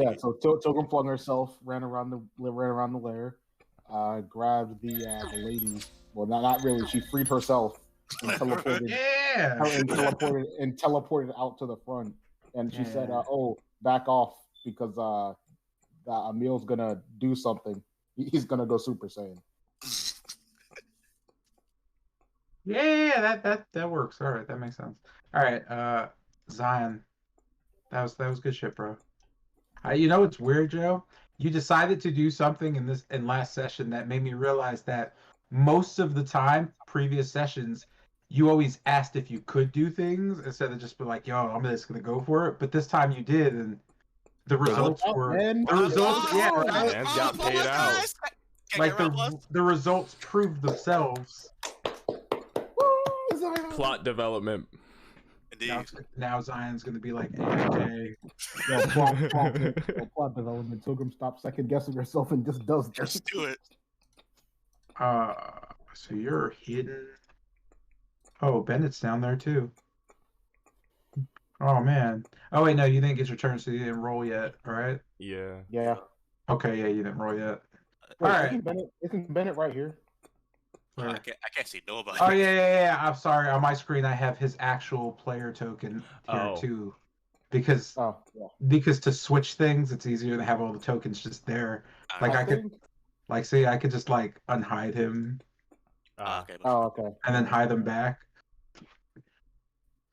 Yeah, so Token flung herself, ran around the lair, grabbed the lady. Well, not really. She freed herself and teleported. and teleported out to the front. And she said, "Oh, back off because Emil's gonna do something. He's gonna go Super Saiyan." Yeah, that works. All right, that makes sense. All right, Zion, that was good shit, bro. You know what's weird, Joe? You decided to do something in last session that made me realize that most of the time, previous sessions, you always asked if you could do things instead of just be like, "Yo, I'm just gonna go for it." But this time you did, and the results were the results. Yeah, right. Man's got paid out. Like the results proved themselves. Plot development. Indeed. Now Zion's gonna be like AFK. Plot development. Token stop second guessing herself and just does this. Just do it. So you're hidden. Oh, Bennett's down there too. Oh man. Oh wait, no, you didn't get your turn, so you didn't roll yet, right? Yeah. Yeah. Okay, yeah, you didn't roll yet. Wait, all right. Isn't Bennett right here? I can't see nobody. Oh yeah. I'm sorry. On my screen, I have his actual player token here too, because to switch things, it's easier to have all the tokens just there. Like I could, like, see, I could just like unhide him. Okay. Okay. And then hide them back.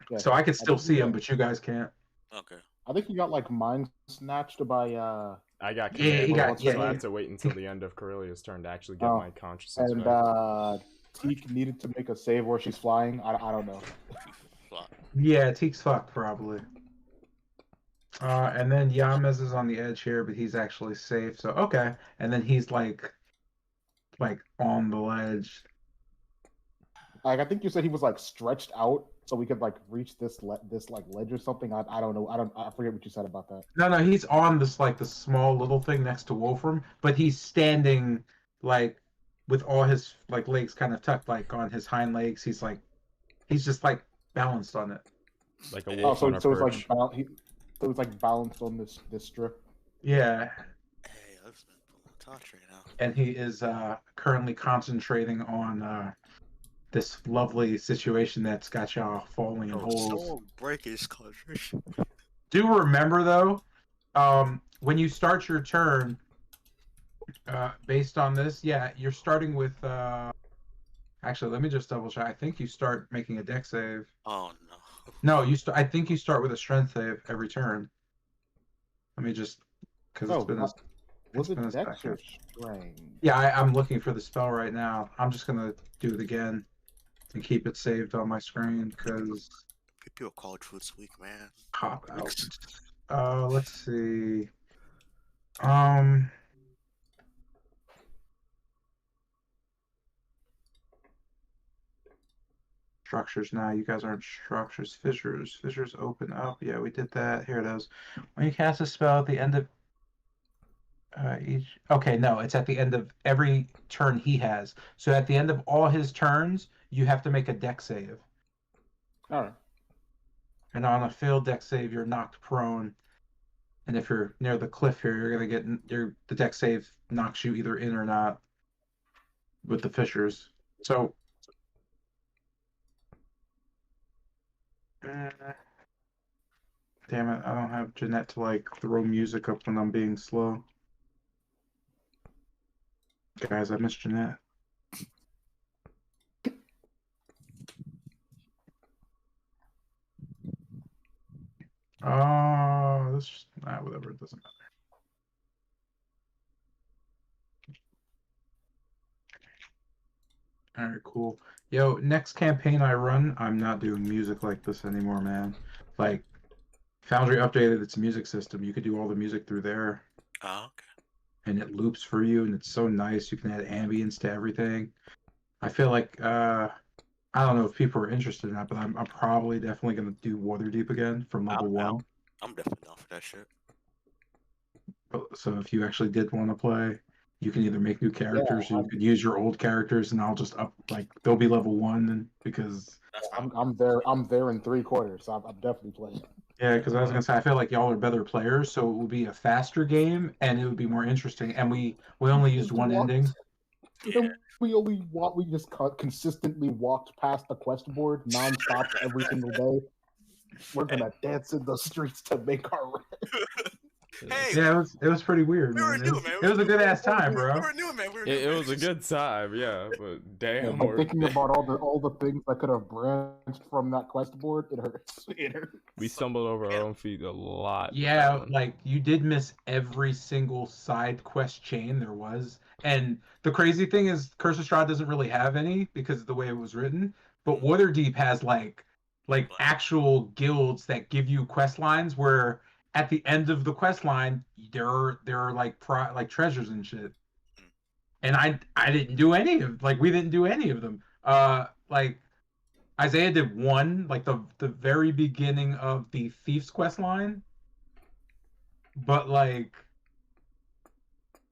Yeah, so I could still see him, but you guys can't. Okay. I think he got like mind snatched by. I got so I have to wait until the end of Corellia's turn to actually get my consciousness back. Teak needed to make a save where she's flying. I don't know. Yeah, Teak's fucked probably. And then Yamez is on the edge here, but he's actually safe. So okay, and then he's like on the ledge. Like I think you said he was like stretched out, so we could like reach this like ledge or something. I don't know. I forget what you said about that. No, he's on this like the small little thing next to Wolfram, but he's standing like with all his like legs kind of tucked like on his hind legs. He's just like balanced on it. Like a wolf on a perch. It was like balanced on this strip. Yeah. Hey, I've been pulling a touch right now. And he is currently concentrating on this lovely situation that's got y'all falling in holes. Break his concentration. Do remember though, when you start your turn, based on this, yeah, you're starting with. Actually, let me just double check. I think you start making a dex save. Oh no. No, I think you start with a strength save every turn. Let me just, because it's been. Was it dex or strength? Yeah, I'm looking for the spell right now. I'm just gonna do it again and keep it saved on my screen because. People college food's weak, man. Pop out. Let's see. Structures now. You guys aren't structures. Fissures. Fissures open up. Yeah, we did that. Here it is. When you cast a spell at the end of each. Okay, no, it's at the end of every turn he has. So at the end of all his turns, you have to make a dex save. All right. And on a failed dex save, you're knocked prone. And if you're near the cliff here, you're gonna get the dex save knocks you either in or not with the fissures. So. Damn it, I don't have Jeanette to like throw music up when I'm being slow. Guys, I miss Jeanette. Whatever, it doesn't matter. Alright, cool. Yo, next campaign I run, I'm not doing music like this anymore, man. Like, Foundry updated its music system. You could do all the music through there. Oh, okay. And it loops for you, and it's so nice. You can add ambience to everything. I feel like, I don't know if people are interested in that, but I'm probably definitely going to do Waterdeep again from level 1. I'm definitely down for that shit. So if you actually did want to play, you can either make new characters, or you could use your old characters, and I'll just up they'll be level 1, and because I'm there in 3/4, so I'm definitely playing. Yeah, because I was gonna say I feel like y'all are better players, so it would be a faster game and it would be more interesting. And we only used one ending. And we just consistently walked past the quest board nonstop every single day. We're gonna dance in the streets to make our rent. Hey, Yeah, it was pretty weird, we were man. new, man. It was a good ass time, We bro. were new, man. We were new, It man. was a good time, yeah, but damn. But thinking about all the things that could have branched from that quest board, it hurts. It hurts. We stumbled over our own feet a lot. with that Yeah, one. like you did miss every single side quest chain there was. And the crazy thing is Curse of Strahd doesn't really have any because of the way it was written, but Waterdeep has like actual guilds that give you quest lines where at the end of the quest line there are like treasures and shit. And I didn't do any of we didn't do any of them. Like Isaiah did one, like the very beginning of the Thief's quest line. But like,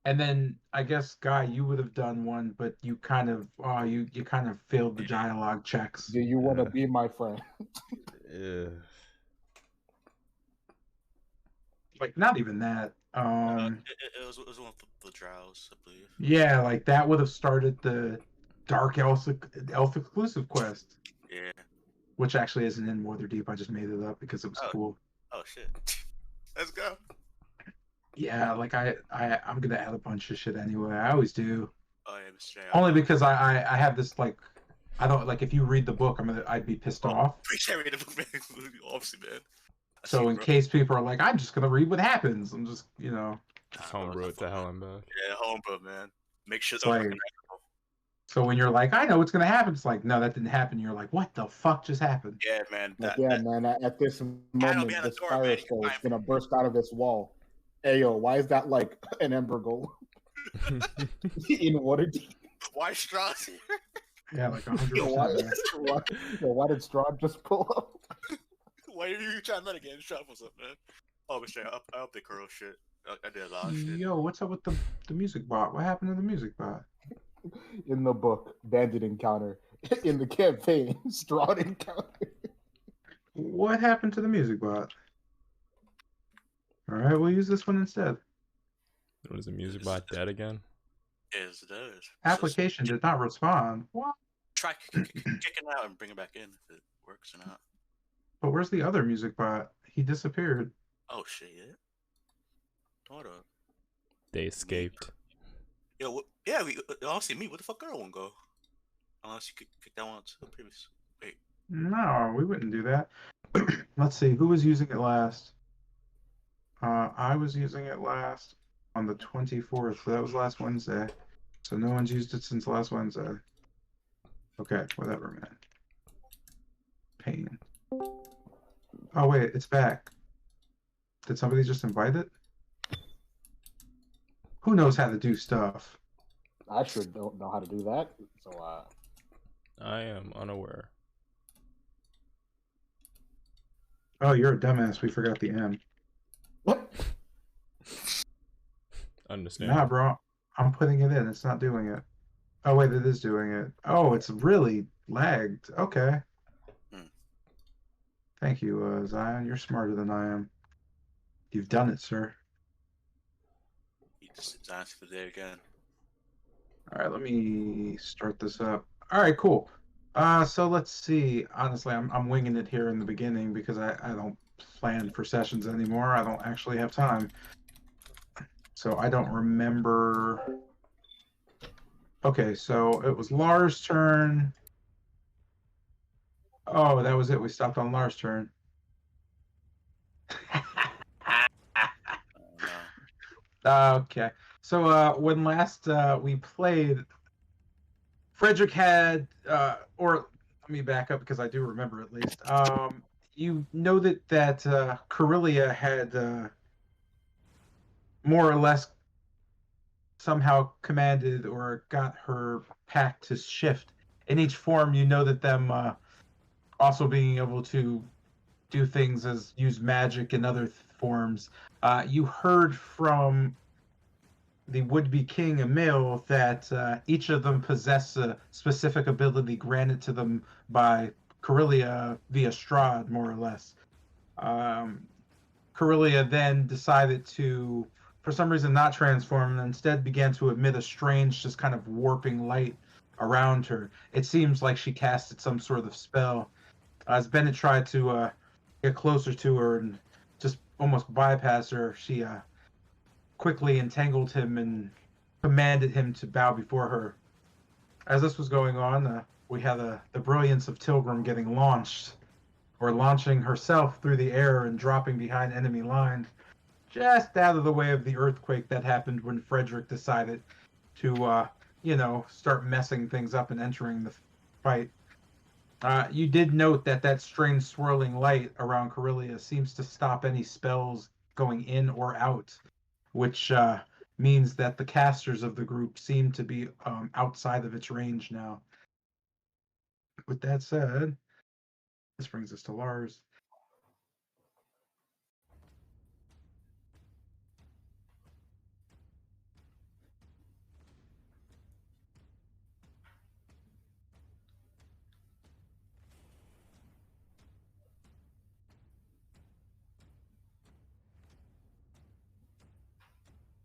and then I guess Guy, you would have done one, but you kind of you kind of failed the dialogue checks. Do you want to be my friend? Yeah. Like not even that. It was one of the drows, I believe. Yeah, like that would have started the Dark Elf exclusive quest. Yeah. Which actually isn't in Waterdeep. I just made it up because it was cool. Oh shit. Let's go. Yeah, like I'm gonna add a bunch of shit anyway. I always do. Oh yeah, Mr. Only because I have this like, I don't like if you read the book, I'd be pissed off. Appreciate reading the book, man. Obviously, man. So in case people are like, I'm just gonna read what happens. I'm just Just homebrew it to hell and back. Yeah, homebrew, man. Make sure. So when you're like, I know what's gonna happen, it's like, no, that didn't happen. You're like, what the fuck just happened? Yeah, man. Man. At this moment, this fire skull is gonna burst out of this wall. Hey, yo, why is that like an ember goal in Waterdeep? Why Strahd? Yeah, like 100%. Why did Strahd just pull up? Why are you trying that again? Strahd, what's up, man? Oh, but I up the curl shit. I did a lot of shit. Yo, what's up with the music bot? What happened to the music bot? In the book, Bandit Encounter. In the campaign, Strahd Encounter. What happened to the music bot? All right, we'll use this one instead. Was the music bot dead again? Yes, it does. Application did not respond. What? Try kicking out and bring it back in if it works or not. But where's the other music bot? He disappeared. Oh shit! Hold up. They escaped. Yo, yeah, we honestly me. Where the fuck girl won't go? Unless you could kick that one to the previous. Wait. No, we wouldn't do that. Let's see, who was using it last? I was using it last on the 24th. So that was last Wednesday. So no one's used it since last Wednesday. Okay, whatever, man. Pain. Oh wait, it's back. Did somebody just invite it? Who knows how to do stuff? I sure don't know how to do that. So I am unaware. Oh, you're a dumbass. We forgot the M. what? Understand? Nah, bro. I'm putting it in. It's not doing it. Oh, wait, it is doing it. Oh, it's really lagged. Okay. Thank you, Zion. You're smarter than I am. You've done it, sir. You just designed for the day again. All right, let me start this up. All right, cool. So let's see. Honestly, I'm winging it here in the beginning because I don't plan for sessions anymore. I don't actually have time. So I don't remember. Okay, so it was Lars' turn. Oh, that was it. We stopped on Lars' turn. Okay. So when last we played, Frederick had, or let me back up because I do remember at least. You know that Corellia had more or less somehow commanded or got her pack to shift. In each form, you know that them also being able to do things as use magic in other forms. You heard from the would-be king Emil that each of them possess a specific ability granted to them by Corellia via Strahd, more or less. Corellia then decided to, for some reason, not transform, and instead began to emit a strange, just kind of warping light around her. It seems like she casted some sort of spell. As Bennett tried to get closer to her and just almost bypass her, she quickly entangled him and commanded him to bow before her. As this was going on, we had the brilliance of Tilgrim getting launched, or launching herself through the air and dropping behind enemy lines, just out of the way of the earthquake that happened when Frederick decided to, start messing things up and entering the fight. You did note that strange swirling light around Corellia seems to stop any spells going in or out, which means that the casters of the group seem to be outside of its range now. With that said, this brings us to Lars.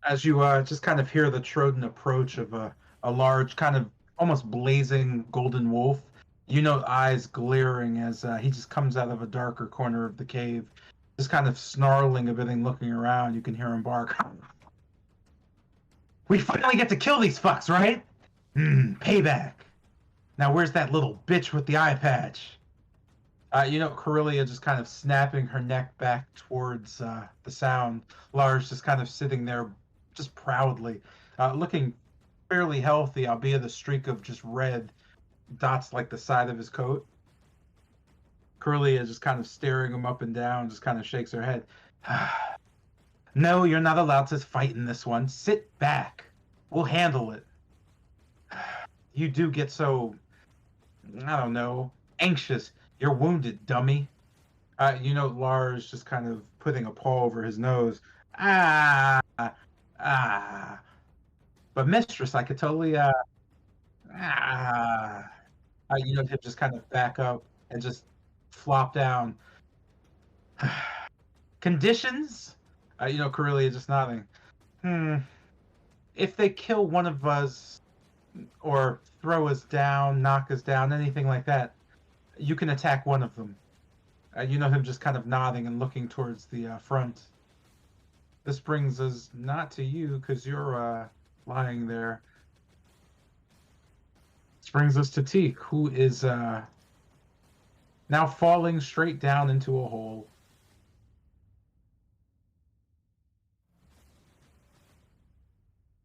As you just kind of hear the Troden approach of a large, kind of almost blazing golden wolf, you know, eyes glaring as he just comes out of a darker corner of the cave, just kind of snarling a bit and looking around. You can hear him bark. We finally get to kill these fucks, right? Payback. Now where's that little bitch with the eye patch? Corellia just kind of snapping her neck back towards the sound. Lars just kind of sitting there just proudly, looking fairly healthy, albeit a streak of just red dots like the side of his coat. Corellia just kind of staring him up and down, just kind of shakes her head. No, you're not allowed to fight in this one. Sit back. We'll handle it. You do get so, I don't know, anxious. You're wounded, dummy. Lars just kind of putting a paw over his nose. But mistress, I could totally, him just kind of back up and just flop down. Conditions? Corellia just nodding. If they kill one of us, or throw us down, knock us down, anything like that, you can attack one of them. Him just kind of nodding and looking towards the front. This brings us not to you, because you're lying there. This brings us to Teak, who is now falling straight down into a hole.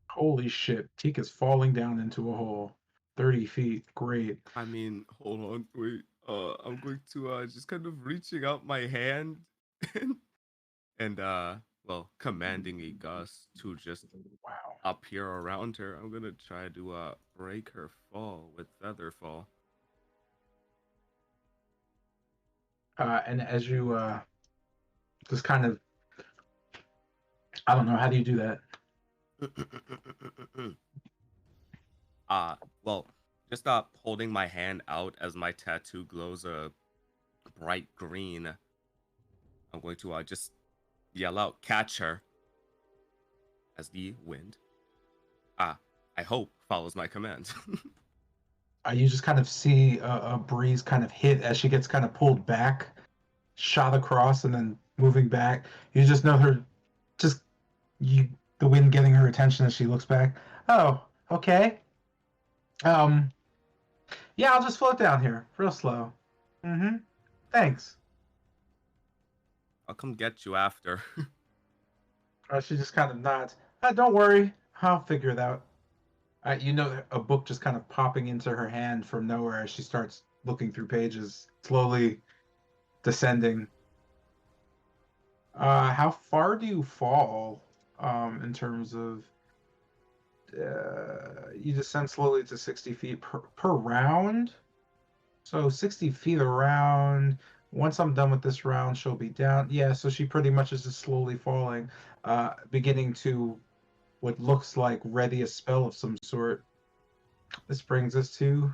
Holy shit, Teak is falling down into a hole. 30 feet, great. I mean, hold on, wait. I'm going to just kind of reaching out my hand and commanding a gust to just appear around her. I'm gonna try to break her fall with Featherfall. And as you just kind of, I don't know, how do you do that? Just holding my hand out as my tattoo glows a bright green. I'm going to just yell out, "Catch her!" as the wind, I hope, follows my command. You just kind of see a breeze kind of hit as she gets kind of pulled back, shot across, and then moving back. You just know her, the wind getting her attention as she looks back. Oh, okay. Yeah, I'll just float down here, real slow. Thanks. I'll come get you after. She just kind of nods. Don't worry, I'll figure it out. A book just kind of popping into her hand from nowhere as she starts looking through pages, slowly descending. How far do you fall in terms of... you descend slowly to 60 feet per round? So 60 feet around. Once I'm done with this round, she'll be down. Yeah, so she pretty much is just slowly falling, beginning to what looks like ready a spell of some sort. This brings us to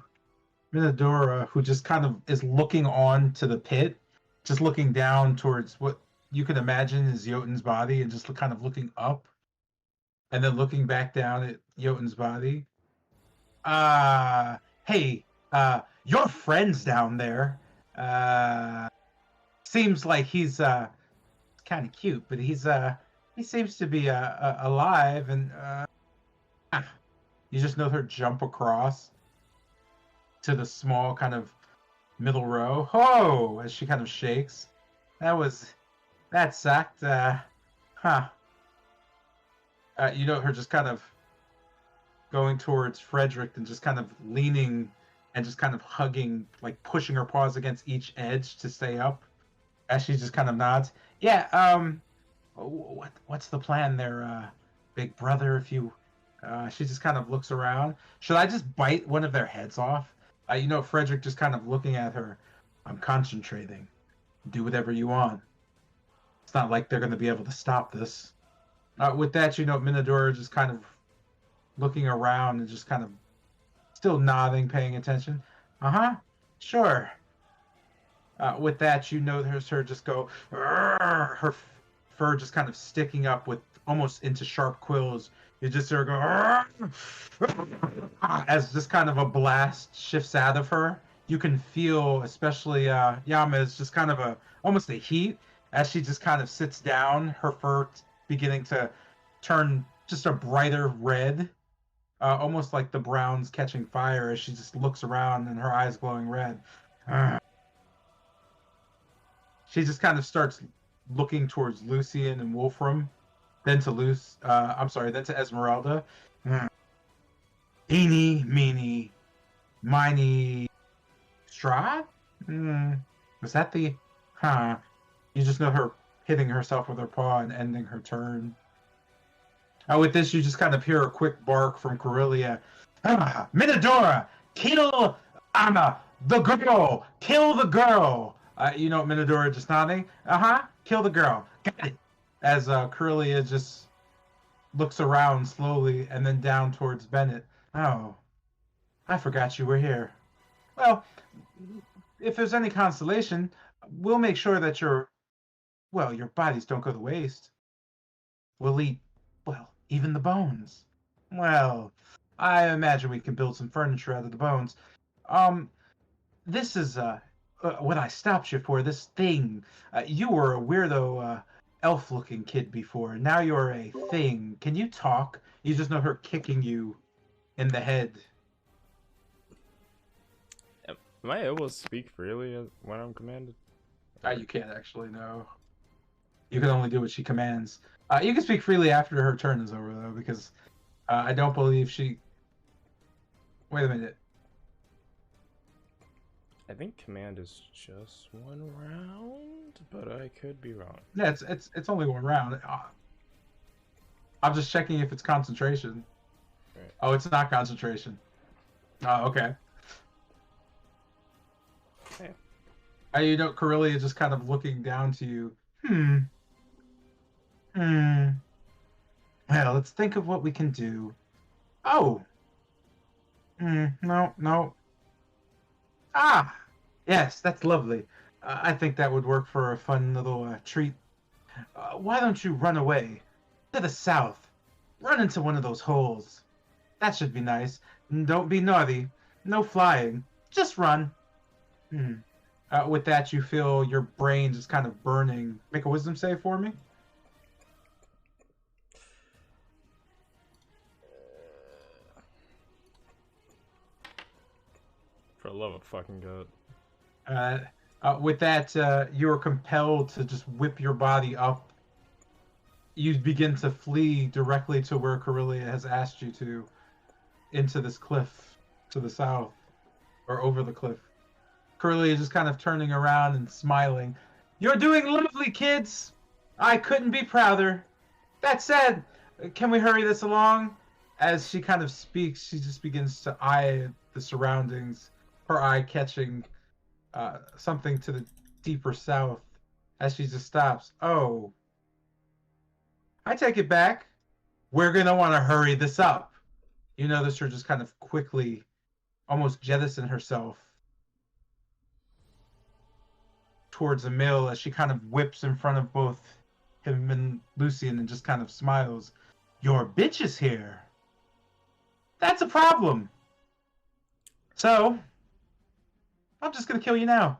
Minadora, who just kind of is looking on to the pit just looking down towards what you can imagine is Jotun's body, and just kind of looking up, and then looking back down at Jotun's body. Hey, your friend's down there. Seems like he's kind of cute, but he seems to be alive, and you just know her jump across to the small kind of middle row. Oh, as she kind of shakes. That sucked. You know her just kind of going towards Frederick and just kind of leaning and just kind of hugging, like pushing her paws against each edge to stay up. As she just kind of nods. Yeah. What's the plan there, big brother? If you, she just kind of looks around. Should I just bite one of their heads off? You know, Frederick just kind of looking at her. I'm concentrating. Do whatever you want. It's not like they're going to be able to stop this. With that, you know, Minadora just kind of looking around and just kind of still nodding, paying attention. Sure. With that, you notice her just go, her fur just kind of sticking up with almost into sharp quills. You just hear her go, as just kind of a blast shifts out of her. You can feel, especially Yama's just kind of almost a heat as she just kind of sits down, her fur beginning to turn just a brighter red, almost like the browns catching fire as she just looks around and her eyes glowing red. She just kind of starts looking towards Lucian and Wolfram, then to then to Esmeralda. Eeny, meeny, miny, Strahd? Was that the... You just know her hitting herself with her paw and ending her turn. With this, you just kind of hear a quick bark from Corellia. Minadora, kill the girl! Kill the girl! You know, Minadora just nodding. Kill the girl. Got it. As Corellia just looks around slowly and then down towards Bennett. Oh, I forgot you were here. Well, if there's any consolation, we'll make sure that your bodies don't go to waste. We'll eat, even the bones. Well, I imagine we can build some furniture out of the bones. This is, what I stopped you for, this thing. You were a weirdo, elf-looking kid before. Now you're a thing. Can you talk? You just know her kicking you in the head. Am I able to speak freely when I'm commanded? You can't actually, no. You can only do what she commands. You can speak freely after her turn is over, though, because I don't believe she... Wait a minute. I think command is just one round, but I could be wrong. Yeah, it's only one round. I'm just checking if it's concentration. Right. Oh, it's not concentration. Oh, okay. Okay. You know, Corellia just kind of looking down to you. Well, let's think of what we can do. Oh. No. Yes, that's lovely. I think that would work for a fun little treat. Why don't you run away? To the south. Run into one of those holes. That should be nice. Don't be naughty. No flying. Just run. With that, you feel your brain just kind of burning. Make a wisdom save for me. For the love of fucking God. With that, you are compelled to just whip your body up. You begin to flee directly to where Corellia has asked you to, into this cliff to the south, or over the cliff. Corellia just kind of turning around and smiling. You're doing lovely, kids! I couldn't be prouder. That said, can we hurry this along? As she kind of speaks, she just begins to eye the surroundings, her eye catching something to the deeper south as she just stops. Oh. I take it back. We're going to want to hurry this up. You notice her just kind of quickly almost jettison herself towards Emil as she kind of whips in front of both him and Lucian and just kind of smiles. Your bitch is here. That's a problem. So, I'm just going to kill you now.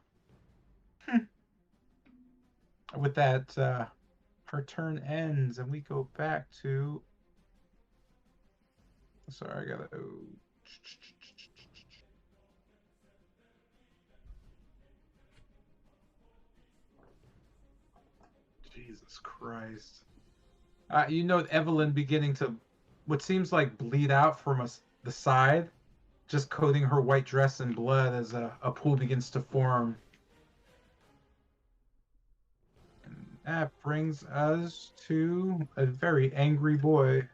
With that, her turn ends and we go back to... Sorry, I gotta... Jesus Christ. You know Evelyn beginning to, what seems like bleed out from the side, just coating her white dress in blood as a pool begins to form. And that brings us to a very angry boy.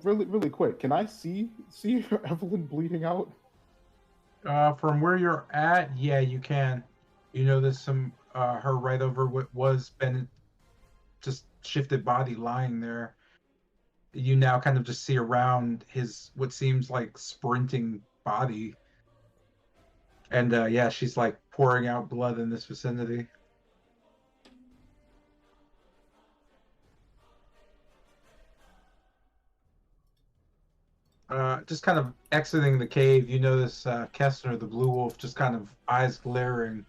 Really quick, can I see Evelyn bleeding out? From where you're at, yeah, you can. You know, there's some her right over what was been just shifted body lying there. You now kind of just see around his what seems like sprinting body, and yeah, she's like pouring out blood in this vicinity. Just kind of exiting the cave, you notice Kessner, the blue wolf, just kind of eyes glaring.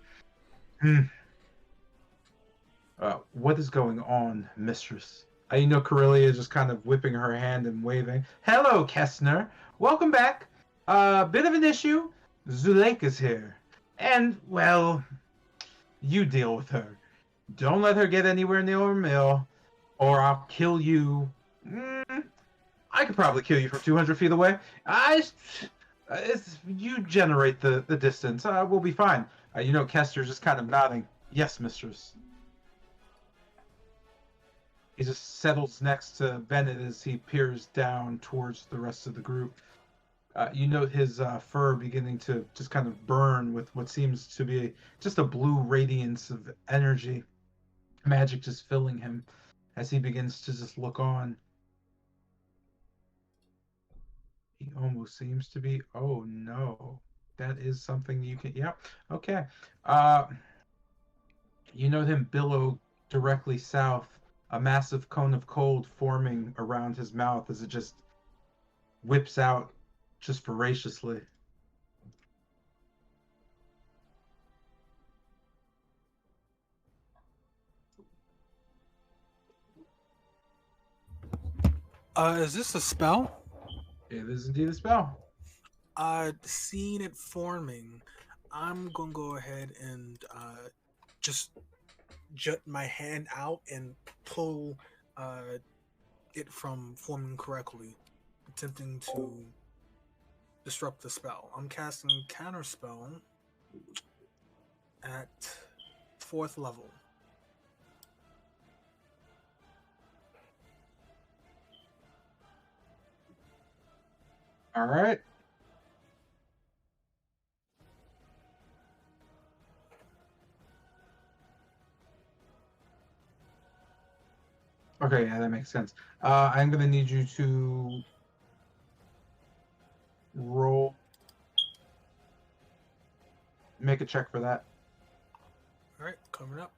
What is going on, mistress? You know Corellia is just kind of whipping her hand and waving. Hello, Kessner. Welcome back. Bit of an issue. Zuleika's here. And, well, you deal with her. Don't let her get anywhere near our mill, or I'll kill you. I could probably kill you from 200 feet away. You generate the distance. We'll be fine. You know, Kester's just kind of nodding. Yes, mistress. He just settles next to Bennett as he peers down towards the rest of the group. You note his fur beginning to just kind of burn with what seems to be just a blue radiance of energy. Magic just filling him as he begins to just look on. He almost seems to be... Oh, no. That is something you can... Yeah, okay. You know him billow directly south, a massive cone of cold forming around his mouth as it just whips out just voraciously. Is this a spell? It is indeed a spell. Seeing it forming, I'm gonna go ahead and just jut my hand out and pull it from forming correctly, attempting to disrupt the spell. I'm casting counter spell at 4th level. All right. Okay, yeah, that makes sense. I'm going to need you to roll. Make a check for that. All right, coming up.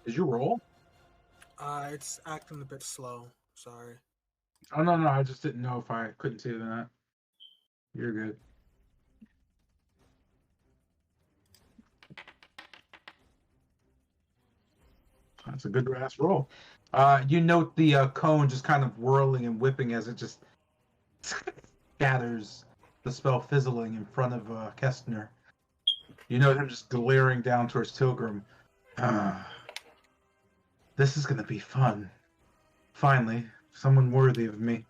Did you roll? It's acting a bit slow. Sorry. Oh, no, I just didn't know if I couldn't see that. You're good. That's a good ass roll. You note the cone just kind of whirling and whipping as it just scatters, the spell fizzling in front of Kestner. You note him just glaring down towards Tilgrim. This is going to be fun. Finally, someone worthy of me.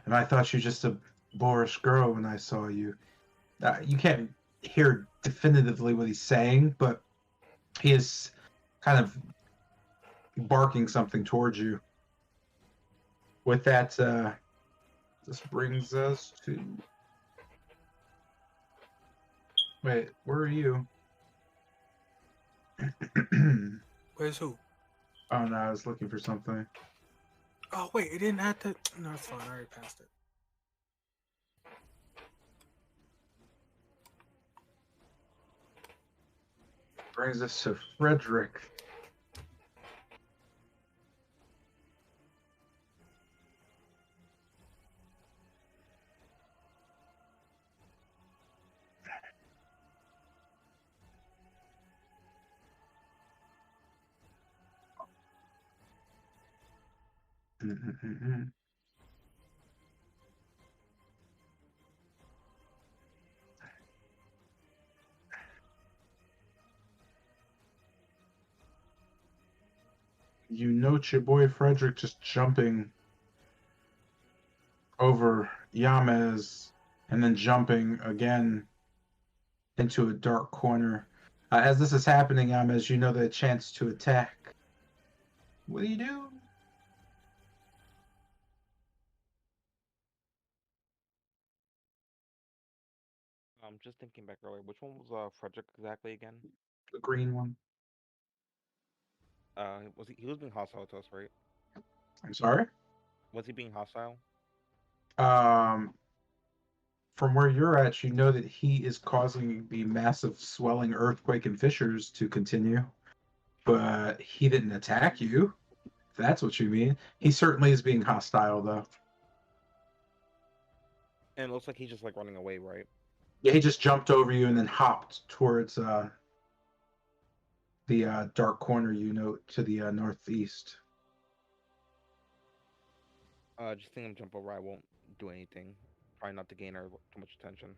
And I thought you were just a boorish girl when I saw you. You can't hear definitively what he's saying, but He is kind of barking something towards you. With that, this brings us to... Wait, where are you? Where's who? Oh no, I was looking for something. Oh wait, it didn't have to. No, it's fine. I already passed it. Brings us to Frederick. You note your boy Frederick just jumping over Yamez and then jumping again into a dark corner. As this is happening, Yamez, you know the chance to attack. What do you do? I'm just thinking back earlier. Which one was Frederick exactly again? The green one. Was he was being hostile to us, right? I'm sorry? Was he being hostile? Um, from where you're at, you know that he is causing the massive swelling earthquake and fissures to continue. But he didn't attack you, if that's what you mean. He certainly is being hostile, though. And it looks like he's just like running away, right? Yeah, he just jumped over you and then hopped towards the dark corner you note to the northeast. Just think him jump over. I won't do anything. Try not to gain her too much attention.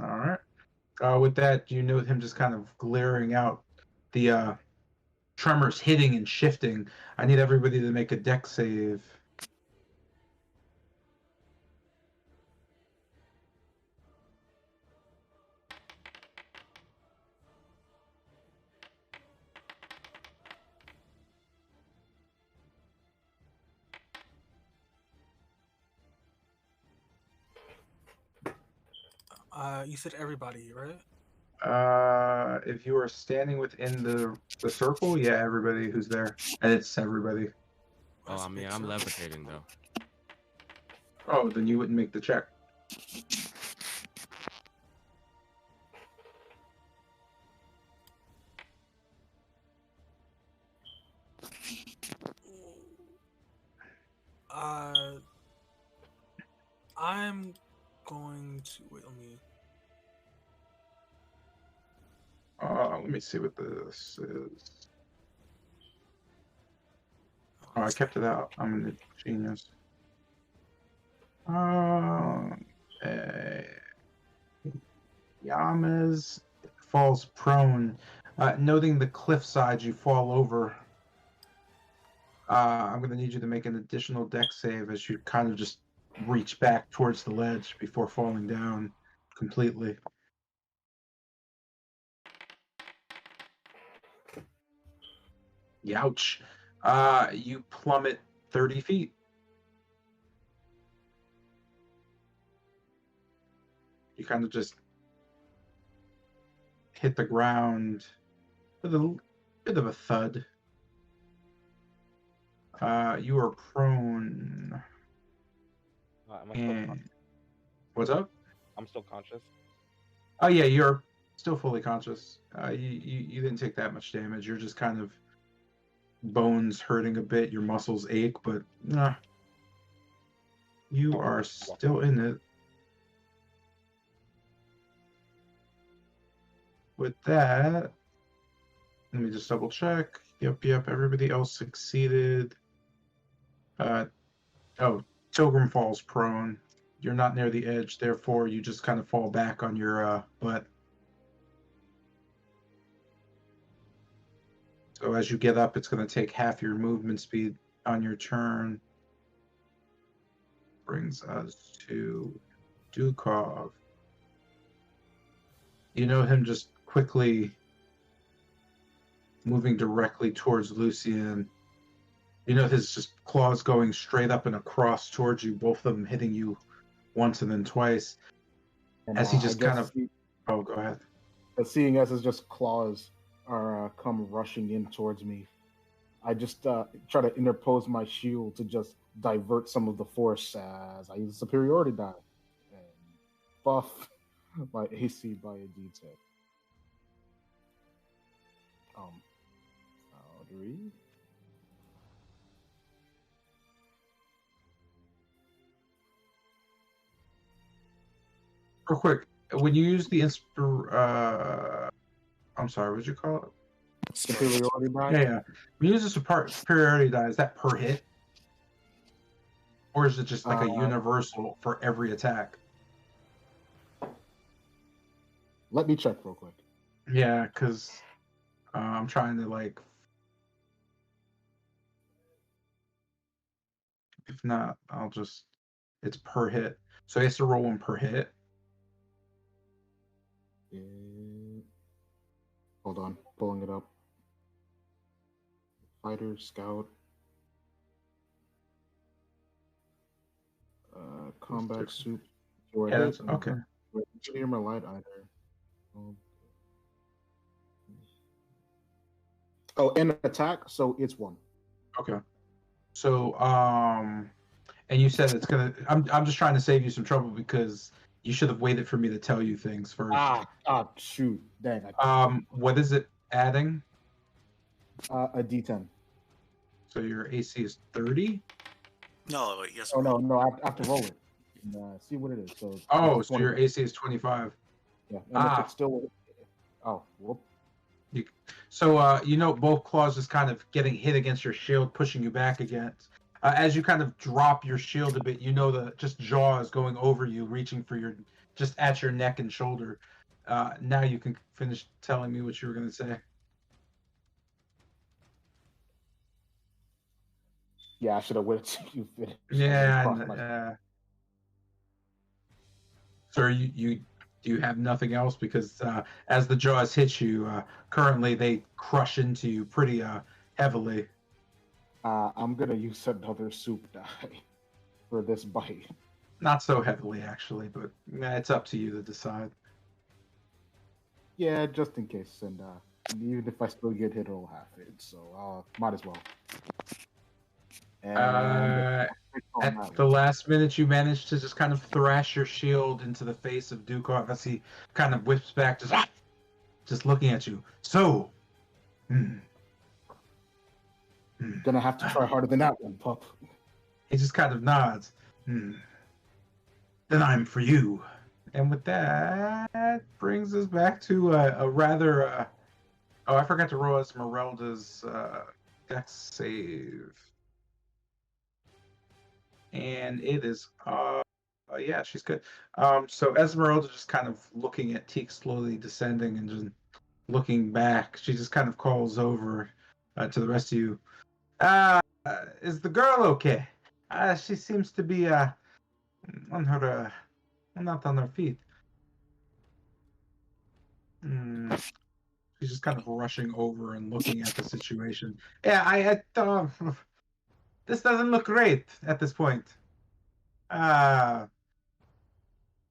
All right. With that, you note him just kind of glaring out, the tremors hitting and shifting. I need everybody to make a deck save. You said everybody, right? If you are standing within the circle, yeah, everybody who's there, and it's everybody. Oh, I mean, I'm levitating though. Oh, then you wouldn't make the check. I'm going to wait. Let me see what this is. Oh, I kept it out. I'm a genius. Yamez falls prone. Noting the cliffside, you fall over. I'm going to need you to make an additional deck save as you kind of just reach back towards the ledge before falling down completely. Youch. You plummet 30 feet. You kind of just hit the ground with a bit of a thud. You are prone. Am I still conscious? What's up? I'm still conscious. Oh yeah, you're still fully conscious. You didn't take that much damage. You're just kind of bones hurting a bit. Your muscles ache, but nah. You are still in it. With that, let me just double check. Yep. Everybody else succeeded. Tilgrim falls prone. You're not near the edge, therefore you just kind of fall back on your butt. So as you get up, it's going to take half your movement speed on your turn. Brings us to Dukov. You know him just quickly moving directly towards Lucian. You know his just claws going straight up and across towards you, both of them hitting you once and then twice. And, As he just kind of... see, Oh, go ahead. seeing as his just claws are come rushing in towards me, I just try to interpose my shield to just divert some of the force as I use superiority die and buff my AC by a D10. Audrey. Real quick, when you use the I'm sorry, what'd you call it? Superiority die? Yeah. When you use a superiority die, is that per hit? Or is it just like a universal for every attack? Let me check real quick. Yeah, because I'm trying to like... If not, I'll just... It's per hit. So he has to roll one per hit. Hold on, pulling it up. Fighter, scout, combat suit. Yeah, that's okay. Engineer or light either. Oh, and attack, so it's 1. Okay. So, and you said it's gonna... I'm just trying to save you some trouble because you should have waited for me to tell you things first. Shoot. Dang. What is it adding? A D10. So your AC is 30? No, yes. Oh, no, I have to roll it. And, see what it is. So. So your AC is 25. Yeah. And if it's still. Oh, whoop. So, both claws just kind of getting hit against your shield, pushing you back against. As you kind of drop your shield a bit, the just jaws going over you, reaching for just at your neck and shoulder. Now you can finish telling me what you were going to say. Yeah, I should have waited till you finished. Yeah. Sir, do you have nothing else? Because as the jaws hit you, currently they crush into you pretty heavily. I'm gonna use another soup die for this bite. Not so heavily, actually, but it's up to you to decide. Yeah, just in case, and even if I still get hit, it'll half it. So might as well. And at the last minute, you managed to just kind of thrash your shield into the face of Dukov as he kind of whips back, just looking at you. So, gonna have to try harder than that one, pup. He just kind of nods. Then I'm for you. And with that, brings us back to a rather... I forgot to roll Esmeralda's dex save. And it is... yeah, she's good. So Esmeralda just kind of looking at Teak slowly descending and just looking back. She just kind of calls over to the rest of you. Is the girl okay? She seems to be on her... not on her feet. She's just kind of rushing over and looking at the situation. Yeah, this doesn't look great at this point.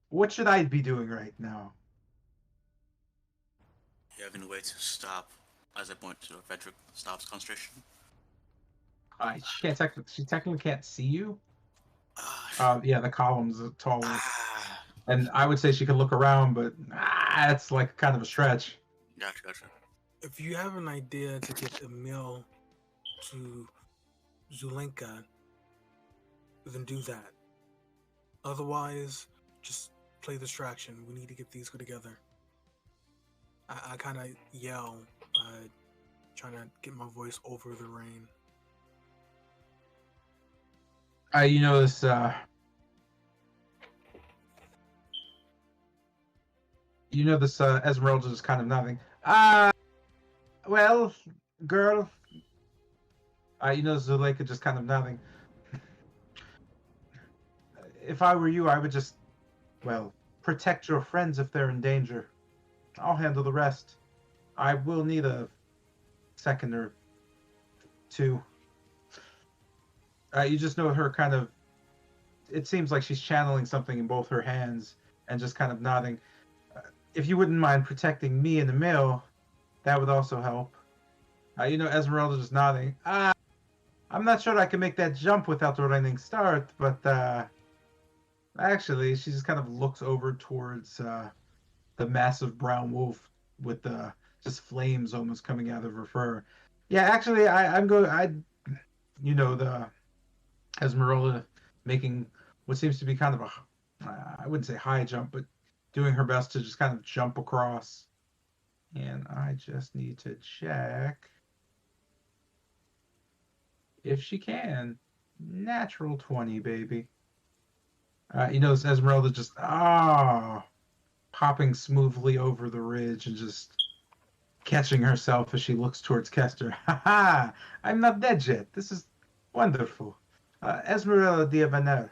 What should I be doing right now? You have any way to stop, as I point to Frederick, stops concentration? She technically can't see you. Yeah, the column's taller. And I would say she could look around, but it's like kind of a stretch. Gotcha. If you have an idea to get Emil to Zulenka, then do that. Otherwise, just play distraction. We need to get these together. I kind of yell, trying to get my voice over the rain. This Esmeralda is kind of nothing. Well, girl. Zuleika just kind of nothing. If I were you, I would just, protect your friends if they're in danger. I'll handle the rest. I will need a second or two. You just know her kind of. It seems like she's channeling something in both her hands and just kind of nodding. If you wouldn't mind protecting me and the mill, that would also help. Esmeralda just nodding. I'm not sure I can make that jump without the running start, but actually, she just kind of looks over towards the massive brown wolf with just flames almost coming out of her fur. Yeah, actually, I'm going. The Esmeralda making what seems to be kind of I wouldn't say high jump, but doing her best to just kind of jump across. And I just need to check if she can. Natural 20, baby. This Esmeralda just popping smoothly over the ridge and just catching herself as she looks towards Kester. Ha ha! I'm not dead yet. This is wonderful. Esmeralda Diabaner.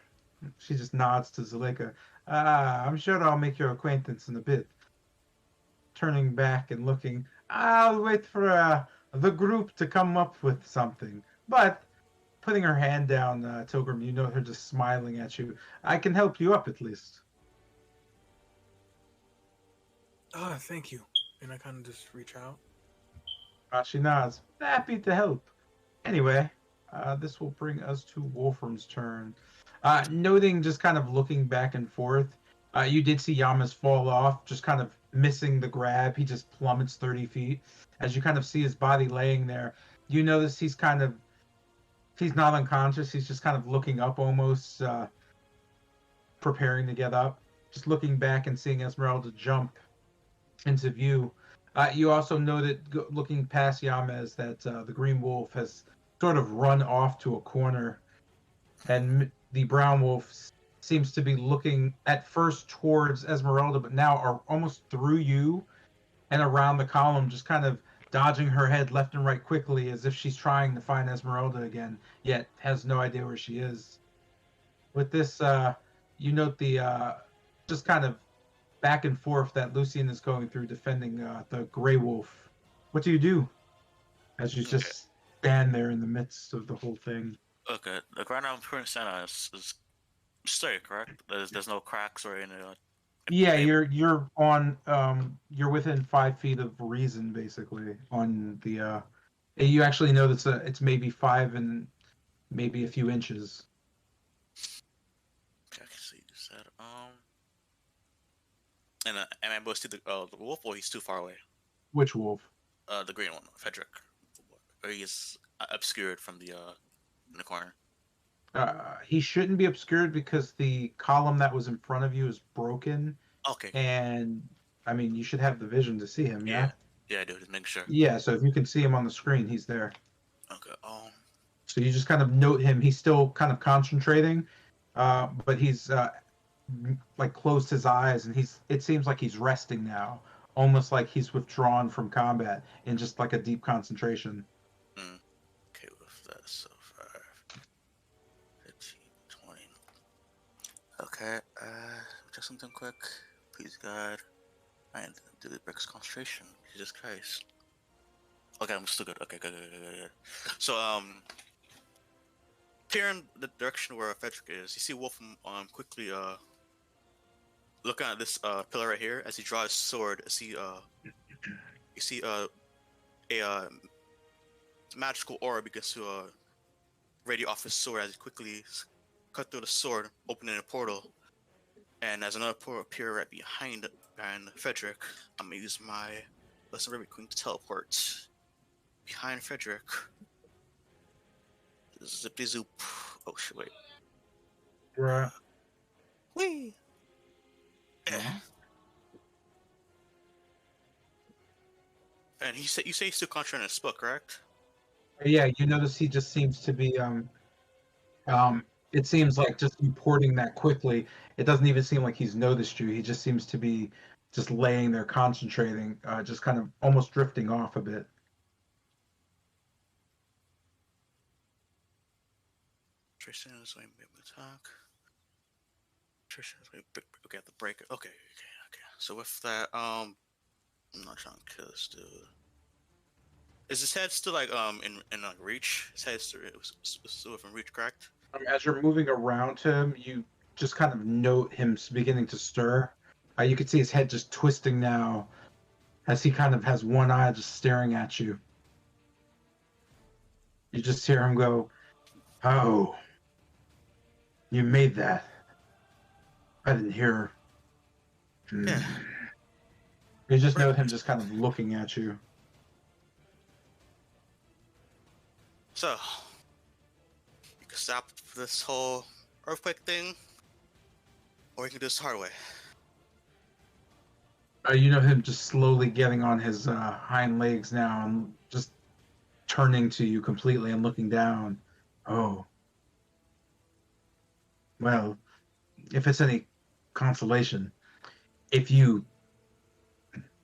She just nods to Zuleika. I'm sure I'll make your acquaintance in a bit. Turning back and looking, I'll wait for the group to come up with something. But putting her hand down, Tilgrim, you know her just smiling at you. I can help you up at least. Thank you. And I kind of just reach out. She nods. Happy to help. Anyway, this will bring us to Wolfram's turn. Noting, just kind of looking back and forth, you did see Yamas fall off, just kind of missing the grab. He just plummets 30 feet. As you kind of see his body laying there, you notice he's not unconscious. He's just kind of looking up almost, preparing to get up. Just looking back and seeing Esmeralda jump into view. You also noted, looking past Yamez, that the Green Wolf has sort of run off to a corner, and the Brown Wolf seems to be looking at first towards Esmeralda, but now are almost through you and around the column, just kind of dodging her head left and right quickly as if she's trying to find Esmeralda again, yet has no idea where she is. With this, you note the just kind of back and forth that Lucian is going through defending the Grey Wolf. What do you do as you just stand there in the midst of the whole thing? Okay, the ground I'm currently standing on is straight, correct? There's no cracks or anything. Yeah, you're on you're within 5 feet of reason basically on the you actually know that it's maybe 5 and maybe a few inches. Okay, I can see you said and am I able to see the wolf, or he's too far away? Which wolf? The green one, Frederick. Or he's obscured from the in the corner. He shouldn't be obscured because the column that was in front of you is broken. Okay. And I mean, you should have the vision to see him, yeah? Yeah, I do. Just make sure. Yeah, so if you can see him on the screen, he's there. Okay. So you just kind of note him. He's still kind of concentrating, but he's like closed his eyes, and it seems like he's resting now, almost like he's withdrawn from combat in just like a deep concentration. Okay, with that, so 5, 15, 20. Okay, just something quick. Please, God. I did it breaks concentration. Jesus Christ. Okay, I'm still good. Okay, good. So, peering the direction where Frederick is, you see Wolfram quickly looking at this pillar right here. As he draws his sword, you see a magical aura begins to radiate off his sword as he quickly cut through the sword, opening a portal. And as another portal appears right behind Frederick, I'm gonna use my Lesson Raven Queen to teleport behind Frederick. Zippy zoop. Oh shit! Wait. Right. Whee! And you say he's still concentrating on his book, correct? Yeah, you notice he just seems to be it seems like just reporting that quickly. It doesn't even seem like he's noticed you. He just seems to be just laying there concentrating, just kind of almost drifting off a bit. Tristan is going to be able to talk. Tristan is going to okay, the break. Okay. So with that, I'm not trying to kill this dude. Is his head still like in like reach? His head still within reach, correct? As you're moving around him, you just kind of note him beginning to stir. You can see his head just twisting now, as he kind of has one eye just staring at you. You just hear him go, "Oh, you made that. I didn't hear." Yeah. You just note him just kind of looking at you. So, you can stop this whole earthquake thing, or you can do this the hard way. You know him just slowly getting on his hind legs now and just turning to you completely and looking down. Oh. Well, if it's any consolation, if you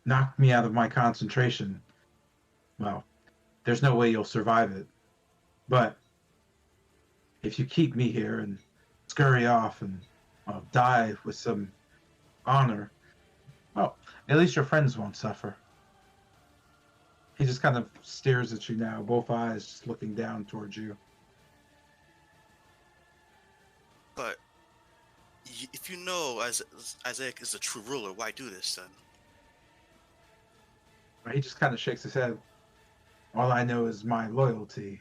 knock me out of my concentration, well, there's no way you'll survive it. But if you keep me here and scurry off and die with some honor, well, at least your friends won't suffer. He just kind of stares at you now, both eyes just looking down towards you. But if you know Isaac is the true ruler, why do this then? He just kind of shakes his head. All I know is my loyalty.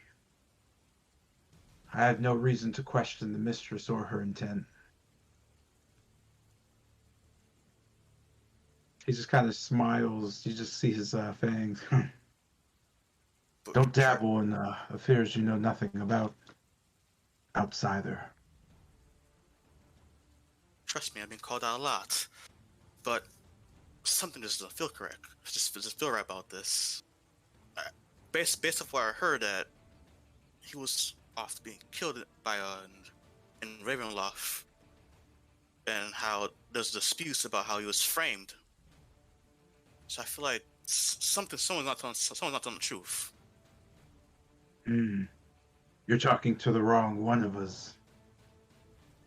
I have no reason to question the mistress or her intent. He just kind of smiles. You just see his fangs. Don't dabble in affairs you know nothing about, outsider. Trust me, I've been called out a lot. But something just doesn't feel correct. Just feel right about this. Based off what I heard, that he was off being killed by in Ravenloft, and how there's disputes about how he was framed. So I feel like someone's not telling the truth. You're talking to the wrong one of us.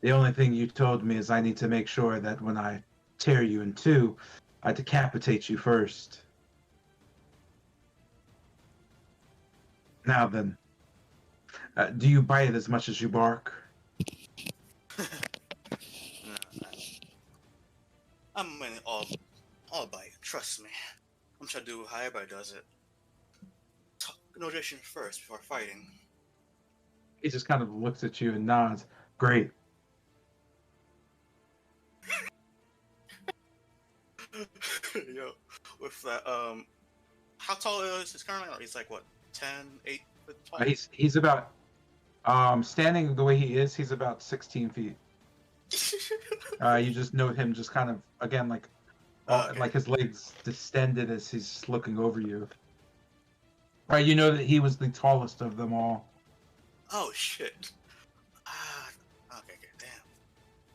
The only thing you told me is I need to make sure that when I tear you in two, I decapitate you first. Now then, do you bite as much as you bark? I'm all bite. Trust me. I'm trying to do how everybody does it. Negotiation first before fighting. He just kind of looks at you and nods. Great. Yo, with that, how tall is his currently? He's like what, 10, 8 foot tall? He's about, standing the way he is, he's about 16 feet. You just note him just kind of, again, like, Okay. like his legs distended as he's looking over you. Right, you know that he was the tallest of them all. Oh shit. Okay,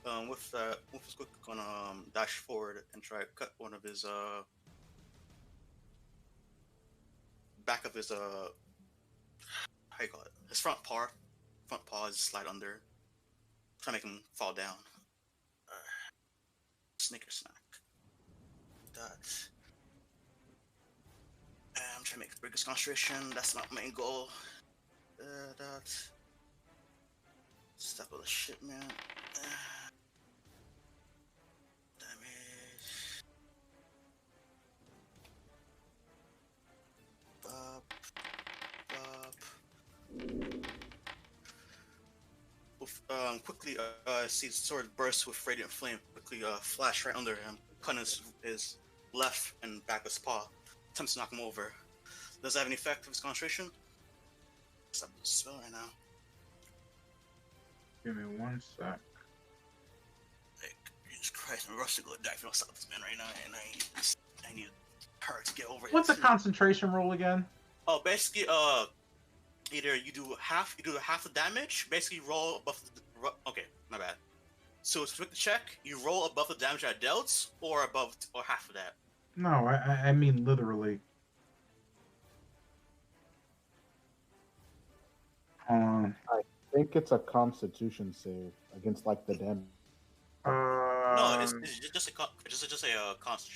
damn. With that, Wolf is quick gonna dash forward and try to cut one of his back of his how you call it? His front paw. Front paw is slide under. Try to make him fall down. Snicker snack. That. I'm trying to make break his concentration. That's not my main goal. That. Step of the shit, man. Damage. Bop. Quickly, sees sword burst with radiant flame. Quickly, flash right under him, cutting his left and back of his paw. Attempts to knock him over. Does that have any effect of his concentration? Stop the spell right now. Give me one sec. Like, Jesus Christ, I'm rushing to go die if you don't stop this man right now, and I need her to get over it. What's the concentration roll again? Oh, basically, either you do half the damage. Basically, roll above. Okay, my bad. So to make the check, you roll above the damage I dealt, or half of that. No, I mean literally. Hold on. I think it's a Constitution save against like the damage. No, it's just a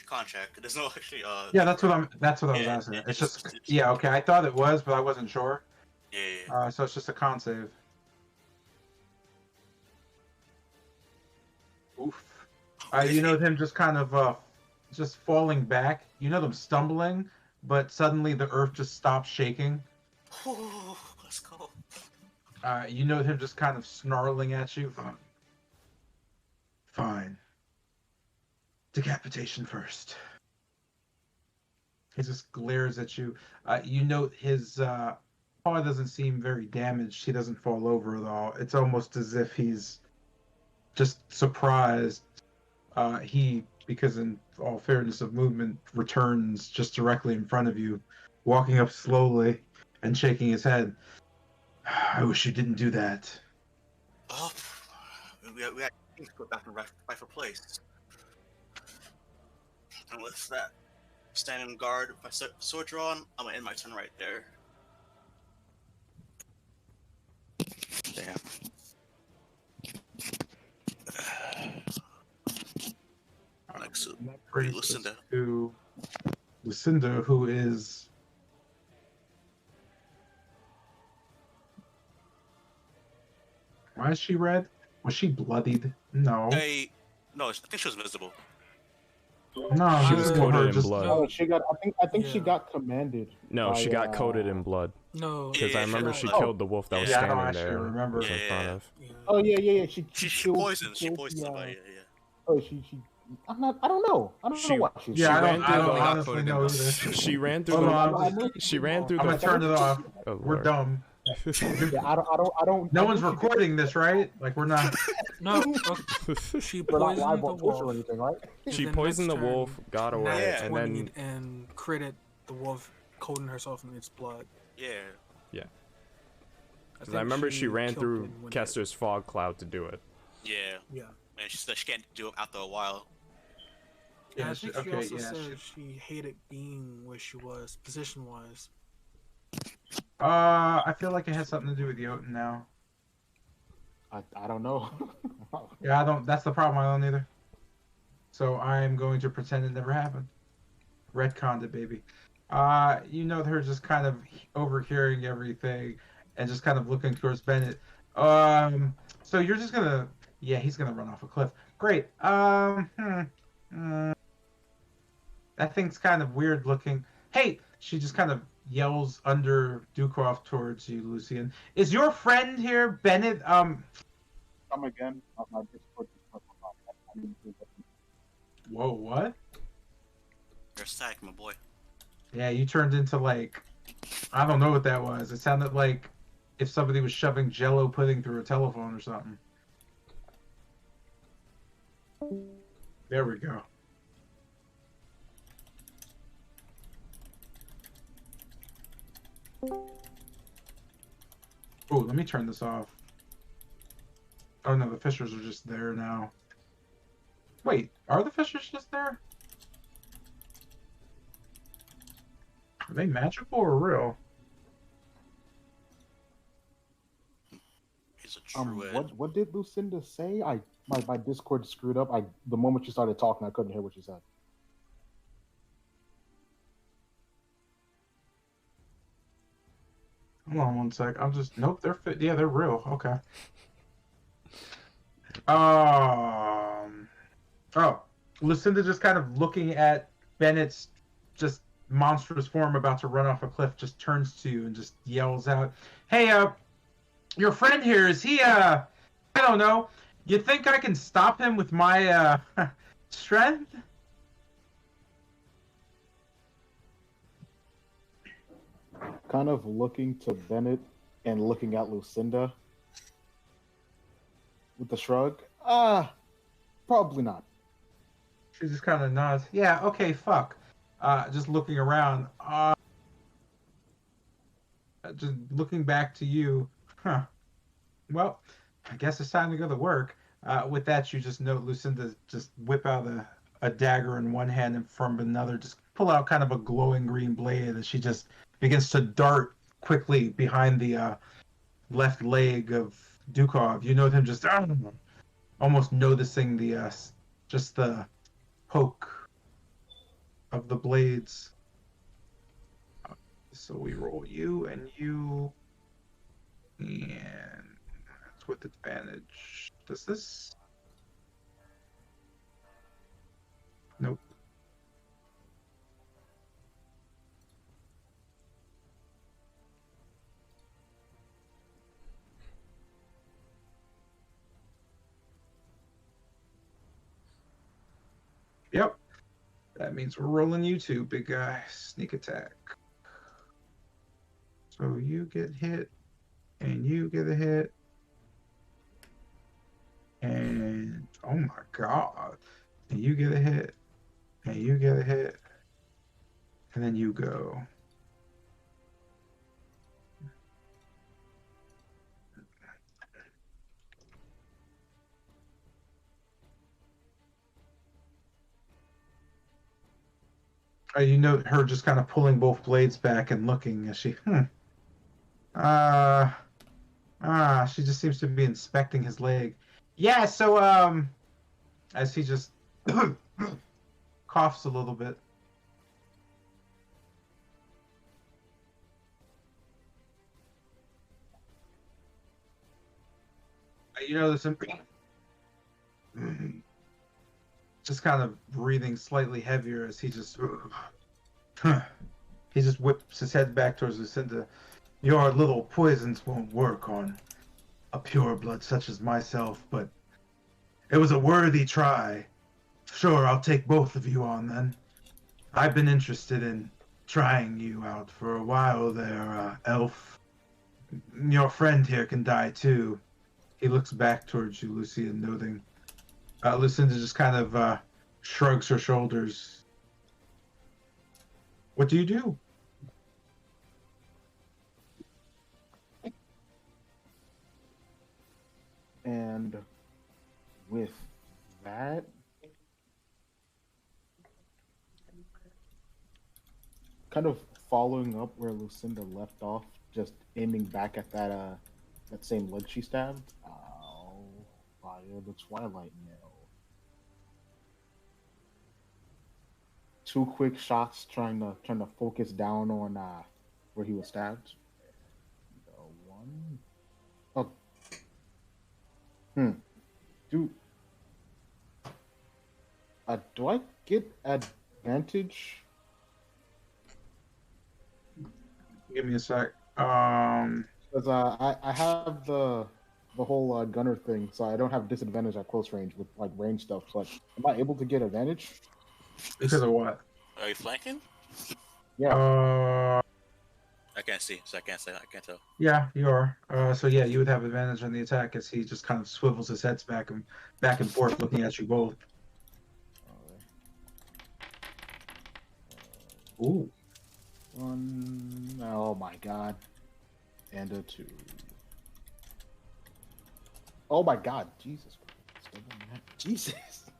contract. There's no actually. Yeah, that's what I was asking. It's just yeah, okay. I thought it was, but I wasn't sure. Yeah. So it's just a con save. Oof. You know him just kind of just falling back. You know them stumbling, but suddenly the earth just stops shaking. Ooh, let's go. You know him just kind of snarling at you. Fine. Decapitation first. He just glares at you. You note his paw doesn't seem very damaged. He doesn't fall over at all. It's almost as if he's just surprised. Because in all fairness of movement, returns just directly in front of you, walking up slowly and shaking his head. I wish you didn't do that. Oh, we had to go back and rightful place. And with that, standing guard with my sword drawn, I'm gonna end my turn right there. Damn. Next to Lucinda. Lucinda, who is... Why is she red? Was she bloodied? No. No, I think she was invisible. No, she was coated in blood. Oh, she got. I think she got commanded. No, she got coated in blood. No, because I remember she killed the wolf that was standing there. Remember. In front of. Oh yeah. She poisoned somebody. Yeah. Oh, she. I'm not. I don't know. I don't know what she. Yeah, I don't honestly know either. She ran through She ran through I'm gonna turn it off. Oh, we're dumb. Yeah, I don't. No one's recording this, right? Like we're not. No. She poisoned the wolf or anything, right? She poisoned the wolf, got away, and then critted the wolf, coating herself in its blood. Yeah. Because I remember she ran through Kester's fog cloud to do it. Yeah. And she said she can't do it after a while. Yeah, I think she also said she hated being where she was, position-wise. I feel like it has something to do with Jotun now. I don't know. Yeah, I don't. That's the problem. I don't either. So I'm going to pretend it never happened. Retconned it, baby. You know her just kind of overhearing everything and just kind of looking towards Bennett. So you're just gonna. Yeah, he's gonna run off a cliff. Great. That thing's kind of weird looking. Hey, she just kind of yells under Dukov towards you, Lucian. Is your friend here, Bennett? Come again. Whoa, what? You're static, my boy. Yeah, you turned into like, I don't know what that was. It sounded like if somebody was shoving Jello pudding through a telephone or something. There we go. Oh, let me turn this off. Oh no, the fishers are just there now. Wait, are the fishers just there? Are they magical or real? He's a druid. What did Lucinda say? My Discord screwed up. The moment she started talking, I couldn't hear what she said. Hold on one sec. I'll just nope. They're fit. Yeah, they're real. Okay. Oh, Lucinda just kind of looking at Bennett's just monstrous form about to run off a cliff, just turns to you and just yells out, "Hey, your friend here, is he, I don't know, you think I can stop him with my, strength?" Kind of looking to Bennett and looking at Lucinda with a shrug. Probably not. She just kind of nods. Yeah, okay, fuck. Just looking around. Just looking back to you. Huh. Well, I guess it's time to go to work. With that, you just note Lucinda just whip out a dagger in one hand and from another, just pull out kind of a glowing green blade and she just begins to dart quickly behind the left leg of Dukov. You note him just almost noticing the just the poke of the blades. So we roll you and you, and that's with advantage. Does this? Nope. Yep. That means we're rolling you two, big guy. Sneak attack. So you get hit, and you get a hit. And oh my god. And you get a hit. And you get a hit. And then you go. You note her just kind of pulling both blades back and looking as she, she just seems to be inspecting his leg. Yeah, so, as he just coughs a little bit. You notice him just kind of breathing slightly heavier as he just whips his head back towards Lucinda. Your little poisons won't work on a pure blood such as myself, but it was a worthy try. Sure, I'll take both of you on then. I've been interested in trying you out for a while there, elf. Your friend here can die too. He looks back towards you, Lucy, and noting. Lucinda just kind of shrugs her shoulders. What do you do? And with that, kind of following up where Lucinda left off, just aiming back at that that same leg she stabbed. I'll fire the Twilight Nail. 2 quick shots, trying to focus down on where he was stabbed. One. Oh. Do I get advantage? Give me a sec. Because I have the whole gunner thing, so I don't have disadvantage at close range with like range stuff. But am I able to get advantage? Because of what? Are you flanking? Yeah. I can't see, so I can't tell. Yeah, you are. So yeah, you would have advantage on the attack as he just kind of swivels his head back and forth, looking at you both. Ooh. 1. Oh my god. And a 2. Oh my god. Jesus. Jesus.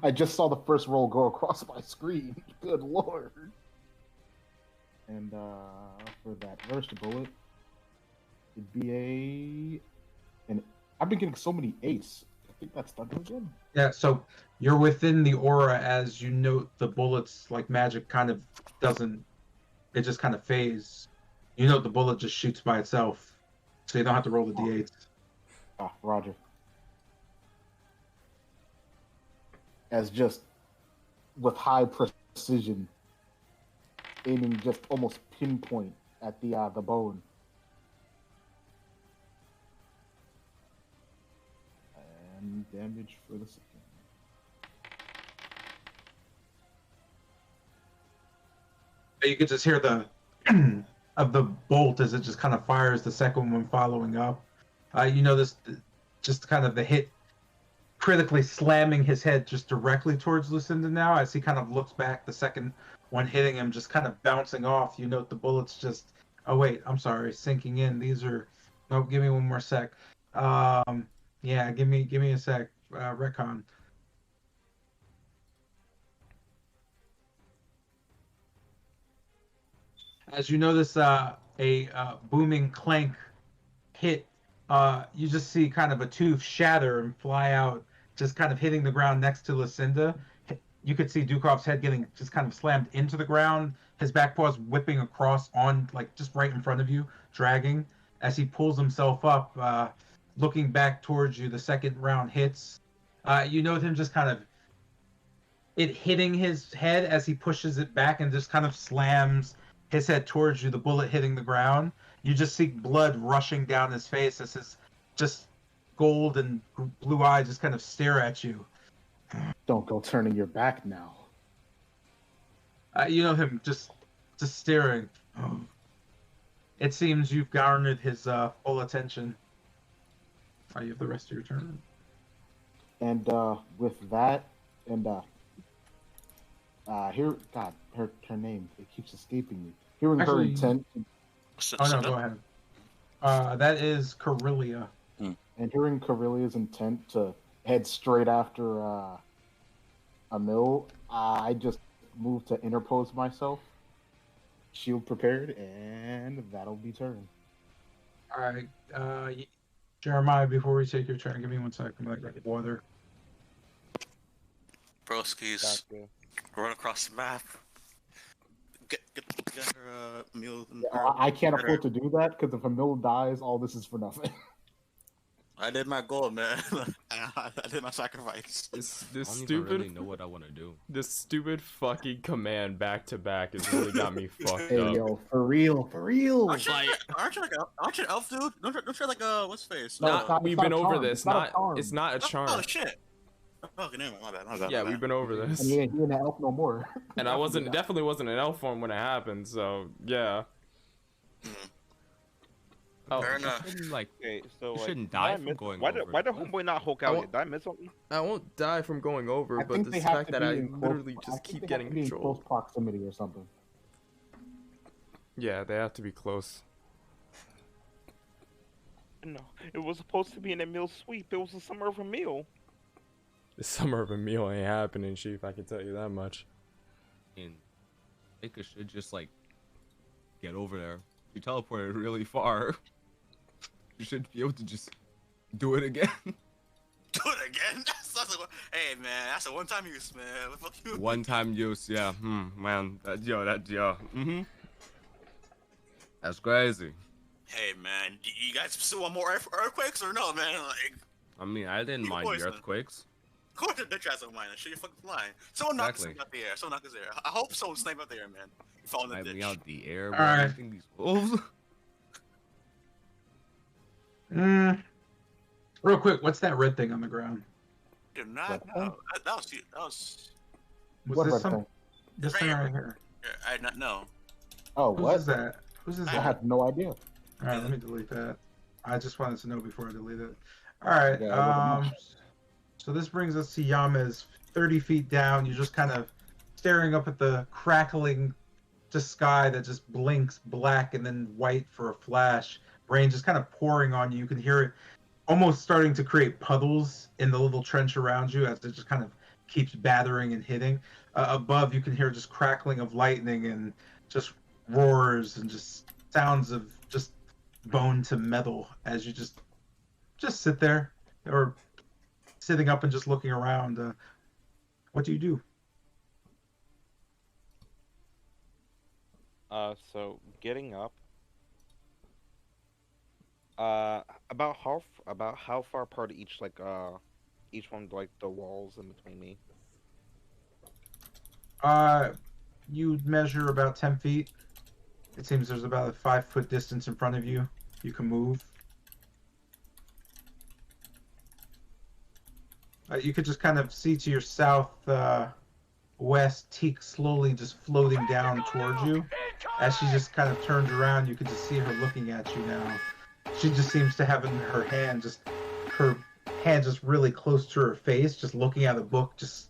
I just saw the first roll go across my screen. Good lord. And for that first bullet, it'd be and I've been getting so many 8s. I think that's thunder again. Yeah, so you're within the aura as you note the bullets, like magic kind of doesn't, it just kind of phase. You note the bullet just shoots by itself, so you don't have to roll the d8s. Ah, roger. As just with high precision, aiming just almost pinpoint at the bone. And damage for the second. You can just hear the of the bolt as it just kind of fires the second one following up. You know this, just kind of the hit critically slamming his head just directly towards Lucinda now as he kind of looks back, the second one hitting him just kind of bouncing off. You note the bullets just, oh wait, I'm sorry, sinking in. These are, no, give me one more sec. Yeah, give me a sec, retcon. As you notice a booming clank hit, you just see kind of a tooth shatter and fly out just kind of hitting the ground next to Lucinda. You could see Dukov's head getting just kind of slammed into the ground. His back paws whipping across on, like, just right in front of you, dragging. As he pulls himself up, looking back towards you, the second round hits. You note him just kind of it hitting his head as he pushes it back and just kind of slams his head towards you, the bullet hitting the ground. You just see blood rushing down his face as his just gold and blue eye just kind of stare at you. Don't go turning your back now. You know him just staring. It seems you've garnered his full attention. You have the rest of your turn. And with that, and here, God, her name, it keeps escaping me. Hearing her intent. Oh no, go ahead. That is Corellia. And hearing Corellia's intent to head straight after Emil, I just moved to interpose myself, shield prepared, and that'll be turn. All right, Jeremiah. Before we take your turn, give me 1 second. I got water. Broski's run across the map. Get her meal. I can't afford to do that because if Emil dies, all this is for nothing. I did my goal, man. I did my sacrifice. This I don't stupid. even really know what I want to do. This stupid fucking command back to back has really got me fucked Hey up. yo, for real. Aren't you an elf, dude? Don't you like what's face? No, it's not- We've it's been not a over charm. this. It's not a Not. charm. It's not a charm. Oh shit. Okay, never mind. My bad. Yeah, we've been over And this. he ain't an elf no more. And I definitely wasn't an elf form when it happened. So yeah. Oh, Fair enough. Okay, so You like, shouldn't did die I from miss- going why over. Why the homeboy not Hulk out I yet? Did I miss something? I won't die from going over, I but think the they have fact to that be I in close- literally I just think keep they getting have to be in control. close proximity or something. Yeah, they have to be close. No, it was supposed to be an Emil sweep. It was the summer of Emil. The summer of a meal ain't happening, Chief. I can tell you that much. And Ika should just like get over there. She teleported really far. You should be able to just do it again. Do it again? Hey man, that's a one-time use, man. What the fuck you? One time use, yeah. Man, that. That's crazy. Hey man, you guys still want more earthquakes or no, man? Like, I mean, I didn't mind the earthquakes. of course the bitch has a mind. Shit, you're fucking flying. Someone knock us Exactly. out the air. Someone knock us there. I hope someone snipe out there, man. You fall in the Let ditch. me out the air, bro. Alright. I think these wolves. Real quick, what's that red thing on the ground? Do not What? know. That was. Was What this red some? thing? This Right thing here. right here. I did not know. Oh, Whose what? is that? Whose is I that? have no idea. All right, let me delete that. I just wanted to know before I delete it. All right. Yeah, I wouldn't So this brings us to Yama's 30 feet down. You're just kind of staring up at the crackling just sky that just blinks black and then white for a flash. Rain just kind of pouring on you. You can hear it almost starting to create puddles in the little trench around you as it just kind of keeps battering and hitting. Above, you can hear just crackling of lightning and just roars and just sounds of just bone to metal as you just sit there or sitting up and just looking around. What do you do? So getting up. About how far apart each one like the walls in between me. You measure about 10 feet. It seems there's about a 5-foot distance in front of you. You can move. You could just kind of see to your south west Teak slowly just floating down towards you. As she just kind of turns around, you can just see her looking at you now. She just seems to have in her hand just really close to her face, just looking at the book, just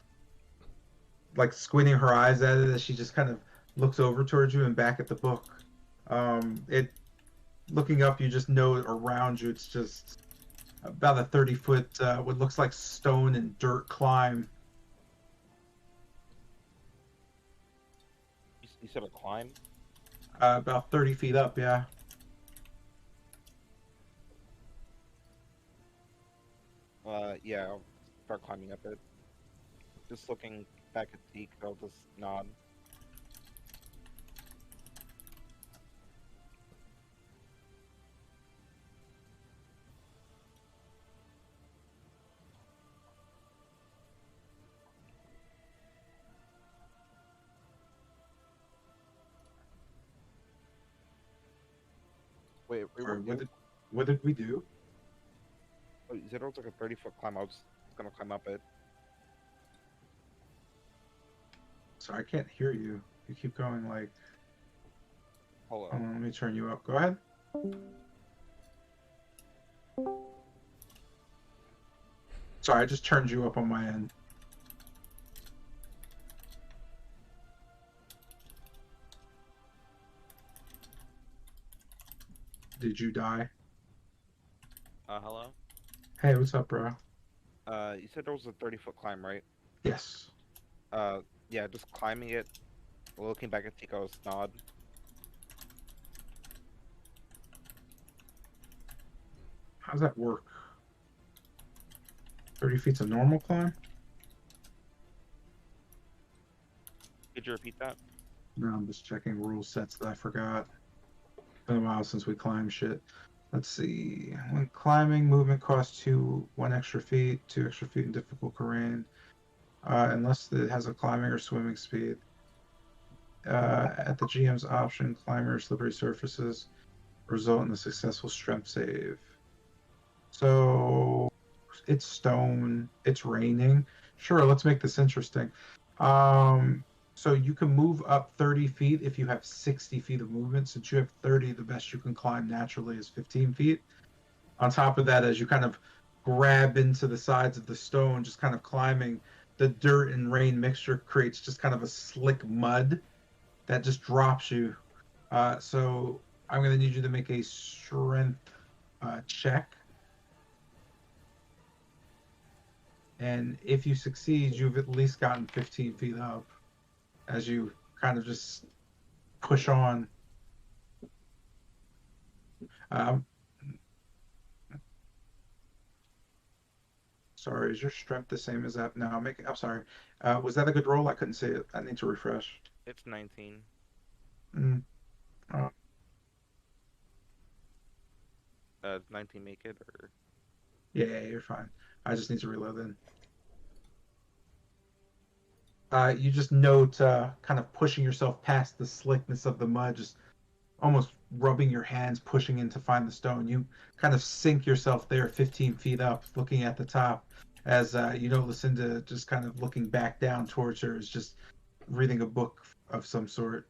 like squinting her eyes at it as she just kind of looks over towards you and back at the book. Looking up, you just know around you it's just about a 30-foot, what looks like stone and dirt climb. You said a climb? About 30 feet up, yeah. Yeah. start climbing up it. Just looking back at Teak, I'll just nod. Wait, Or what did we do? Oh, you said it was like a 30-foot climb. I was gonna climb up it. So I can't hear you. You keep going like. Hold Hold on. on, let me turn you up. Go ahead. Sorry, I just turned you up on my end. Did you die? Hello? Hey, what's up, bro? You said there was a 30-foot climb, right? Yes. Yeah, just climbing it, looking back at Teak, I was nod. How's that work? 30 feet's a normal climb? Could you repeat that? No, I'm just checking rule sets that I forgot. Been a while since we climbed shit. Let's see. When climbing, movement costs 1 extra feet, 2 extra feet in difficult terrain. Unless it has a climbing or swimming speed. At the GM's option, climber slippery surfaces result in a successful strength save. So it's stone, it's raining. Sure, let's make this interesting. So you can move up 30 feet if you have 60 feet of movement. Since you have 30, the best you can climb naturally is 15 feet. On top of that, as you kind of grab into the sides of the stone, just kind of climbing, the dirt and rain mixture creates just kind of a slick mud that just drops you. So I'm going to need you to make a strength check. And if you succeed, you've at least gotten 15 feet up as you kind of just push on. Sorry, is your strength the same as that? No, I'm sorry. Was that a good roll? I couldn't see it. I need to refresh. It's 19. Oh. 19 make it, or? Yeah, you're fine. I just need to reload then. You just note kind of pushing yourself past the slickness of the mud, just almost rubbing your hands, pushing in to find the stone. You kind of sink yourself there 15 feet up, looking at the top, as you know Lucinda just kind of looking back down towards her is just reading a book of some sort.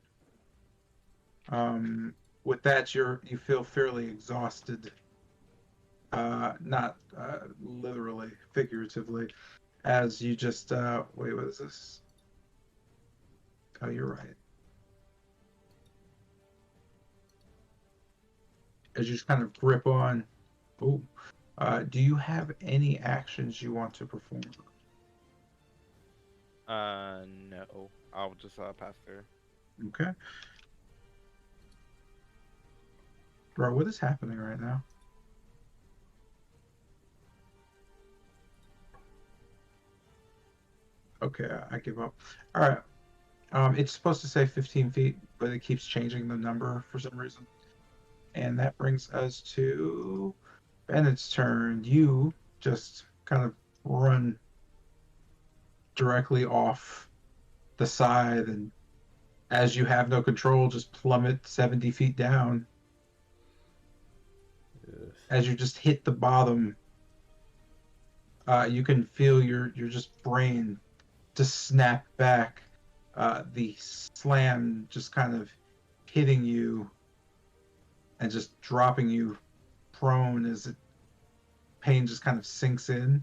With that, you feel fairly exhausted. Not literally, figuratively, as you just wait, what is this? Oh, you're right. As you just kind of grip on. Oh, do you have any actions you want to perform? No. I'll just pass through. Okay. Bro, what is happening right now? Okay, I give up. All right. It's supposed to say 15 feet, but it keeps changing the number for some reason. And that brings us to Bennett's turn. You just kind of run directly off the side, and as you have no control, just plummet 70 feet down. Ugh. As you just hit the bottom, you can feel your just brain just snap back. The slam just kind of hitting you and just dropping you prone as pain just kind of sinks in.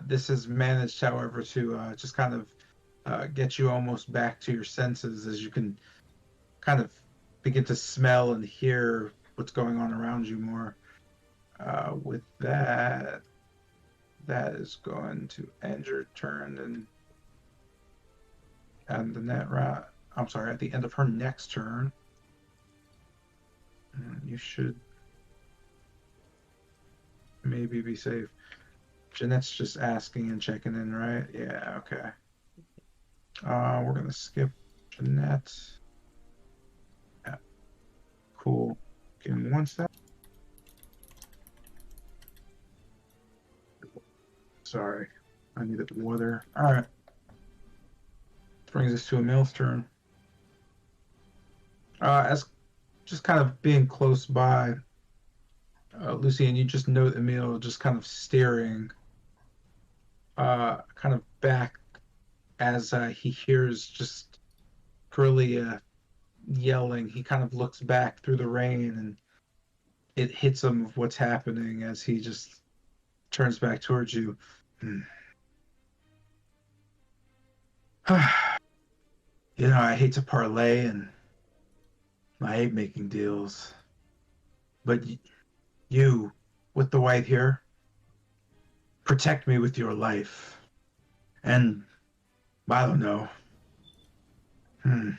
This has managed, however, to just kind of get you almost back to your senses as you can kind of begin to smell and hear what's going on around you more. With that, that is going to end your turn, and the net round. I'm sorry, at the end of her next turn, you should maybe be safe. Jeanette's just asking and checking in, right? Yeah, okay. We're gonna skip Jeanette. Yeah, cool. Give me one sec. Sorry, I needed water. All right. Brings us to Emil's turn. As just kind of being close by, Lucy, and you just note Emil just kind of staring, kind of back as he hears just Corellia yelling. He kind of looks back through the rain, and it hits him of what's happening as he just turns back towards you. You know, I hate to parlay and I hate making deals, but you, with the white hair, protect me with your life. And I don't know. When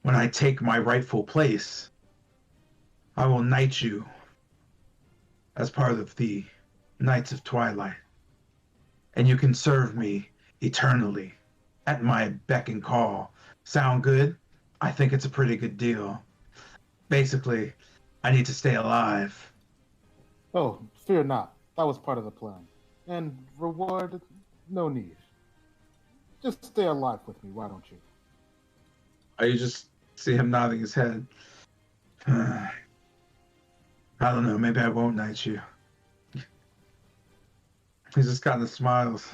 I take my rightful place, I will knight you as part of the Knights of Twilight. And you can serve me eternally at my beck and call. Sound good? I think it's a pretty good deal. Basically, I need to stay alive. Oh, fear not. That was part of the plan. And reward, no need. Just stay alive with me, why don't you? You just see him nodding his head. I don't know, maybe I won't knight you. He just kind of smiles.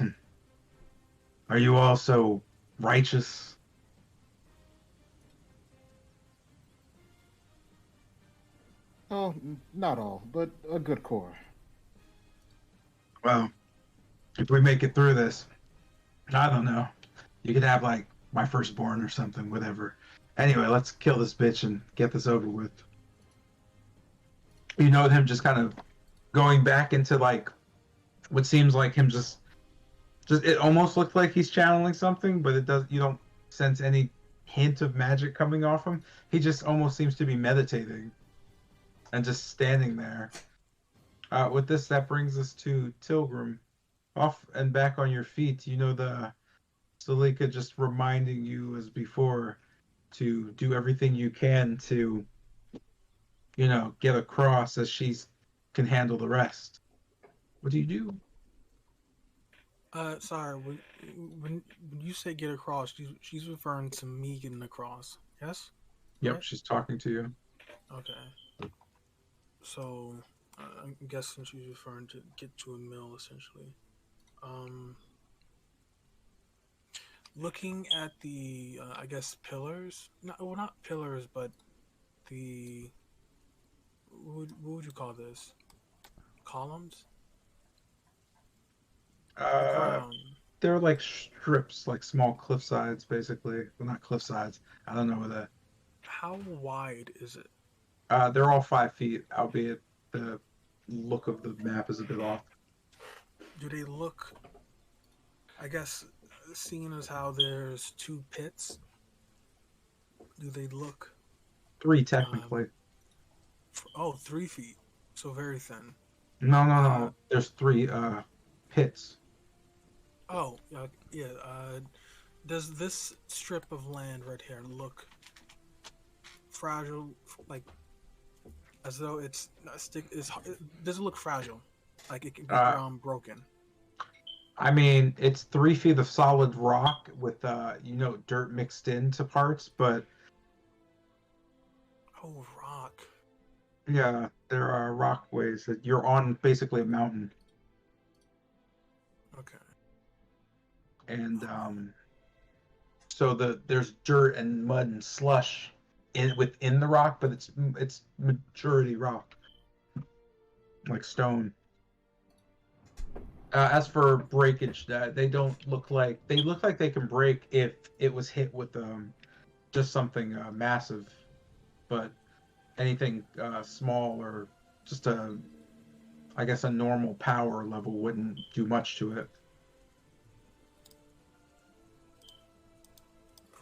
Are you all so righteous? Oh, not all, but a good core. Well, if we make it through this, I don't know. You could have, like, my firstborn or something, whatever. Anyway, let's kill this bitch and get this over with. You know him just kind of going back into, like, what seems like him just it almost looked like he's channeling something, but you don't sense any hint of magic coming off him. He just almost seems to be meditating and just standing there. With this, that brings us to Tilgrim. Off and back on your feet, you know the Salika just reminding you as before to do everything you can to, you know, get across as she can handle the rest. What do you do? Sorry, when you say get across, she's referring to me getting across. Yes? Yep, Right? she's talking to you. Okay. So, I'm guessing she's referring to get to a mill, essentially. Looking at the, I guess, pillars. Not pillars, but the... What would you call this? Columns? The ground. They're like strips, like small cliff sides, basically. Well, not cliff sides. I don't know what that. How wide is it? They're all 5 feet, albeit the look of the map is a bit off. Do they look? I guess, seeing as how there's 2 pits, do they look? 3 technically. 3 feet. So very thin. No. There's 3 pits. Oh, yeah. Does this strip of land right here look fragile? Like, as though it's does it look fragile? Like it can be broken? I mean, it's 3 feet of solid rock with dirt mixed into parts, but Oh, rock. yeah, there are rockways that you're on basically a mountain. Okay. And so there's dirt and mud and slush within the rock, but it's majority rock, like stone. As for breakage, they don't look like they can break if it was hit with just something massive, but anything small or just a normal power level wouldn't do much to it.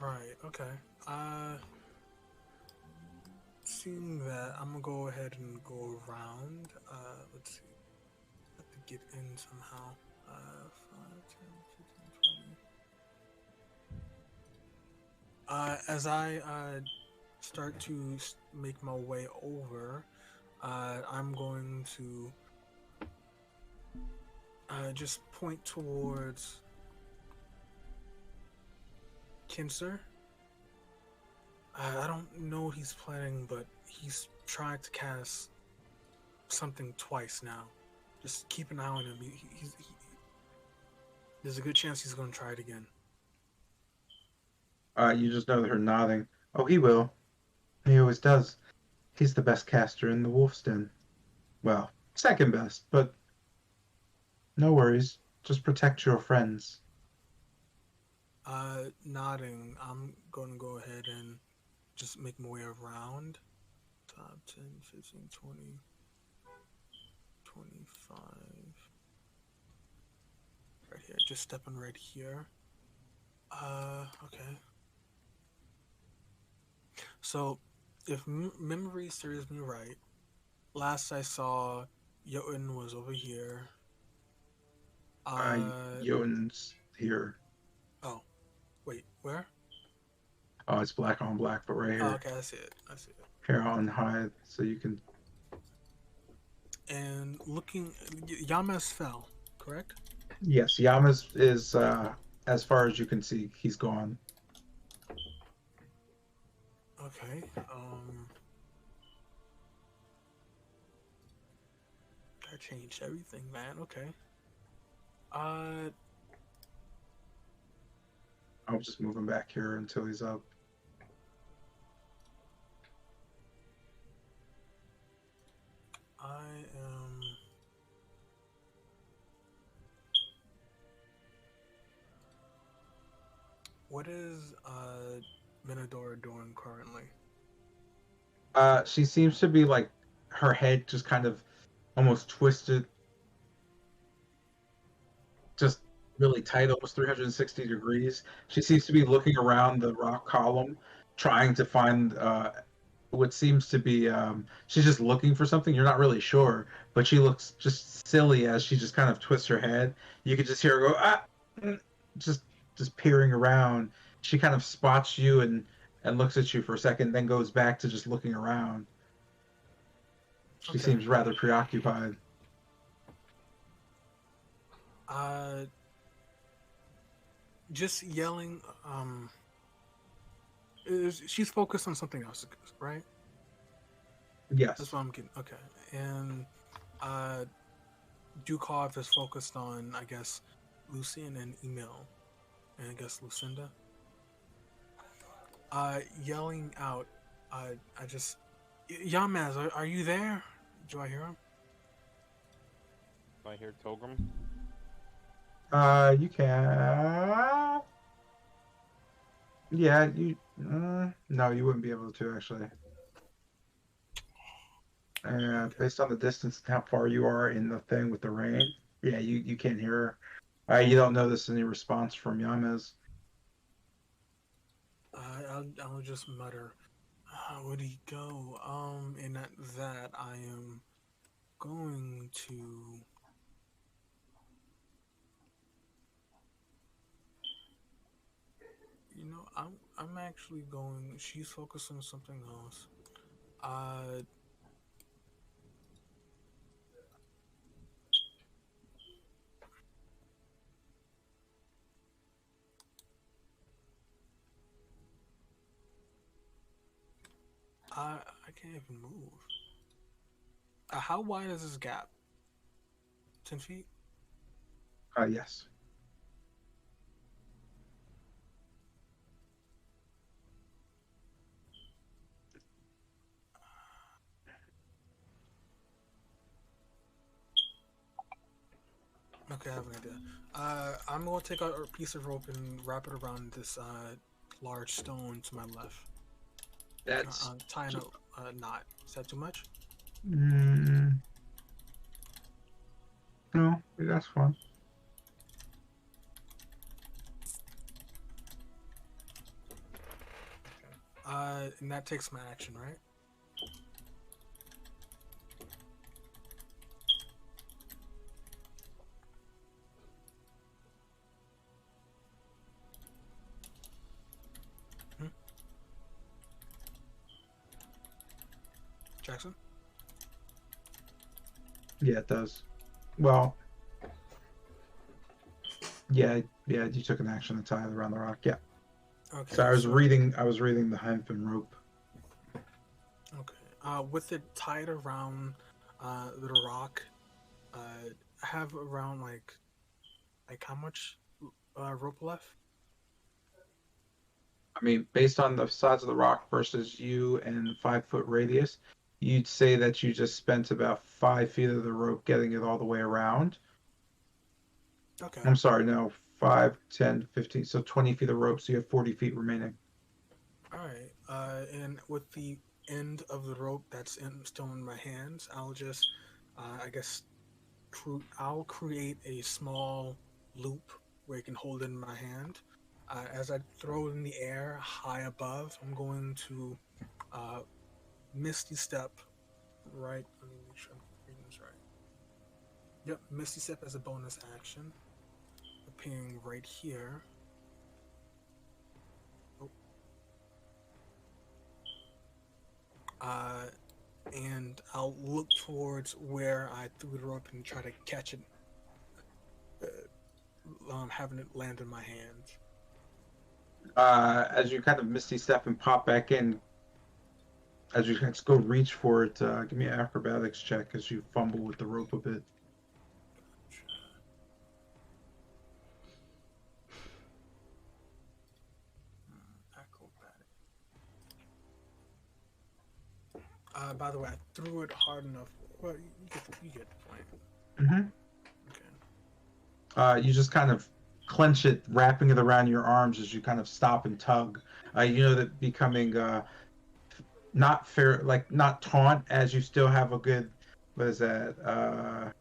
Right. Okay. Seeing that, I'm gonna go ahead and go around. Let's see. Have to get in somehow. As I start to make my way over, I'm going to just point towards Kinser. I don't know what he's planning, but he's trying to cast something twice now. Just keep an eye on him. There's a good chance he's going to try it again. You just know her nodding. Oh, he will. He always does. He's the best caster in the Wolf's Den. Well, second best, but no worries. Just protect your friends. Nodding, I'm going to go ahead and just make my way around. Top 10, 15, 20, 25. Right here, just stepping right here. Okay. So, if memory serves me right, last I saw, Jotun was over here. Jotun's here. Oh, wait, where? Oh, it's black on black, but right here. Oh, okay, I see it. Here on high, so you can. And looking, Yamas fell, correct? Yes, Yamas is as far as you can see. He's gone. Okay. That changed everything, man. Okay. I'll just move him back here until he's up. I am. What is Minadora doing currently? She seems to be like her head just kind of almost twisted, just really tight, almost 360 degrees. She seems to be looking around the rock column, trying to find what seems to be. She's just looking for something. You're not really sure, but she looks just silly as she just kind of twists her head. You can just hear her go just peering around. She kind of spots you and looks at you for a second, then goes back to just looking around. She seems rather preoccupied. Just yelling. She's focused on something else, right? Yes. That's what I'm getting. Okay. And Dukov is focused on, I guess, Lucian and Emil. And I guess Lucinda. Yelling out. I just... Yamaz, are you there? Do I hear him? Do I hear Togrim? You can... Yeah, you... no, you wouldn't be able to, actually. Based on the distance and how far you are in the thing with the rain, yeah, you can't hear her. You don't notice any response from Yamez. I'll just mutter, where'd he go? And at that, I am going to... You know, I'm actually going... She's focused on something else. I can't even move. How wide is this gap? 10 feet? Yes. Okay, I have an idea. I'm going to take out a piece of rope and wrap it around this large stone to my left. That's... tying a knot. Is that too much? No, that's fine. And that takes my action, right? Jackson? Yeah, it does. Well, yeah, you took an action to tie it around the rock. Yeah. Okay. So I was reading the hemp and rope. Okay. With it tied around the rock, I have around like how much rope left? I mean, based on the size of the rock versus you and 5 foot radius, you'd say that you just spent about 5 feet of the rope getting it all the way around. Okay. I'm sorry, no, 5, 10, 15, so 20 feet of rope, so you have 40 feet remaining. All right. And with the end of the rope that's still in my hands, I'll just, I guess, I'll create a small loop where you can hold it in my hand. As I throw it in the air high above, I'm going to Misty Step. Right. Let me make sure I'm reading this right. Yep, Misty Step as a bonus action, appearing right here. And I'll look towards where I threw the rope and try to catch it, having it land in my hands. As you kind of misty step and pop back in, as you go reach for it, give me an acrobatics check as you fumble with the rope a bit. By the way, I threw it hard enough. Well, you get the point. Mm-hmm. Okay. You just kind of clench it, wrapping it around your arms as you kind of stop and tug. You know that becoming not fair, like not taunt, as you still have a good, what is that?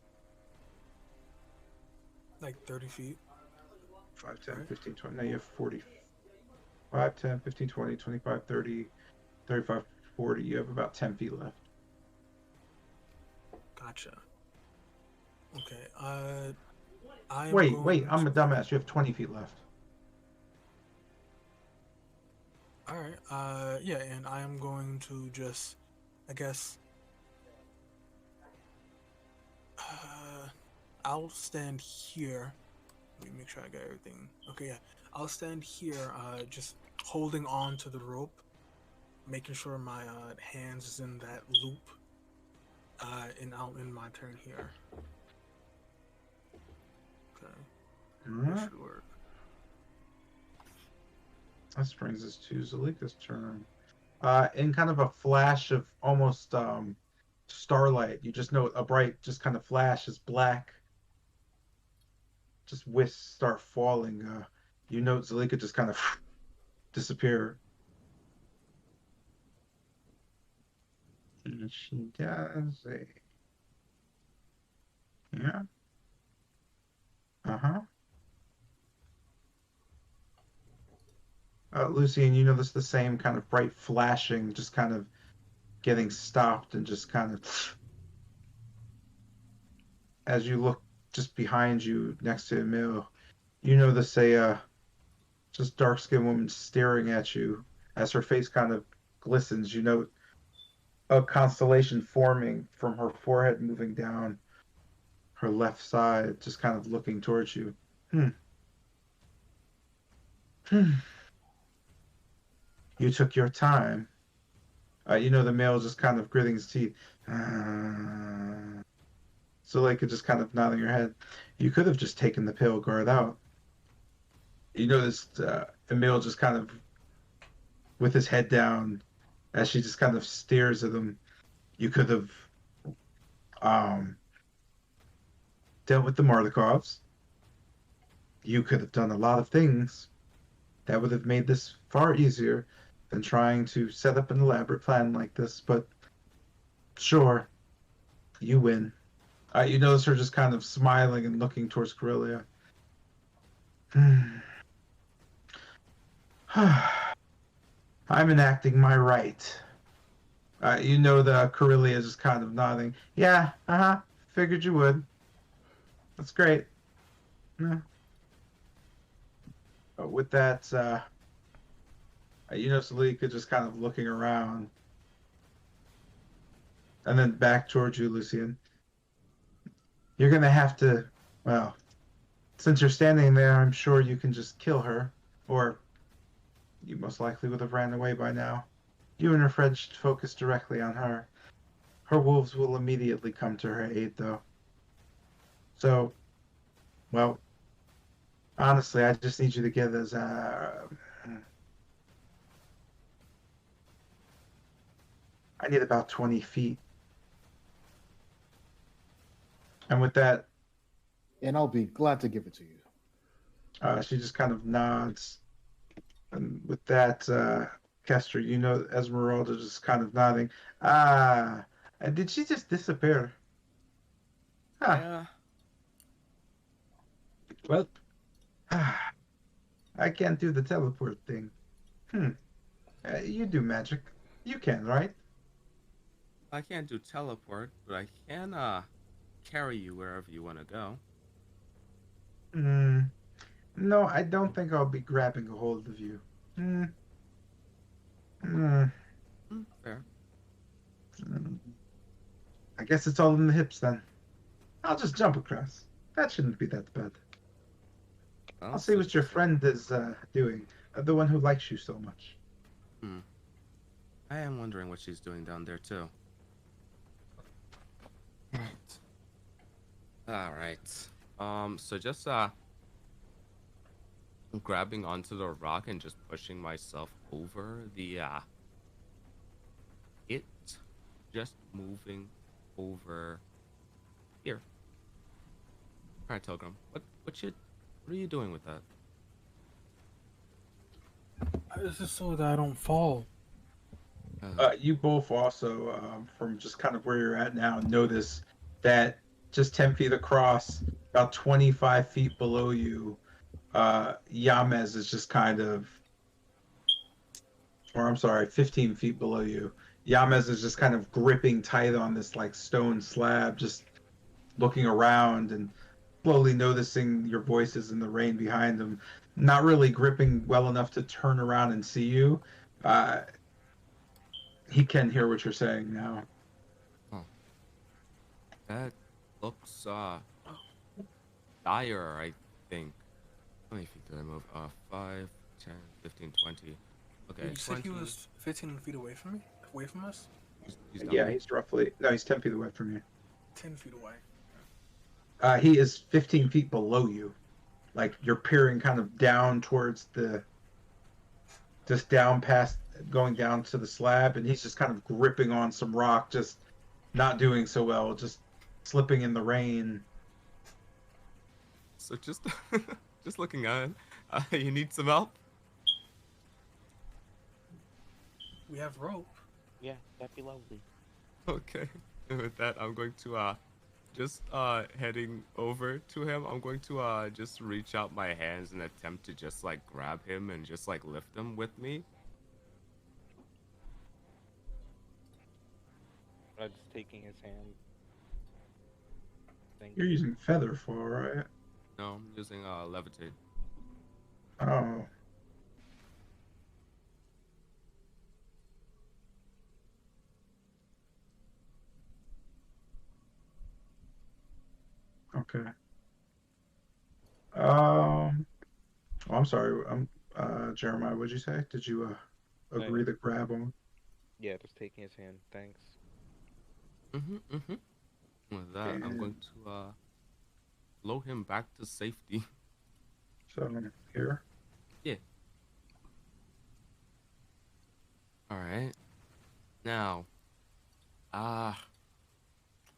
Like 30 feet. 5, 10, right? 15, 20. Now you have 40. 5, 10, 15, 20, 25, 30, 35, 40. You have about 10 feet left. Gotcha. Okay. Wait, I'm a dumbass. You have 20 feet left. All right. Yeah, and I am going to just, I guess, I'll stand here. Let me make sure I got everything. Okay, yeah. I'll stand here, just holding on to the rope, making sure my hands is in that loop, and I'll end my turn here. Okay. That should work. That brings us to Zalika's turn. In kind of a flash of almost starlight, you just know a bright, just kind of flash is black. Just wisps start falling. You note Zalika just kind of disappear. And she does a... Yeah. Uh-huh. Lucian, you notice the same kind of bright flashing, just kind of getting stopped and just kind of... As you look just behind you, next to Emil, you notice a just dark-skinned woman staring at you. As her face kind of glistens, you note a constellation forming from her forehead moving down her left side, just kind of looking towards you. You took your time. You know the male just kind of gritting his teeth. Zuleika just kind of nodding her head. You could have just taken the pale guard out. You noticed Emil just kind of, with his head down, as she just kind of stares at him. You could have dealt with the Mardikovs. You could have done a lot of things that would have made this far easier than trying to set up an elaborate plan like this, but sure, you win. You notice her just kind of smiling and looking towards Corellia. I'm enacting my right. You know the Corellia is just kind of nodding. Yeah, figured you would. That's great. Yeah. With that, you know Salika just kind of looking around. and then back towards you, Lucian. You're gonna have to, well, since you're standing there, I'm sure you can just kill her, or you most likely would have ran away by now. You and her friends should focus directly on her. Her wolves will immediately come to her aid, though. So, well, honestly, I just need you to get as I need about 20 feet. And with that, And I'll be glad to give it to you. she just kind of nods. And with that, Kester, you know Esmeralda just kind of nodding. Ah, and did she just disappear? Huh. Yeah. Well, I can't do the teleport thing. You do magic. You can, right? I can't do teleport, but I can carry you wherever you want to go. No, I don't think I'll be grabbing a hold of you. Fair. I guess it's all in the hips then. I'll just jump across. That shouldn't be that bad. Well, I'll see what your friend is doing. The one who likes you so much. I am wondering what she's doing down there too. All right. So just grabbing onto the rock and just pushing myself over the it just moving over here. All right, Pilgrim. What are you doing with that? This is so that I don't fall. You both also, from just kind of where you're at now, notice that just 10 feet across, about 25 feet below you, Yamez is just kind of, or I'm sorry, 15 feet below you. Yamez is just kind of gripping tight on this like stone slab, just looking around and slowly noticing your voices in the rain behind him. Not really gripping well enough to turn around and see you. He can hear what you're saying now. Oh. That looks dire, I think. How many feet did I move? 5, 10, 15, 20. Okay. You said he was 15 feet away from me? Away from us? He's Yeah, he's roughly, no, he's 10 feet away from you. 10 feet away. He is 15 feet below you. Like you're peering kind of down towards just down past, going down to the slab, and he's just kind of gripping on some rock, just not doing so well, just slipping in the rain. So just just looking at it, you need some help? We have rope. Yeah, that'd be lovely. Okay. And with that, I'm going to just heading over to him. I'm going to just reach out my hands and attempt to just like grab him and just like lift him with me. I'm just taking his hand. You're using feather fall, right? No, I'm using levitate. Oh. Okay. Oh, I'm sorry. Jeremiah, what'd you say? Did you agree to grab him? Yeah, just taking his hand. Thanks. With that, I'm going to blow him back to safety. So here. Yeah. All right. Now,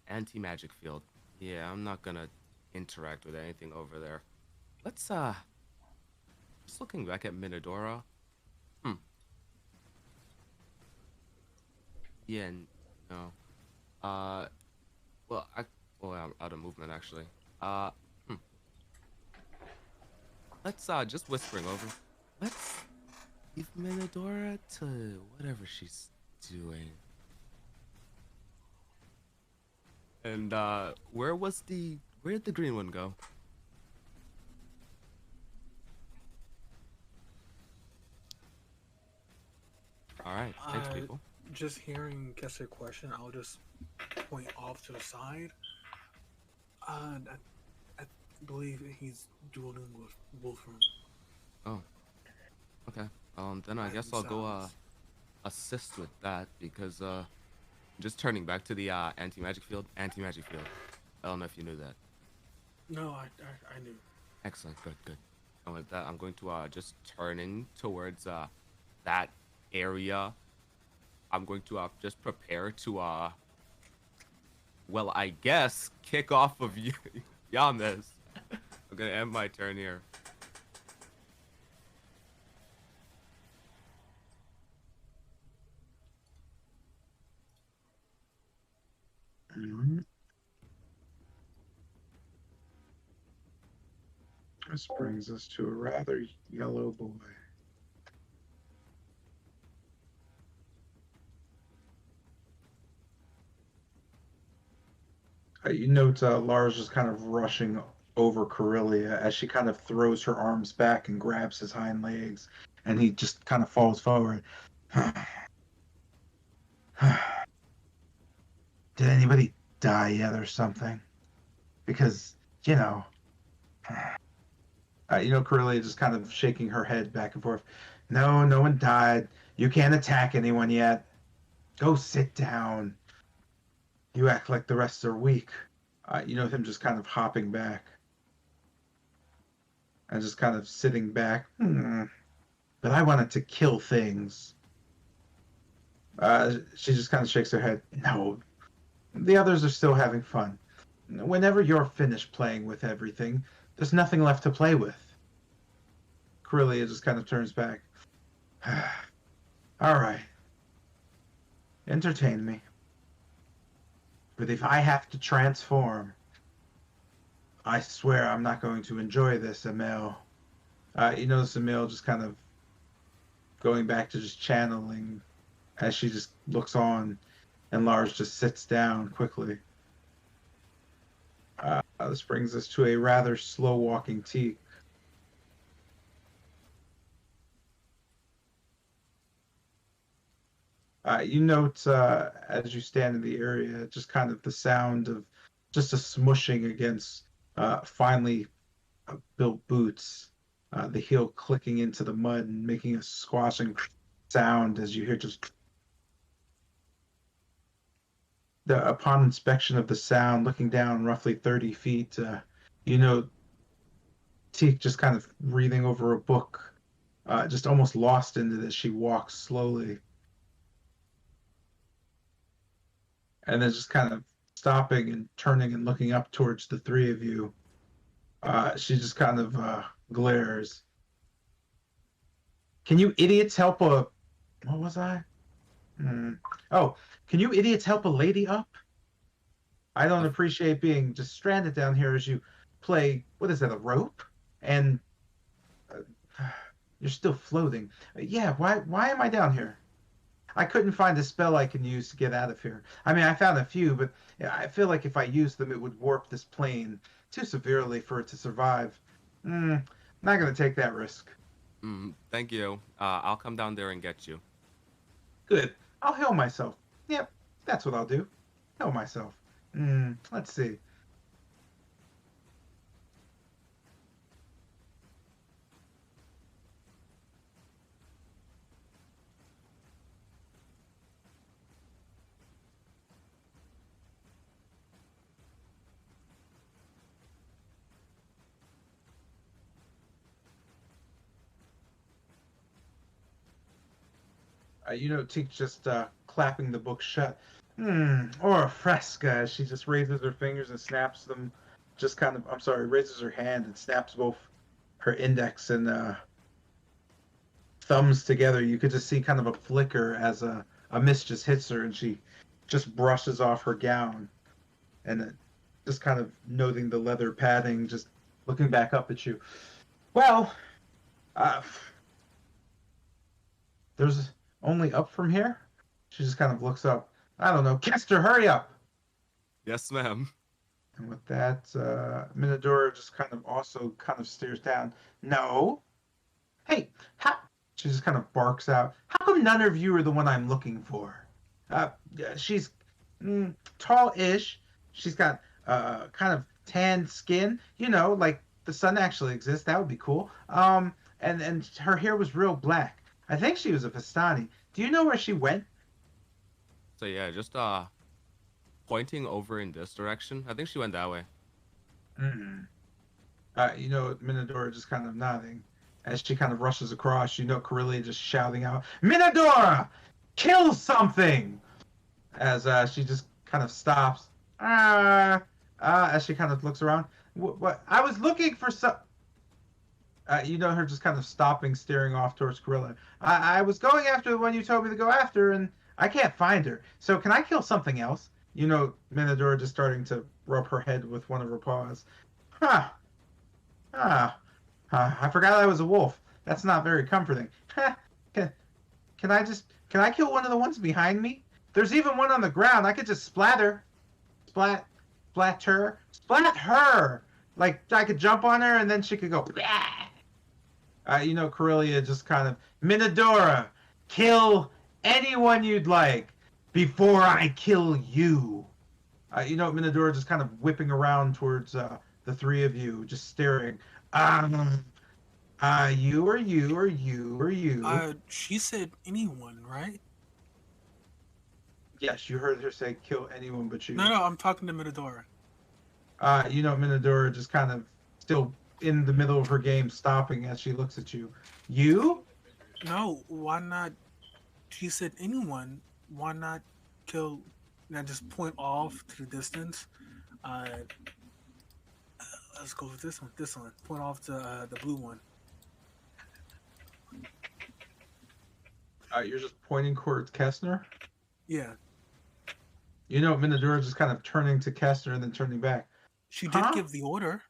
anti-magic field. Yeah, I'm not gonna interact with anything over there. Let's just looking back at Minadora. Yeah, no. Well, I'm out of movement actually. Let's just whispering over. Let's leave Minadora to whatever she's doing. And where'd the green one go? All right, thanks, people. just hearing Kessler's question, I'll just point off to the side. I believe he's dueling with Wolfram. Oh, okay. Then I guess I'll go assist with that because just turning back to the anti-magic field. Anti-magic field. I don't know if you knew that. No, I knew. Excellent. Good. And with that, I'm going to just turning towards that area. I'm going to just prepare to well, I guess kick off of Yamas. I'm gonna end my turn here. This brings us to a rather yellow boy. You note Lars is kind of rushing over Corellia as she kind of throws her arms back and grabs his hind legs, and he just kind of falls forward. Did anybody die yet or something? Because, Corellia just kind of shaking her head back and forth. No, no one died. You can't attack anyone yet. Go sit down. You act like the rest are weak. Him just kind of hopping back. And just kind of sitting back. But I wanted to kill things. She just kind of shakes her head. No, the others are still having fun. Whenever you're finished playing with everything, there's nothing left to play with. Corellia just kind of turns back. All right. Entertain me. But if I have to transform, I swear I'm not going to enjoy this, Emil. You notice Emil just kind of going back to just channeling as she just looks on, and Lars just sits down quickly. This brings us to a rather slow-walking Teak. You note as you stand in the area, just kind of the sound of just a smushing against finely built boots, the heel clicking into the mud and making a squashing sound as you hear just upon inspection of the sound, looking down roughly 30 feet, Teak just kind of reading over a book, just almost lost into this. She walks slowly. And then just kind of stopping and turning and looking up towards the three of you. She just kind of glares. Can you idiots help a... What was I? Oh, can you idiots help a lady up? I don't appreciate being just stranded down here as you play... What is that, a rope? And you're still floating. Yeah, why am I down here? I couldn't find a spell I can use to get out of here. I mean, I found a few, but I feel like if I used them, it would warp this plane too severely for it to survive. Not going to take that risk. Thank you. I'll come down there and get you. Good. I'll heal myself. Yep, that's what I'll do. Heal myself. Let's see. Teak just clapping the book shut. Or a fresca. She just raises her fingers and snaps them. Raises her hand and snaps both her index and thumbs together. You could just see kind of a flicker as a mist just hits her, and she just brushes off her gown. And just kind of noting the leather padding, just looking back up at you. Well, there's only up from here? She just kind of looks up. I don't know. Kester, hurry up! Yes, ma'am. And with that, Minadora just kind of stares down. No. Hey, she just kind of barks out. How come none of you are the one I'm looking for? She's tall-ish. She's got kind of tan skin. You know, like the sun actually exists. That would be cool. And her hair was real black. I think she was a Vistani. Do you know where she went? So yeah, just pointing over in this direction. I think she went that way. Mm. You know, Minadora just kind of nodding as she kind of rushes across. You know, Corellia just shouting out, "Minadora, kill something!" As she just kind of stops. As she kind of looks around. What? I was looking for some. You know her just kind of stopping, staring off towards Corellia. I was going after the one you told me to go after, and I can't find her. So can I kill something else? You know, Minadora just starting to rub her head with one of her paws. Huh. I forgot I was a wolf. That's not very comforting. Can I kill one of the ones behind me? There's even one on the ground. I could just splat her. Splat her. Like I could jump on her and then she could go. You know, Corellia just kind of, Minadora, kill anyone you'd like before I kill you. You know, Minadora just kind of whipping around towards the three of you, just staring. You or you or you or you. She said anyone, right? Yes, you heard her say kill anyone but you. No, I'm talking to Minadora. You know, Minadora just kind of still in the middle of her game, stopping as she looks at you. You? No, why not? She said anyone. Why not kill? Now just point off to the distance. Let's go with this one. This one. Point off to the blue one. You're just pointing towards Kestner? Yeah. You know, Minadora just kind of turning to Kestner and then turning back. She did give the order.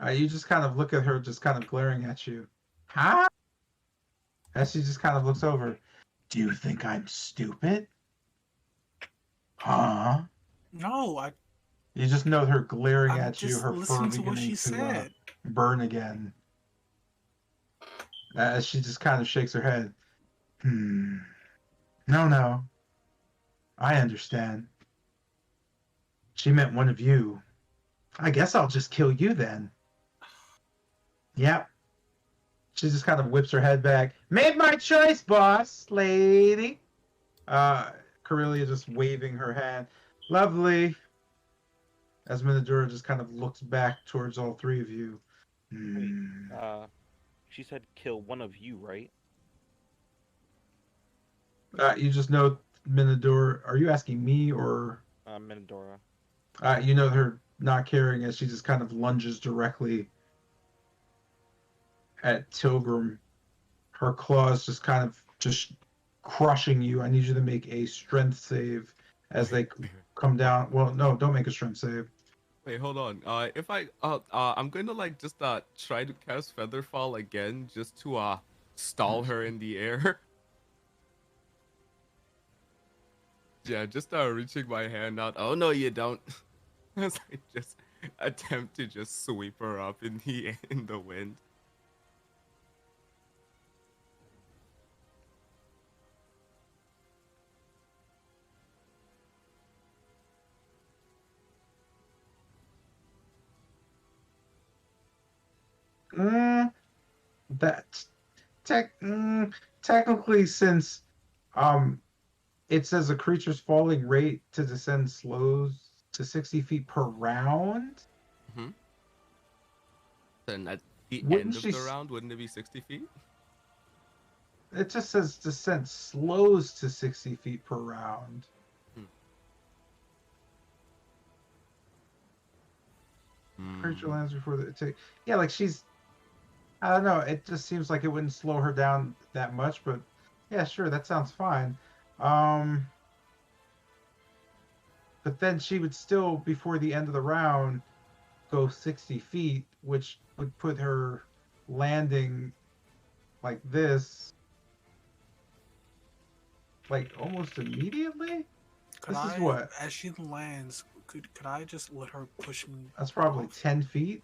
You just kind of look at her, just kind of glaring at you. Huh? As she just kind of looks over. Do you think I'm stupid? Huh? No, You just know her glaring I'm at you, just her fur listening to what beginning she said. burn again. As she just kind of shakes her head. No. I understand. She meant one of you. I guess I'll just kill you then. Yep. She just kind of whips her head back. Made my choice, boss, lady. Corellia just waving her hand. Lovely. As Minadora just kind of looks back towards all three of you. She said kill one of you, right? You just know Minadora. Are you asking me or? Minadora. You know her not caring as she just kind of lunges directly at Tilgrim. Her claws just kind of just crushing you. I need you to make a strength save as they come down. Well, no, don't make a strength save. Wait, hold on. If I I'm going to like just try to cast Featherfall again just to stall her in the air. Yeah, just reaching my hand out. Oh no, you don't. As I just attempt to just sweep her up in the wind. That's technically, since it says a creature's falling rate to descend slows to 60 feet per round. Mm-hmm. Then at the Wouldn't end of the round, wouldn't it be 60 feet? It just says descent slows to 60 feet per round. Creature lands before the take. Yeah, like she's. I don't know. It just seems like it wouldn't slow her down that much, but yeah, sure, that sounds fine. But then she would still, before the end of the round, go 60 feet, which would put her landing like this, like almost immediately. This is what? As she lands, could I just let her push me? That's probably 10 feet.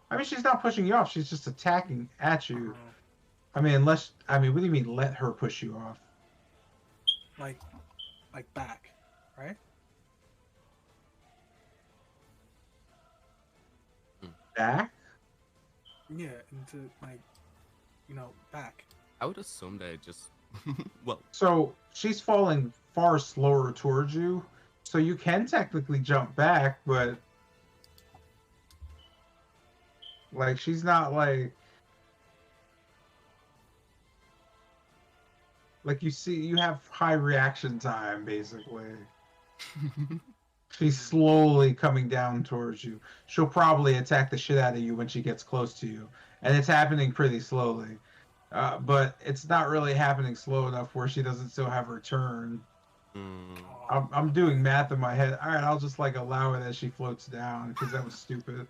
I mean, she's not pushing you off. She's just attacking at you. I mean, what do you mean let her push you off? Like, like back, right? Back? Yeah, into like, back. I would assume that it just well, So she's falling far slower towards you, so you can technically jump back, but like she's not like you see you have high reaction time basically. She's slowly coming down towards you. She'll probably attack the shit out of you when she gets close to you, and it's happening pretty slowly. But it's not really happening slow enough where she doesn't still have her turn. I'm doing math in my head. All right, I'll just like allow it as she floats down because that was stupid.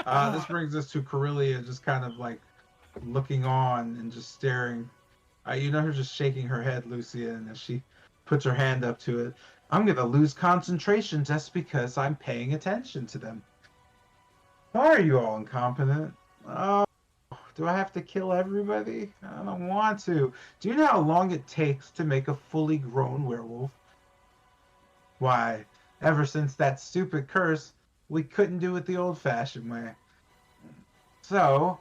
This brings us to Corellia just kind of like looking on and just staring. You know her just shaking her head, Lucian, as she puts her hand up to it. I'm gonna lose concentration just because I'm paying attention to them. Why are you all incompetent? Oh, do I have to kill everybody? I don't want to. Do you know how long it takes to make a fully grown werewolf? Why, ever since that stupid curse, we couldn't do it the old-fashioned way. So,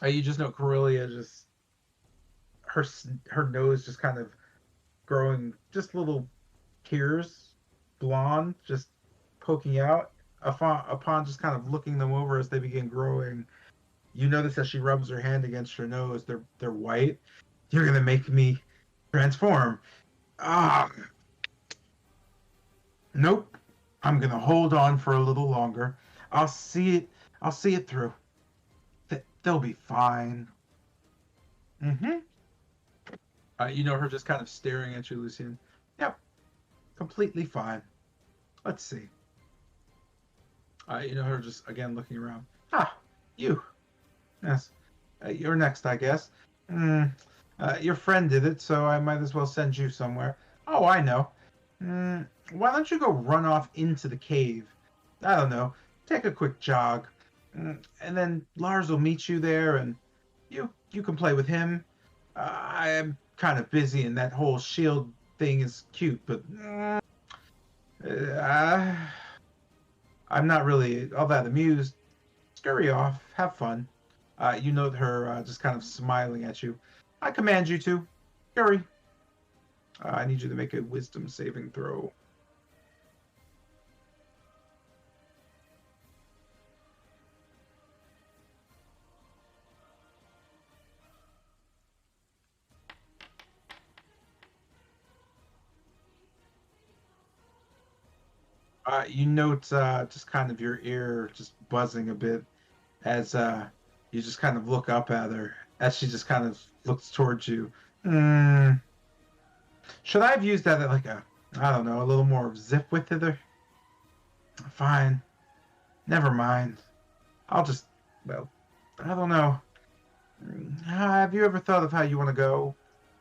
you just know Corellia just her nose just kind of growing just little tears, blonde, just poking out. Upon just kind of looking them over as they begin growing, you notice as she rubs her hand against her nose, they're white. You're gonna make me transform. Ah, nope. I'm gonna hold on for a little longer. I'll see it. I'll see it through. They'll be fine. Mm-hmm. You know her just kind of staring at you, Lucian. Yep. Completely fine. Let's see. You know her just again looking around. Ah, you. Yes. You're next, I guess. Your friend did it, so I might as well send you somewhere. Oh, I know. Why don't you go run off into the cave? I don't know. Take a quick jog. And then Lars will meet you there, and you can play with him. I am kind of busy, and that whole shield thing is cute, but I'm not really all that amused. Scurry off. Have fun. You note her just kind of smiling at you. I command you to. Scurry. I need you to make a wisdom saving throw. You note just kind of your ear just buzzing a bit as you just kind of look up at her as she just kind of looks towards you. Should I have used that at like I don't know, a little more zip with it? Or... Fine. Never mind. I'll just, well, I don't know. Have you ever thought of how you want to go?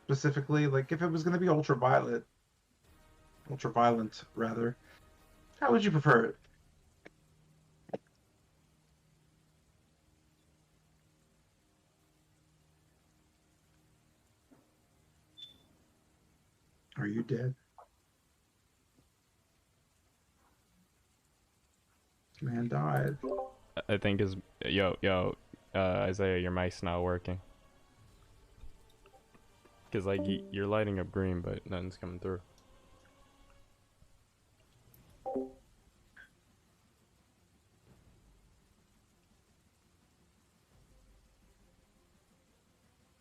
Specifically, like if it was going to be ultraviolet, ultraviolent rather, how would you prefer it? Are you dead? Man died. I think is Isaiah, your mic's not working. Cause like you're lighting up green, but nothing's coming through.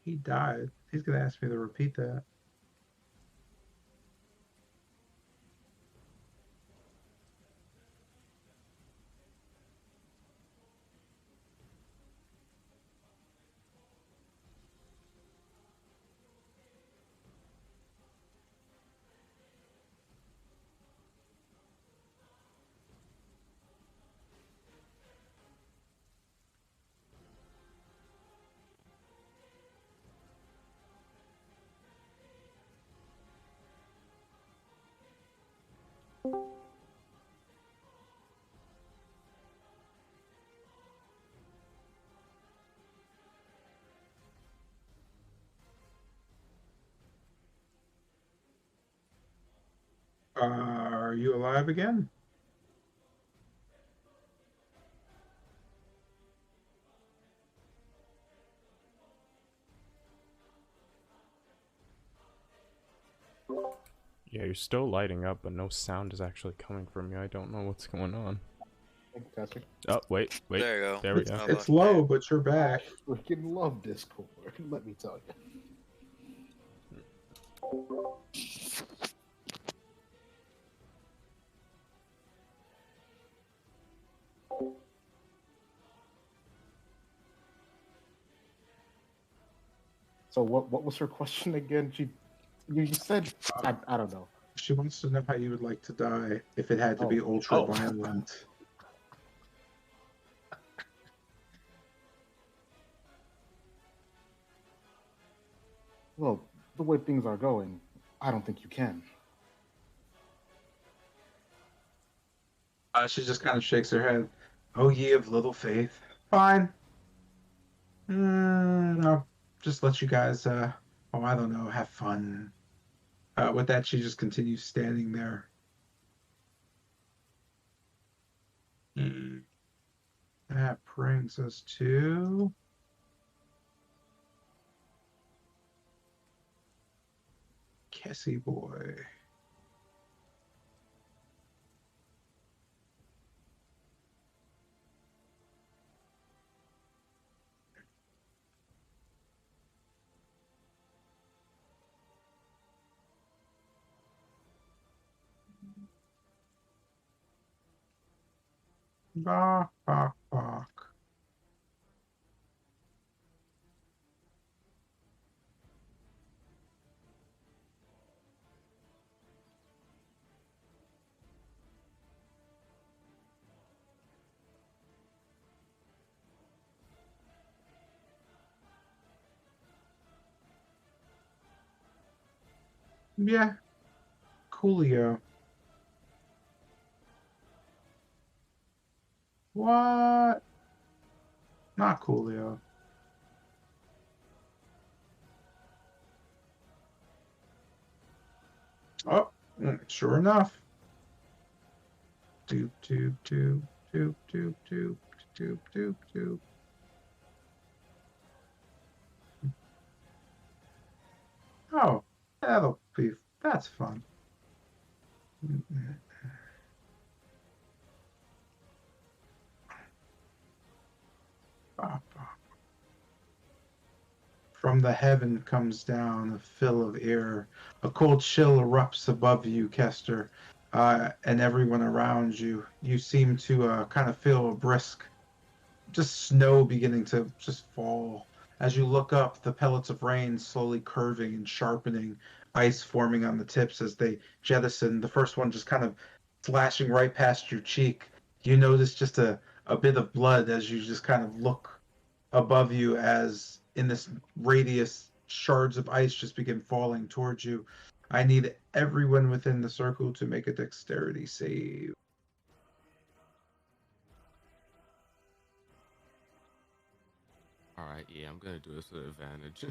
He died. He's gonna ask me to repeat that. Are you alive again? Yeah, you're still lighting up, but no sound is actually coming from you. I don't know what's going on. Fantastic. Oh, wait. There you go. There we go. It's low, but you're back. I freaking love Discord. Let me tell you. So what was her question again? You said I don't know. She wants to know how you would like to die if it had to be ultra violent. Well, the way things are going, I don't think you can. She just kind of shakes her head. Oh, ye of little faith. Fine. I'll just let you guys, I don't know, have fun. With that, she just continues standing there. That brings us to... Kessie boy. Bok, bok, bok. Yeah, coolio. What? Not coolio. Oh, sure enough. Doop, doop, doop, doop, doop, doop, doop, doop, doop. Oh, that's fun. From the heaven comes down a fill of air. A cold chill erupts above you, Kester, and everyone around you. You seem to kind of feel a brisk, just snow beginning to just fall. As you look up, the pellets of rain slowly curving and sharpening, ice forming on the tips as they jettison. The first one just kind of slashing right past your cheek. You notice just a bit of blood as you just kind of look above you as in this radius, shards of ice just begin falling towards you. I need everyone within the circle to make a dexterity save. All right, yeah, I'm gonna do this with advantage.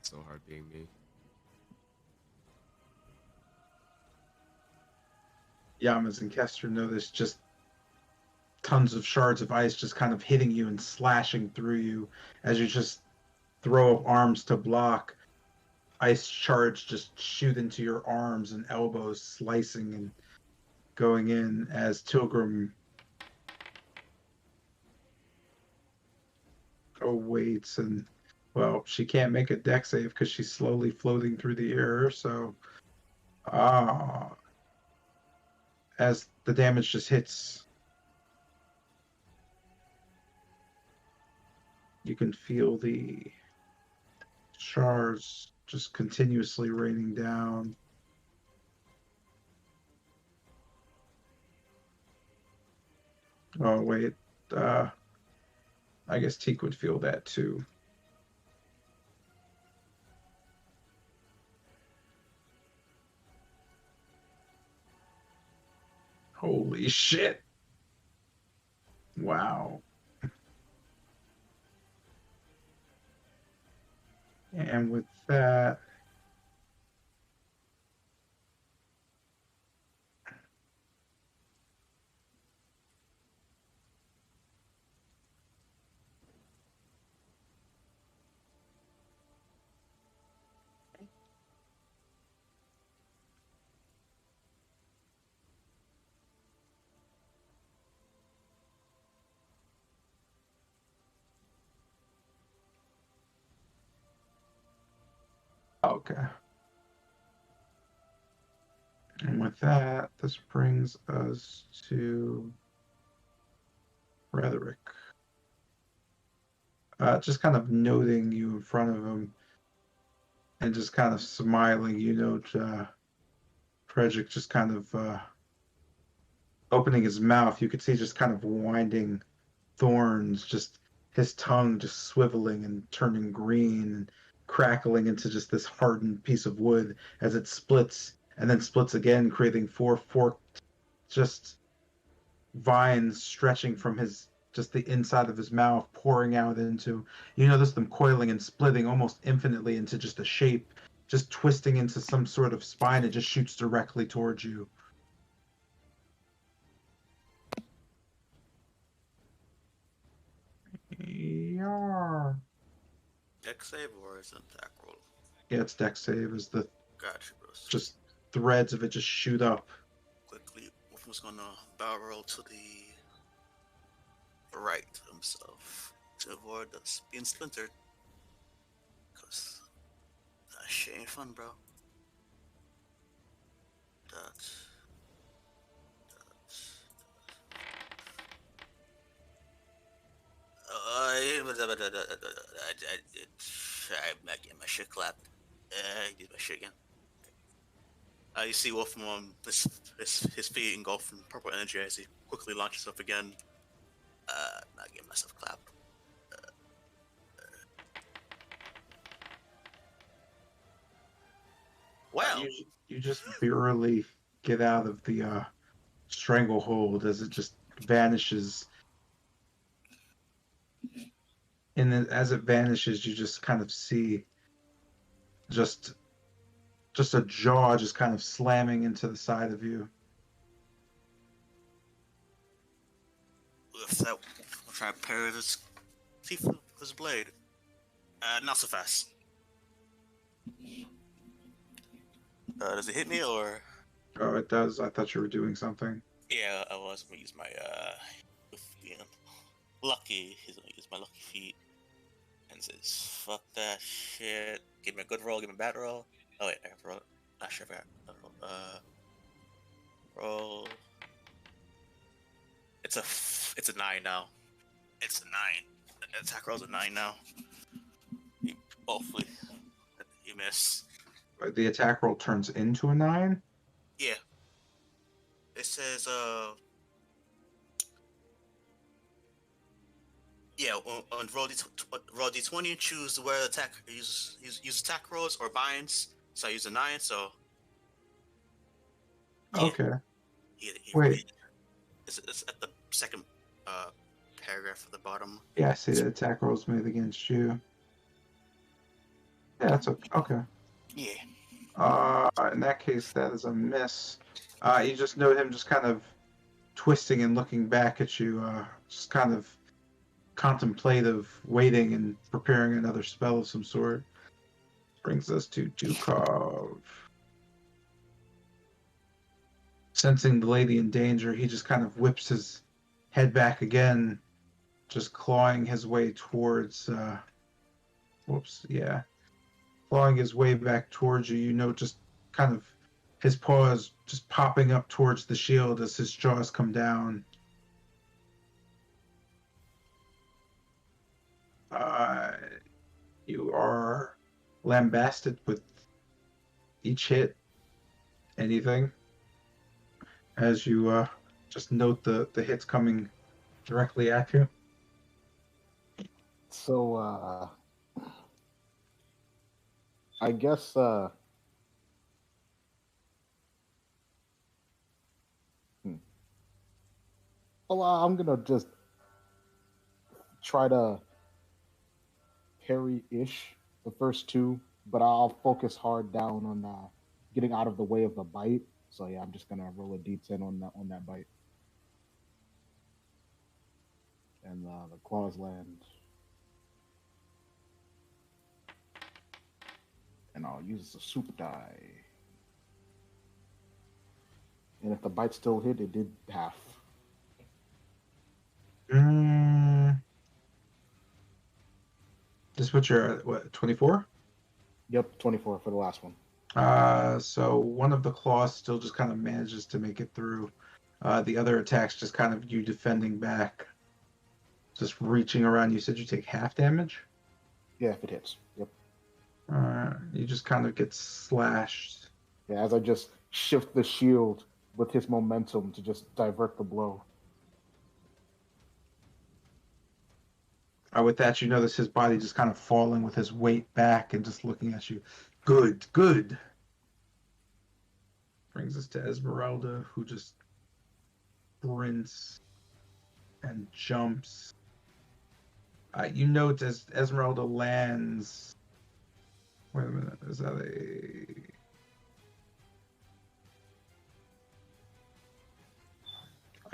So hard being me. Yamas and Kester notice just tons of shards of ice just kind of hitting you and slashing through you as you just throw up arms to block. Ice shards just shoot into your arms and elbows, slicing and going in as Tilgrim awaits. And, well, she can't make a dex save because she's slowly floating through the air. So, as the damage just hits, you can feel the shards just continuously raining down. Oh, wait. I guess Teak would feel that too. Holy shit. Wow. And with that, okay. And with that, this brings us to Frederick. Just kind of noting you in front of him and just kind of smiling, Frederick just kind of opening his mouth. You could see just kind of winding thorns, just his tongue just swiveling and turning green and crackling into just this hardened piece of wood as it splits and then splits again, creating four forked just vines stretching from his just the inside of his mouth, pouring out into, you notice them coiling and splitting almost infinitely into just a shape, just twisting into some sort of spine. It just shoots directly towards you. Yeah. Dex save or is it attack roll? Yeah, it's dex save as the Gotcha, bros. just threads of it just shoot up. Quickly, Wolfman's gonna barrel roll to the right of himself to avoid us being splintered. Cause that shit ain't fun, bro. That's I get my shit clapped. I did my shit again. You see Wolfman, his feet engulfed in purple energy as he quickly launches up again. Not getting myself clapped. Well, You just barely get out of the stranglehold as it just vanishes. And then as it vanishes, you just kind of see just a jaw just kind of slamming into the side of you. with that, I'll try to parry his teeth with his blade. Not so fast. Does it hit me or? Oh, it does. I thought you were doing something. Yeah, I was gonna use my with being lucky. He's gonna use my lucky feet and says, "Fuck that shit. Give me a good roll. Give me a bad roll. Oh wait, I have to roll. Not sure if I have to roll. Roll. It's a 9 now. It's a 9. The attack roll's a 9 now. Hopefully, you miss. The attack roll turns into a 9? Yeah. It says, yeah, on roll d20 and choose where the attack, use attack rolls or binds. So I use a 9, so. Yeah. Okay. Yeah, Wait. It's at the second paragraph at the bottom. Yeah, I see the attack rolls made against you. Yeah, that's okay. Yeah. In that case, that is a miss. You just note him just kind of twisting and looking back at you, just kind of contemplative, waiting and preparing another spell of some sort. Brings us to Dukov. Sensing the lady in danger, he just kind of whips his head back again, just clawing his way towards, clawing his way back towards you. You know, just kind of his paws just popping up towards the shield as his jaws come down. You are lambasted with each hit. Anything? As you just note the hits coming directly at you. So, I guess, Well, I'm gonna just try to parry-ish the first two, but I'll focus hard down on getting out of the way of the bite. So yeah, I'm just gonna roll a d10 on that bite, and the claws land, and I'll use a soup die. And if the bite still hit, it did half. Just what you're at, what, 24? Yep, 24 for the last one. So one of the claws still just kind of manages to make it through. The other attacks just kind of you defending back, just reaching around. You said you take half damage? Yeah, if it hits. Yep. You just kind of get slashed. Yeah, as I just shift the shield with his momentum to just divert the blow. With that, you notice his body just kind of falling with his weight back and just looking at you. Good, good. Brings us to Esmeralda, who just sprints and jumps. You note as Esmeralda lands. Wait a minute, is that a?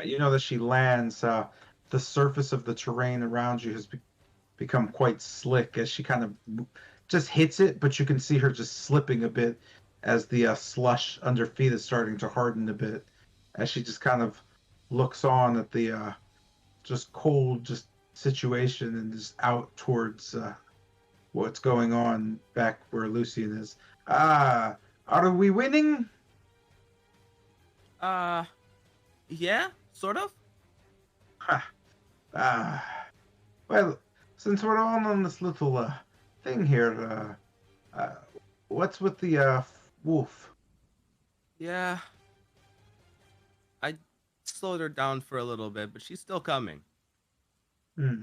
You know that she lands. The surface of the terrain around you has become quite slick as she kind of just hits it, but you can see her just slipping a bit as the slush under feet is starting to harden a bit, as she just kind of looks on at the just cold just situation and just out towards what's going on back where Lucian is. Are we winning? Yeah, sort of. Well, since we're all on this little thing here, what's with the wolf? Yeah. I slowed her down for a little bit, but she's still coming.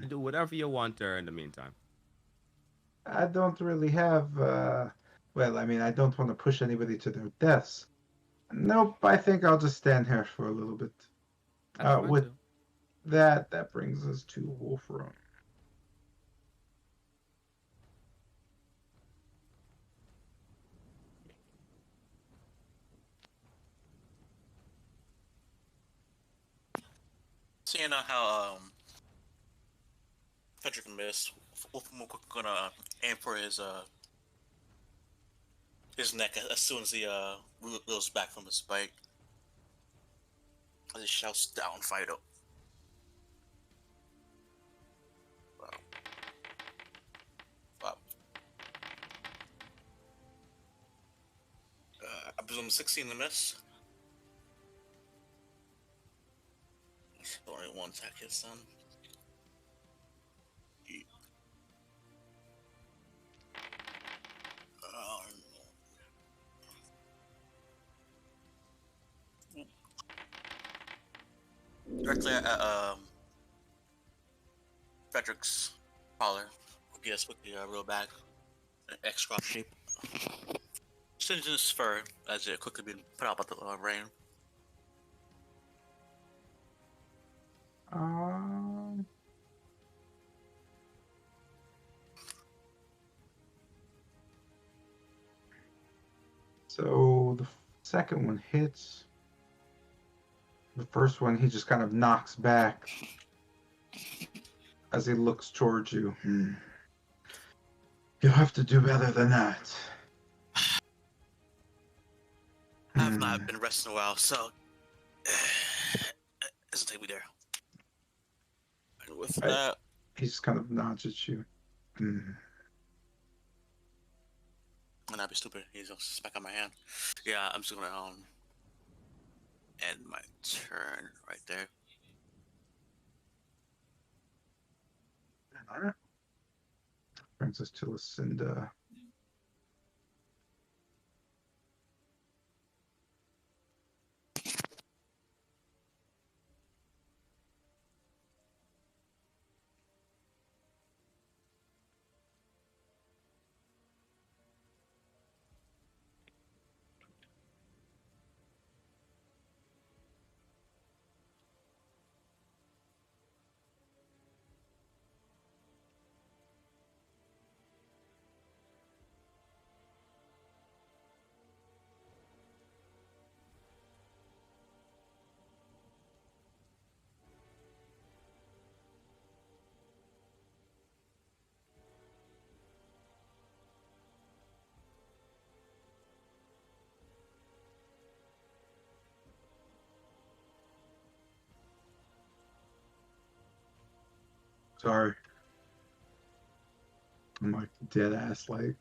Do whatever you want her in the meantime. I don't really have, well, I mean, I don't want to push anybody to their deaths. Nope, I think I'll just stand here for a little bit. That's fine With too. that brings us to Wolf Room. So you know how Frederick missed. Wolfmook gonna aim for his neck as soon as he reels back from his bite. As he shouts down, Fido. Wow. Wow. I presume 16 to miss. Only one attack hits done. Directly at Frederick's collar. Yes, quickly reel back. An extra shape. Singeing his fur as it quickly being put out by the rain. So the second one hits. The first one, he just kind of knocks back as he looks towards you. You'll have to do better than that. I have not been resting a while, so it doesn't take me there. And with that, he just kind of nods at you. and I'd be stupid. He's gonna smack on my hand. Yeah, I'm just gonna end my turn right there. All right. Brings us to Lucinda. Sorry. I'm like dead ass like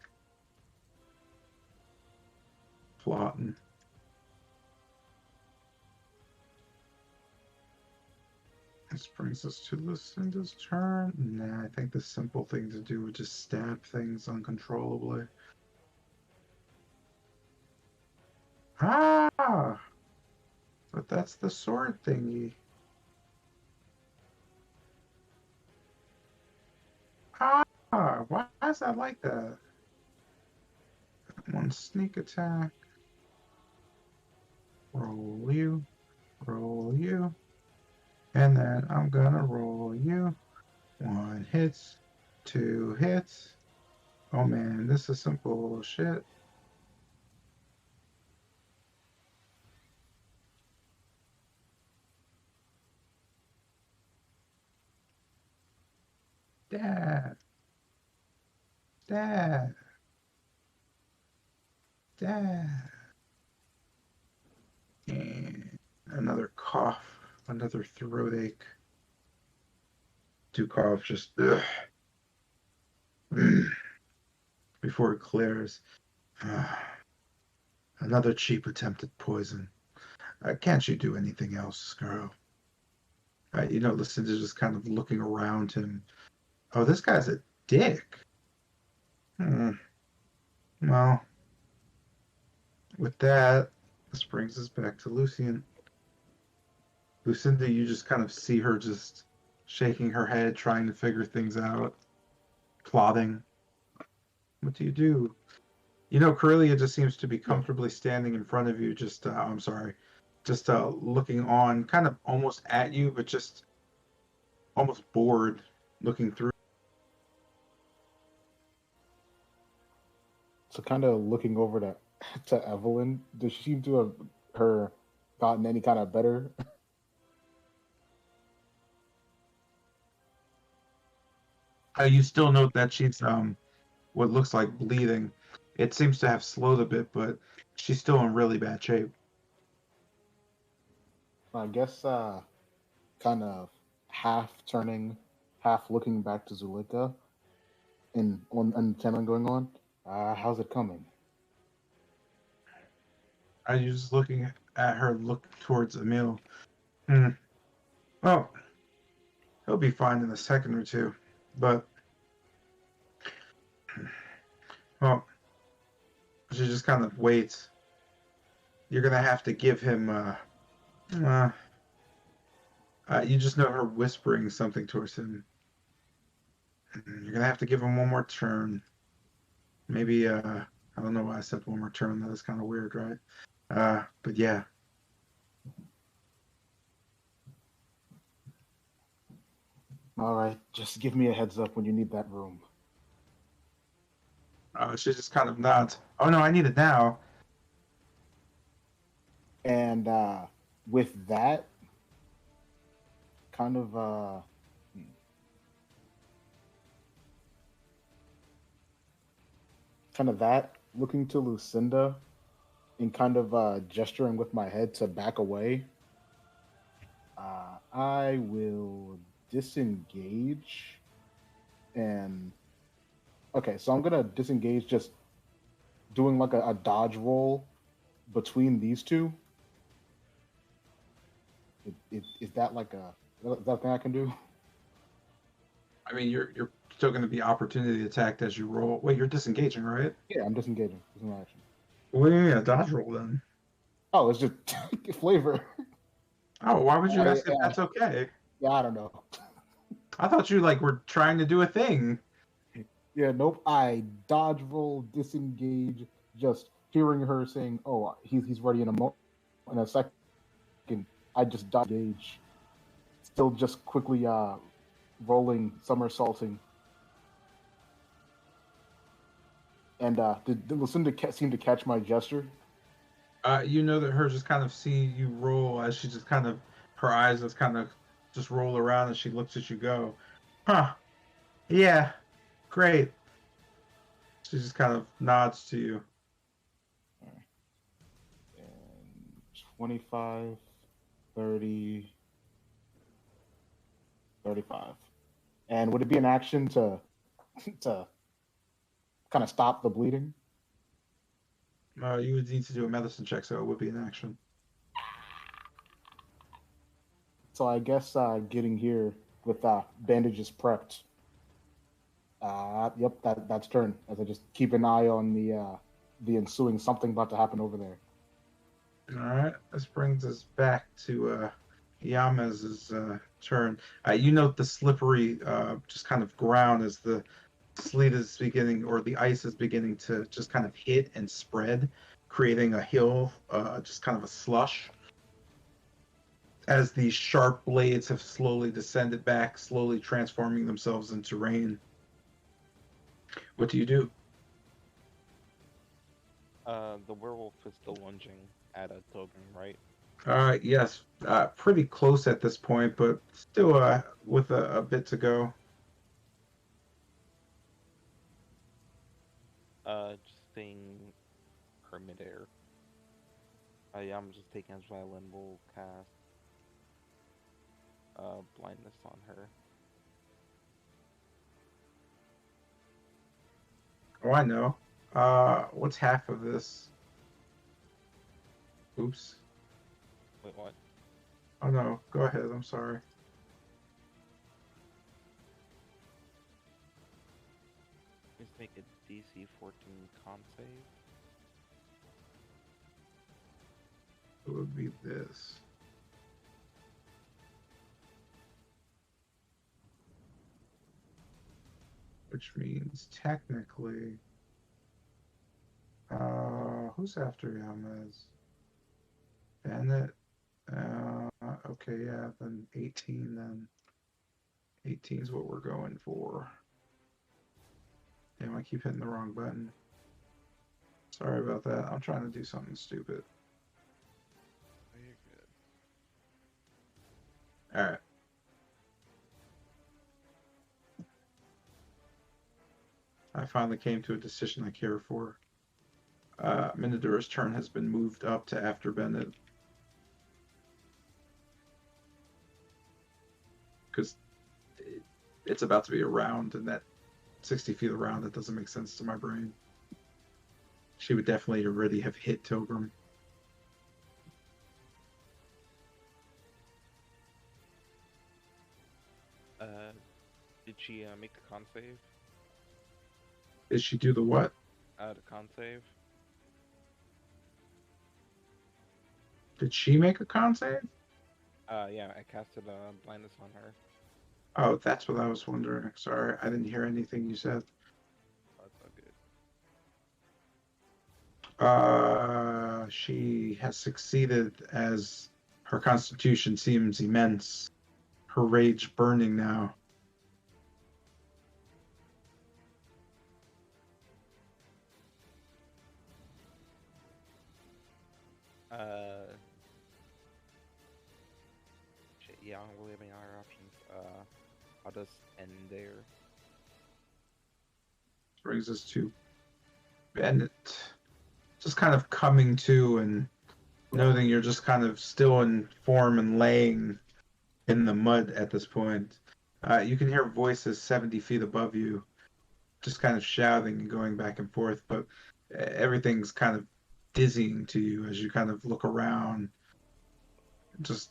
plotting. This brings us to Lucinda's turn. Nah, I think the simple thing to do would just stab things uncontrollably. Ah! But that's the sword thingy. Ah! Why is that like that? One sneak attack. Roll you. Roll you. And then I'm gonna roll you. 1 hits. 2 hits. Oh man, this is some bullshit. Dad. Dad. Dad. And another cough. Another throat ache. 2 coughs just ugh. Before it clears. Another cheap attempt at poison. Can't you do anything else, girl? Lucinda's just kind of looking around him. Oh, this guy's a dick. Well, with that, this brings us back to Lucian. Lucinda, you just kind of see her just shaking her head, trying to figure things out, plotting. What do you do? Corellia just seems to be comfortably standing in front of you, just looking on, kind of almost at you, but just almost bored, looking through. So kind of looking over to Evelyn, does she seem to have her gotten any kind of better? You still note that she's what looks like bleeding. It seems to have slowed a bit, but she's still in really bad shape. I guess kind of half turning, half looking back to Zulika and channeling going on. How's it coming? Are you just looking at her look towards Emil? Well, he'll be fine in a second or two, but well, she just kind of waits. You're gonna have to give him. You just know her whispering something towards him. You're gonna have to give him one more turn. Maybe I don't know why I said one more turn. That is kind of weird, right? But yeah. All right, just give me a heads up when you need that room. She just kind of nods. Oh no, I need it now. And with that, kind of looking to Lucinda and kind of gesturing with my head to back away. I will disengage and okay, so I'm gonna disengage, just doing like a dodge roll between these two. Is that like that thing I can do? I mean, you're still going to be opportunity attacked as you roll. Wait, you're disengaging, right? Yeah, I'm disengaging. It's an action. Well, yeah, dodge roll then. Oh, it's just flavor. Oh, why would you ask if that's okay? Yeah, I don't know. I thought you were trying to do a thing. Yeah, nope. I dodge roll, disengage, just hearing her saying, "Oh, he's ready in a second." I just dodge engage, still just quickly rolling, somersaulting. And did Lucinda seem to catch my gesture? You know that her just kind of see you roll as she just kind of, her eyes just kind of just roll around as she looks at you go. Huh. Yeah. Great. She just kind of nods to you. And 25, 30, 35. And would it be an action to to kind of stop the bleeding? You would need to do a medicine check, so it would be an action. So I guess getting here with bandages prepped. Yep, that's turn. As I just keep an eye on the ensuing something about to happen over there. All right, this brings us back to Yamez's turn. You note the slippery, just kind of ground as the sleet is beginning, or the ice is beginning to just kind of hit and spread, creating a hill, just kind of a slush. As these sharp blades have slowly descended back, slowly transforming themselves into rain. What do you do? The werewolf is still lunging at a token, right? Yes, pretty close at this point, but still with a bit to go. Just staying per midair. Yeah, I'm just taking his violin. We'll cast blindness on her. Oh, I know. What's half of this? Oops. Wait, what? Oh no, go ahead. I'm sorry. Let's make a DC 14 con save. It would be this. Which means technically, who's after Yamez? Bennett. Okay, yeah, then 18 then. 18 is what we're going for. Damn, I keep hitting the wrong button. Sorry about that. I'm trying to do something stupid. Oh, you're good. Alright. I finally came to a decision I care for. Minadura's turn has been moved up to after Bennett. Because it's about to be a round, and that 60 feet around, that doesn't make sense to my brain. She would definitely already have hit Tilgrim. Did she make the con save? Did she do the what? The con save? Did she make a con save? Yeah, I casted blindness on her. Oh, that's what I was wondering. Sorry, I didn't hear anything you said. That's all good. She has succeeded as her constitution seems immense. Her rage burning now. Shit, yeah, I don't really have any other options. I'll just end there. Brings us to Bennett. Just kind of coming to and noting you're just kind of still in form and laying in the mud at this point. You can hear voices 70 feet above you, just kind of shouting and going back and forth, but everything's kind of dizzying to you as you kind of look around, just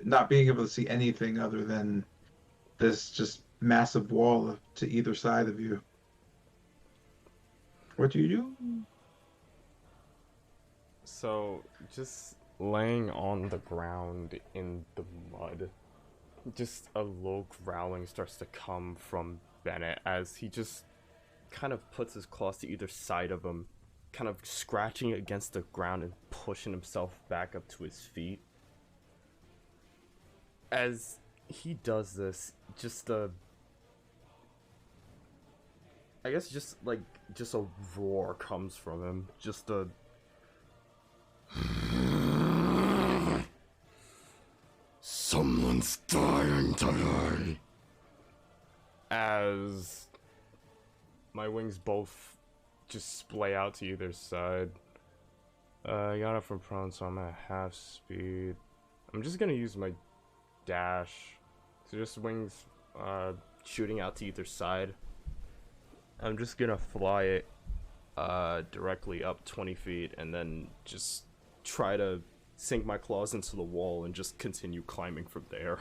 not being able to see anything other than this just massive wall to either side of you. What do you do? So, just laying on the ground in the mud, just a low growling starts to come from Bennett as he just kind of puts his claws to either side of him, kind of scratching against the ground and pushing himself back up to his feet. As he does this, just a roar comes from him. Just a someone's dying today. As my wings both just splay out to either side. I got it from prone, so I'm at half speed. I'm just gonna use my dash So just wings shooting out to either side. I'm just gonna fly it directly up 20 feet and then just try to sink my claws into the wall and just continue climbing from there.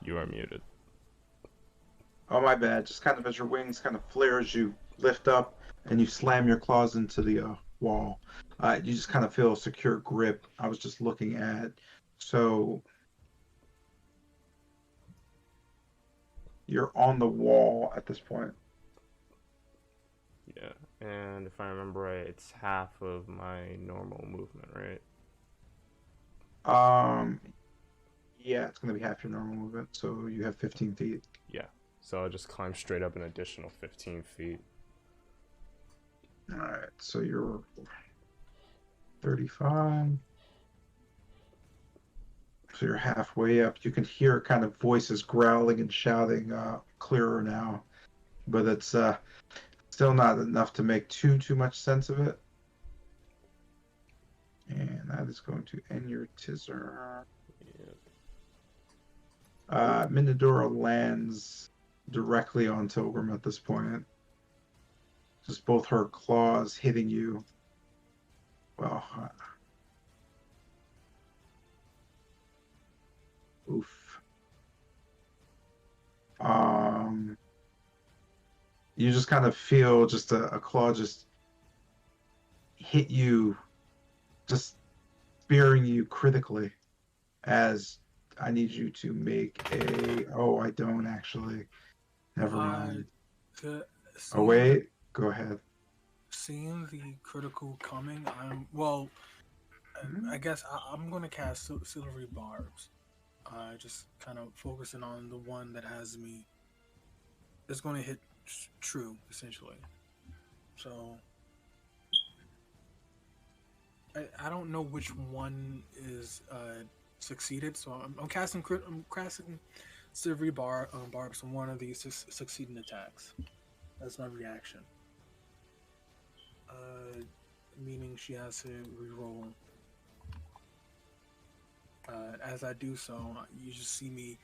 You are muted. Oh, my bad. Just kind of as your wings kind of flare as you lift up and you slam your claws into the wall. You just kind of feel a secure grip. I was just looking at. So you're on the wall at this point. Yeah, and if I remember right, it's half of my normal movement, right? Yeah, it's gonna be half your normal movement, so you have 15 feet. Yeah, so I'll just climb straight up an additional 15 feet. Alright, so you're 35. So you're halfway up. You can hear kind of voices growling and shouting clearer now, but it's still not enough to make too much sense of it. And that is going to end your Tizzer. Mindadora lands directly on Tilgrim at this point. Just both her claws hitting you. Well, oof. You just kind of feel just a claw just hit you, just spearing you critically. As I need you to make a. Oh, I don't actually. Never mind. Oh wait, go ahead. Seeing the critical coming, I guess I'm gonna cast Silvery Barbs. Just kind of focusing on the one that has me. It's gonna hit true, essentially. So I don't know which one is succeeded. So I'm casting Silvery Barbs on one of these succeeding attacks. That's my reaction. Meaning she has to reroll. As I do so, you just see me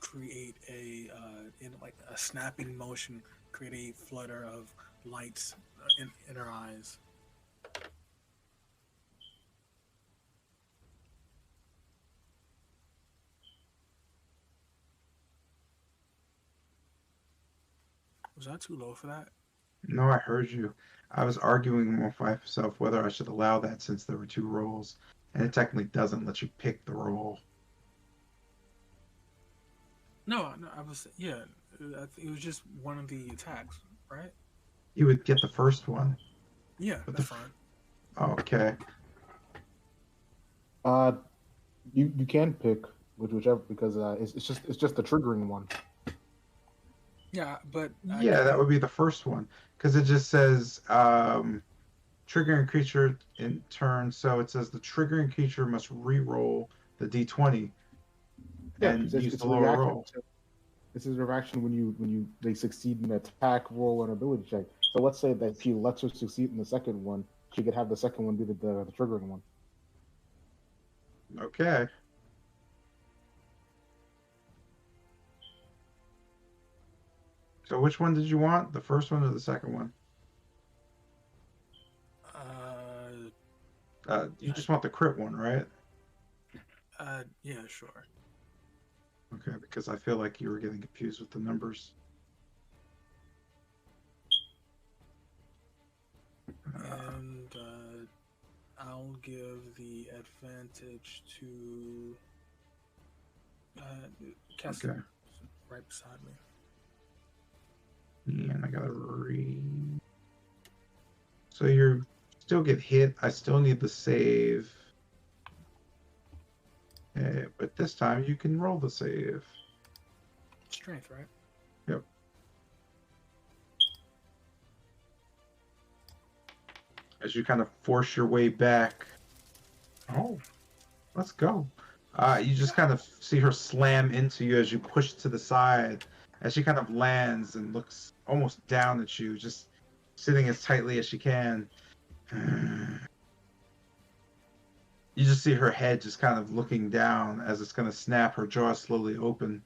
create in like a snapping motion, create a flutter of lights in her eyes. Was that too low for that? No, I heard you. I was arguing with myself whether I should allow that since there were 2 rolls, and it technically doesn't let you pick the roll. No, I was it was just one of the attacks, right? You would get the first one. Yeah, But that's fine. Okay. You can pick whichever because it's just the triggering one. Yeah, but that would be the first one because it just says triggering creature in turn. So it says the triggering creature must re-roll the d20 and use the lower roll. This is a reaction when they succeed in an attack roll or an ability check. So let's say that she lets her succeed in the second one, she could have the second one be the triggering one. Okay. So which one did you want? The first one or the second one? You just want the crit one, right? Yeah, sure. Okay, because I feel like you were getting confused with the numbers. And I'll give the advantage to Cassie right beside me. And I gotta read. So you still get hit. I still need the save. But this time you can roll the save. Strength, right? Yep. As you kind of force your way back. Oh, let's go. You just kind of see her slam into you as you push to the side. as she kind of lands and looks almost down at you, just sitting as tightly as she can. You just see her head just kind of looking down as it's going to snap, her jaw slowly open.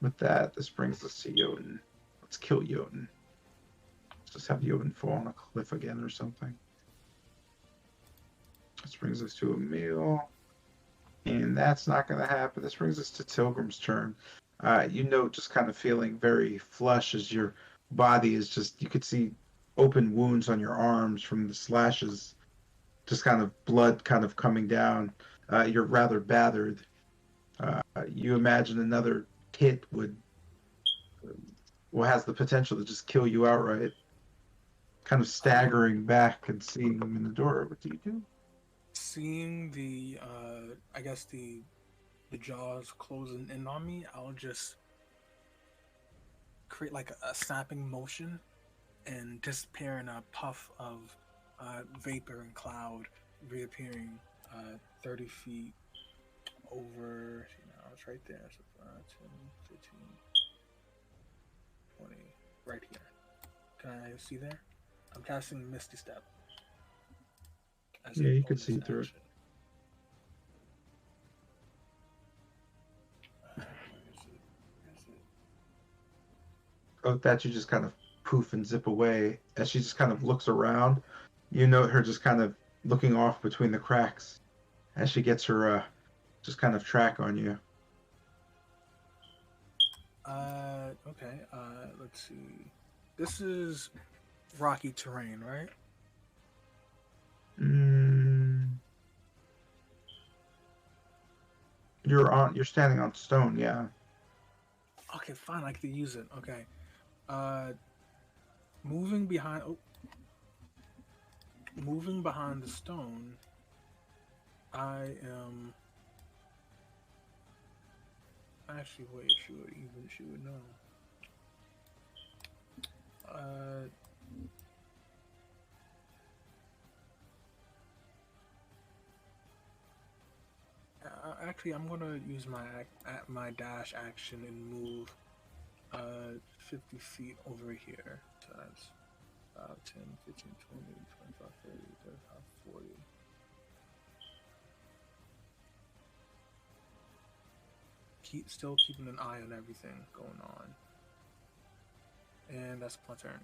With that, this brings us to Jotun. Let's kill Jotun. Let's just have Jotun fall on a cliff again or something. This brings us to Emil. And that's not going to happen. This brings us to Tilgrim's turn. You know, just kind of feeling very flush as your body is just, you could see open wounds on your arms from the slashes, just kind of blood kind of coming down. You're rather battered. You imagine another hit has the potential to just kill you outright. Kind of staggering back and seeing him in the door. What do you do? Seeing the, I guess the jaws closing in on me, I'll just create like a snapping motion and disappear in a puff of vapor and cloud, reappearing 30 feet over. You know, it's right there. So 10, 15, 20, right here. Can I see there? I'm casting Misty Step. Yeah, you can see through it. Oh, that you just kind of poof and zip away as she just kind of looks around. You note her just kind of looking off between the cracks as she gets her just kind of track on you. Okay. Let's see. This is rocky terrain, right? You're standing on stone, yeah. Okay, fine. I can use it. Okay. Moving behind. Oh, moving behind the stone. I am. Actually, wait. She would know. Actually, I'm gonna use my dash action and move 50 feet over here. So that's 10, 15, 20, 25, 30, 35, 40. Still keeping an eye on everything going on. And that's my turn.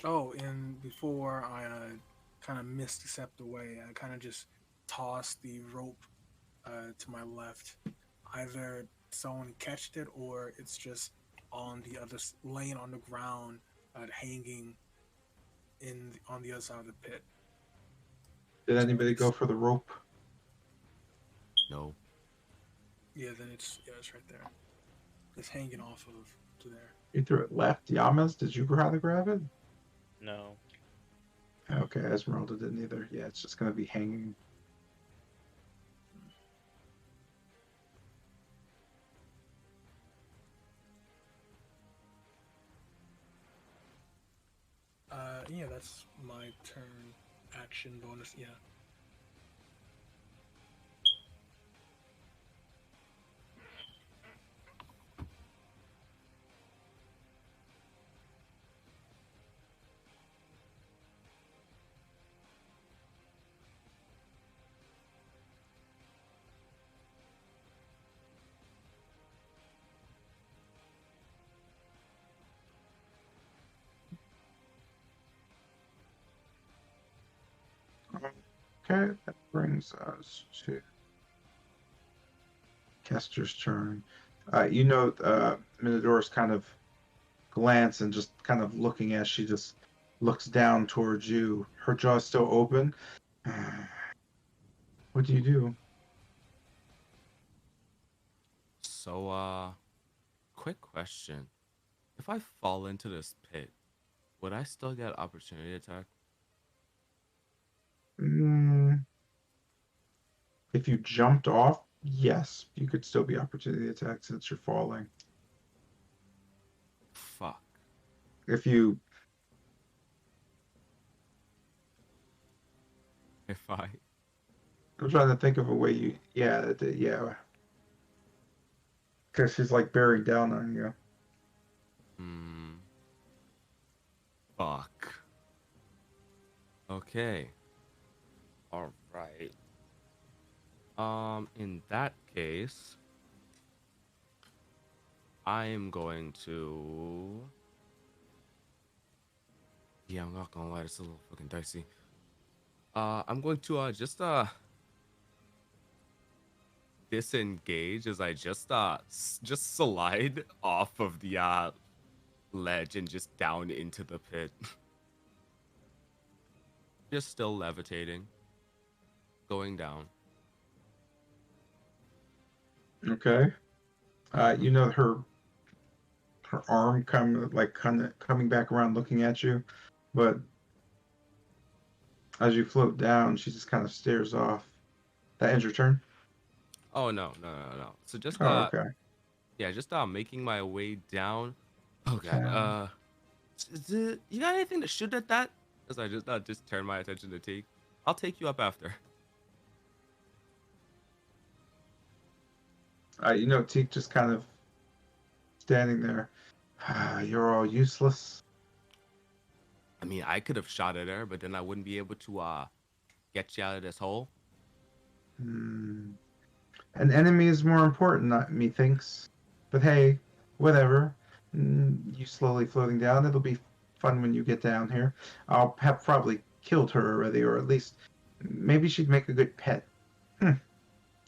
Oh, and before I kind of misstepped away, I kind of just tossed the rope to my left. Either someone catched it or it's just on the other, laying on the ground, hanging on the other side of the pit. Did anybody go for the rope? No. Yeah, then it's right there. It's hanging off of to there. You threw it left. Yamas, did you try to grab it? No. Okay, Esmeralda didn't either. Yeah, it's just gonna be hanging. Yeah, that's my turn. Action bonus. Yeah. Okay, that brings us to Kester's turn. Minotaur's kind of glance and just kind of looking as she just looks down towards you. Her jaw's still open. What do you do? So, quick question. If I fall into this pit, would I still get opportunity attack? If you jumped off, yes, you could still be opportunity attacked since you're falling. Fuck. If I... I'm trying to think of a way yeah. Because she's like bearing down on you. Fuck. Okay. All right. In that case, I am going to. Yeah, I'm not gonna lie, it's a little fucking dicey. I'm going to just disengage as I just slide off of the ledge and just down into the pit. Just still levitating, going down. Okay. You know her arm coming back around looking at you, but as you float down, she just kind of stares off. That ends your turn? Oh no. So just Oh, okay. yeah, just making my way down. Oh god. Down. You got anything to shoot at that? As I just turn my attention to Teak. I'll take you up after. You know, Teak just kind of standing there. You're all useless. I mean, I could have shot at her, but then I wouldn't be able to get you out of this hole. An enemy is more important, methinks. But hey, whatever. You slowly floating down. It'll be fun when you get down here. I'll have probably killed her already, or at least maybe she'd make a good pet.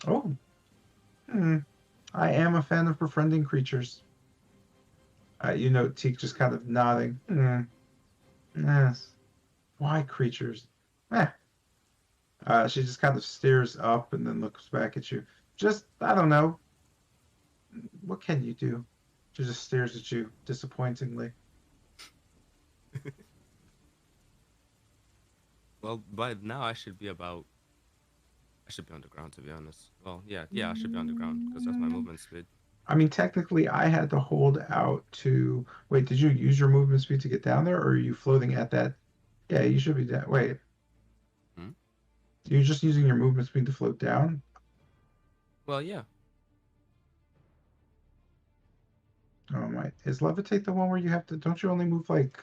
Oh. I am a fan of befriending creatures. You know, Teak just kind of nodding. Yes. Why creatures? She just kind of stares up and then looks back at you. Just, I don't know. What can you do? She just stares at you disappointingly. Well, by now I should be on the ground, to be honest. Well, yeah, I should be on the ground because that's my movement speed. I mean, technically, I had to hold out to... Wait, did you use your movement speed to get down there, or are you floating at that? Yeah, you should be down. Wait. You're just using your movement speed to float down? Well, yeah. Oh my! Is levitate the one where you have to? Don't you only move like?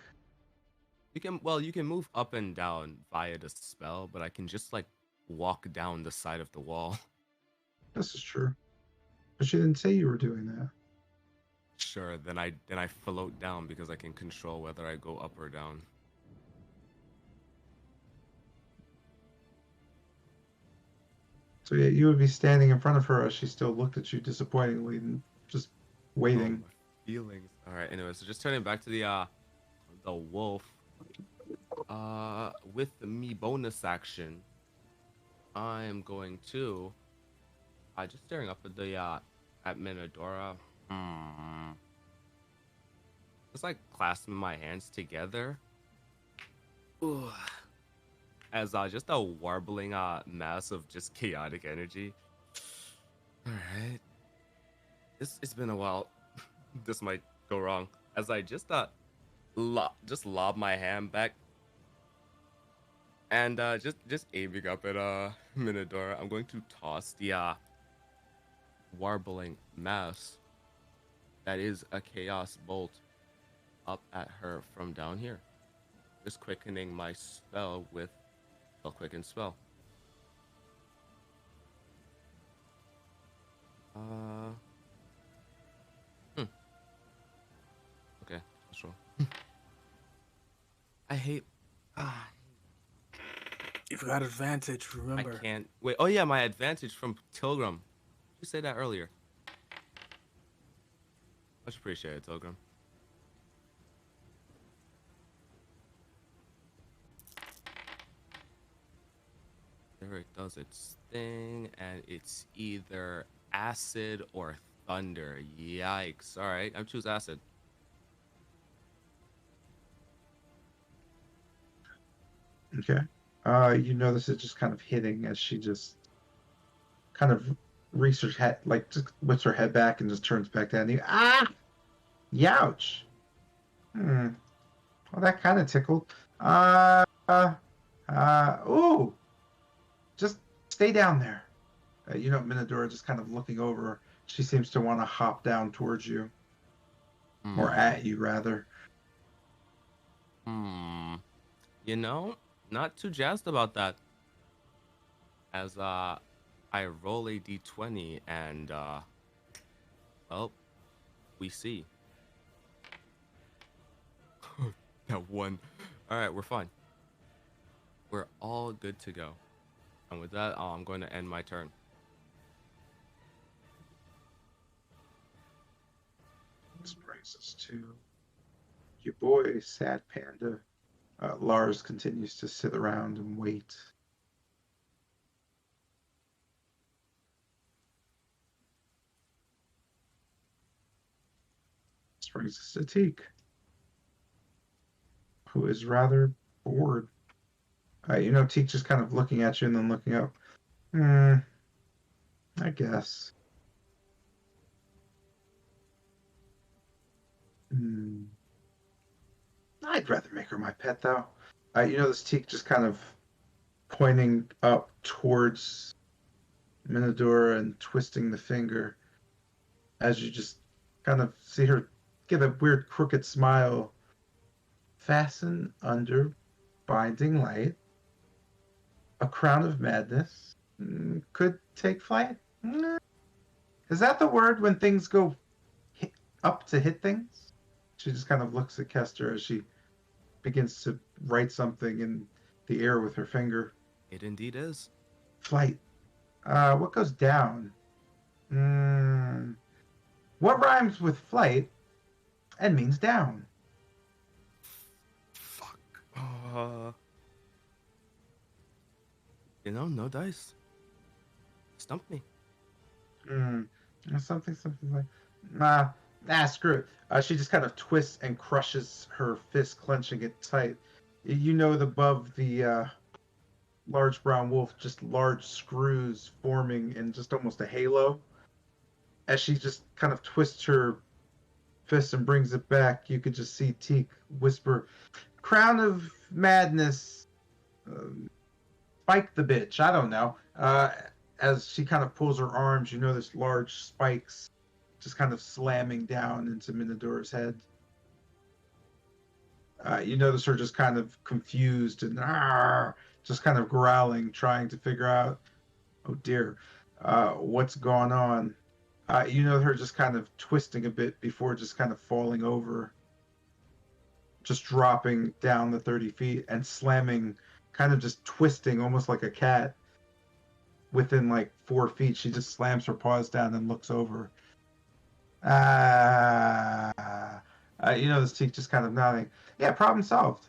You can move up and down via the spell, but I can just like walk down the side of the wall. This is true, but she didn't say you were doing that. Sure. Then I float down because I can control whether I go up or down. So yeah, you would be standing in front of her as she still looked at you disappointingly and just waiting. Oh, my feelings. All right. Anyway, so just turning back to the wolf. With me bonus action, I am going to. Just staring up at the at Minadora. Just like clasping my hands together. Ooh. As just a warbling mass of just chaotic energy. Alright. It's been a while. This might go wrong. As I just lob my hand back. And just aiming up at Minadora, I'm going to toss the warbling mass that is a chaos bolt up at her from down here. Just quickening my spell with a quicken spell. Okay, let's roll. I hate. You've got advantage, remember. I can't wait. Oh yeah, my advantage from Tilgrim. You say that earlier. Much appreciated, Tilgrim. There it does its thing, and it's either acid or thunder. Yikes. Alright, I choose acid. Okay. You notice it just kind of hitting as she just kind of reaches her head, like just whips her head back and just turns back down to you. Youch. Well, that kind of tickled. Ooh. Just stay down there. You know, Minadora just kind of looking over She seems to want to hop down towards you, or at you rather. You know, not too jazzed about that. As I roll a d20 and well, we see. That one. All right, we're fine. We're all good to go. And with that, I'm going to end my turn. This brings us to your boy, Sad Panda. Lars continues to sit around and wait. This brings us to Teak, who is rather bored. Teak just kind of looking at you and then looking up. I guess. I'd rather make her my pet, though. This Teak just kind of pointing up towards Minadora and twisting the finger as you just kind of see her get a weird crooked smile. Fasten under binding light. A crown of madness. Could take flight. Is that the word when things go up to hit things? She just kind of looks at Kester as she begins to write something in the air with her finger. It indeed is. Flight. What goes down? What rhymes with flight and means down? Fuck. No dice. Stump me. Something like... screw it. She just kind of twists and crushes her fist, clenching it tight. Above the large brown wolf, just large screws forming in just almost a halo. As she just kind of twists her fist and brings it back, you could just see Teak whisper, "Crown of madness, spike the bitch." I don't know. As she kind of pulls her arms, there's large spikes just kind of slamming down into Minadora's head. You notice her just kind of confused and just kind of growling, trying to figure out, oh dear, what's going on. Her just kind of twisting a bit before just kind of falling over, just dropping down the 30 feet and slamming, kind of just twisting almost like a cat. Within like 4 feet, she just slams her paws down and looks over. This Teak just kind of nodding. Yeah, problem solved.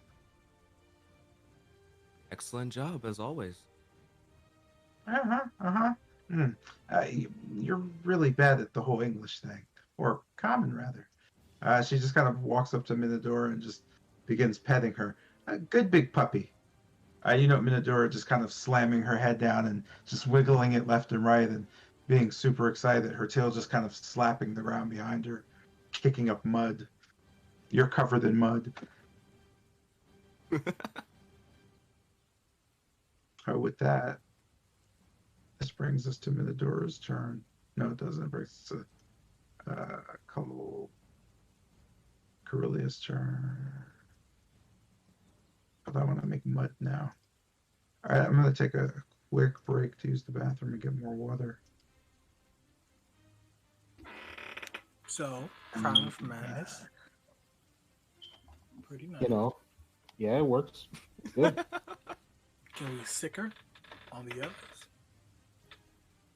Excellent job, as always. You're really bad at the whole English thing. Or common, rather. She just kind of walks up to Minadora and just begins petting her. Good big puppy. Minadora just kind of slamming her head down and just wiggling it left and right and being super excited. Her tail just kind of slapping the ground behind her, kicking up mud. You're covered in mud. With that, this brings us to Minadora's turn. No, it doesn't. It brings us to Corellia's turn. But I want to make mud now. All right, I'm going to take a quick break to use the bathroom and get more water. So, Crown of Madness. Pretty nice. Yeah, it works. Good. Can we sicker on the others?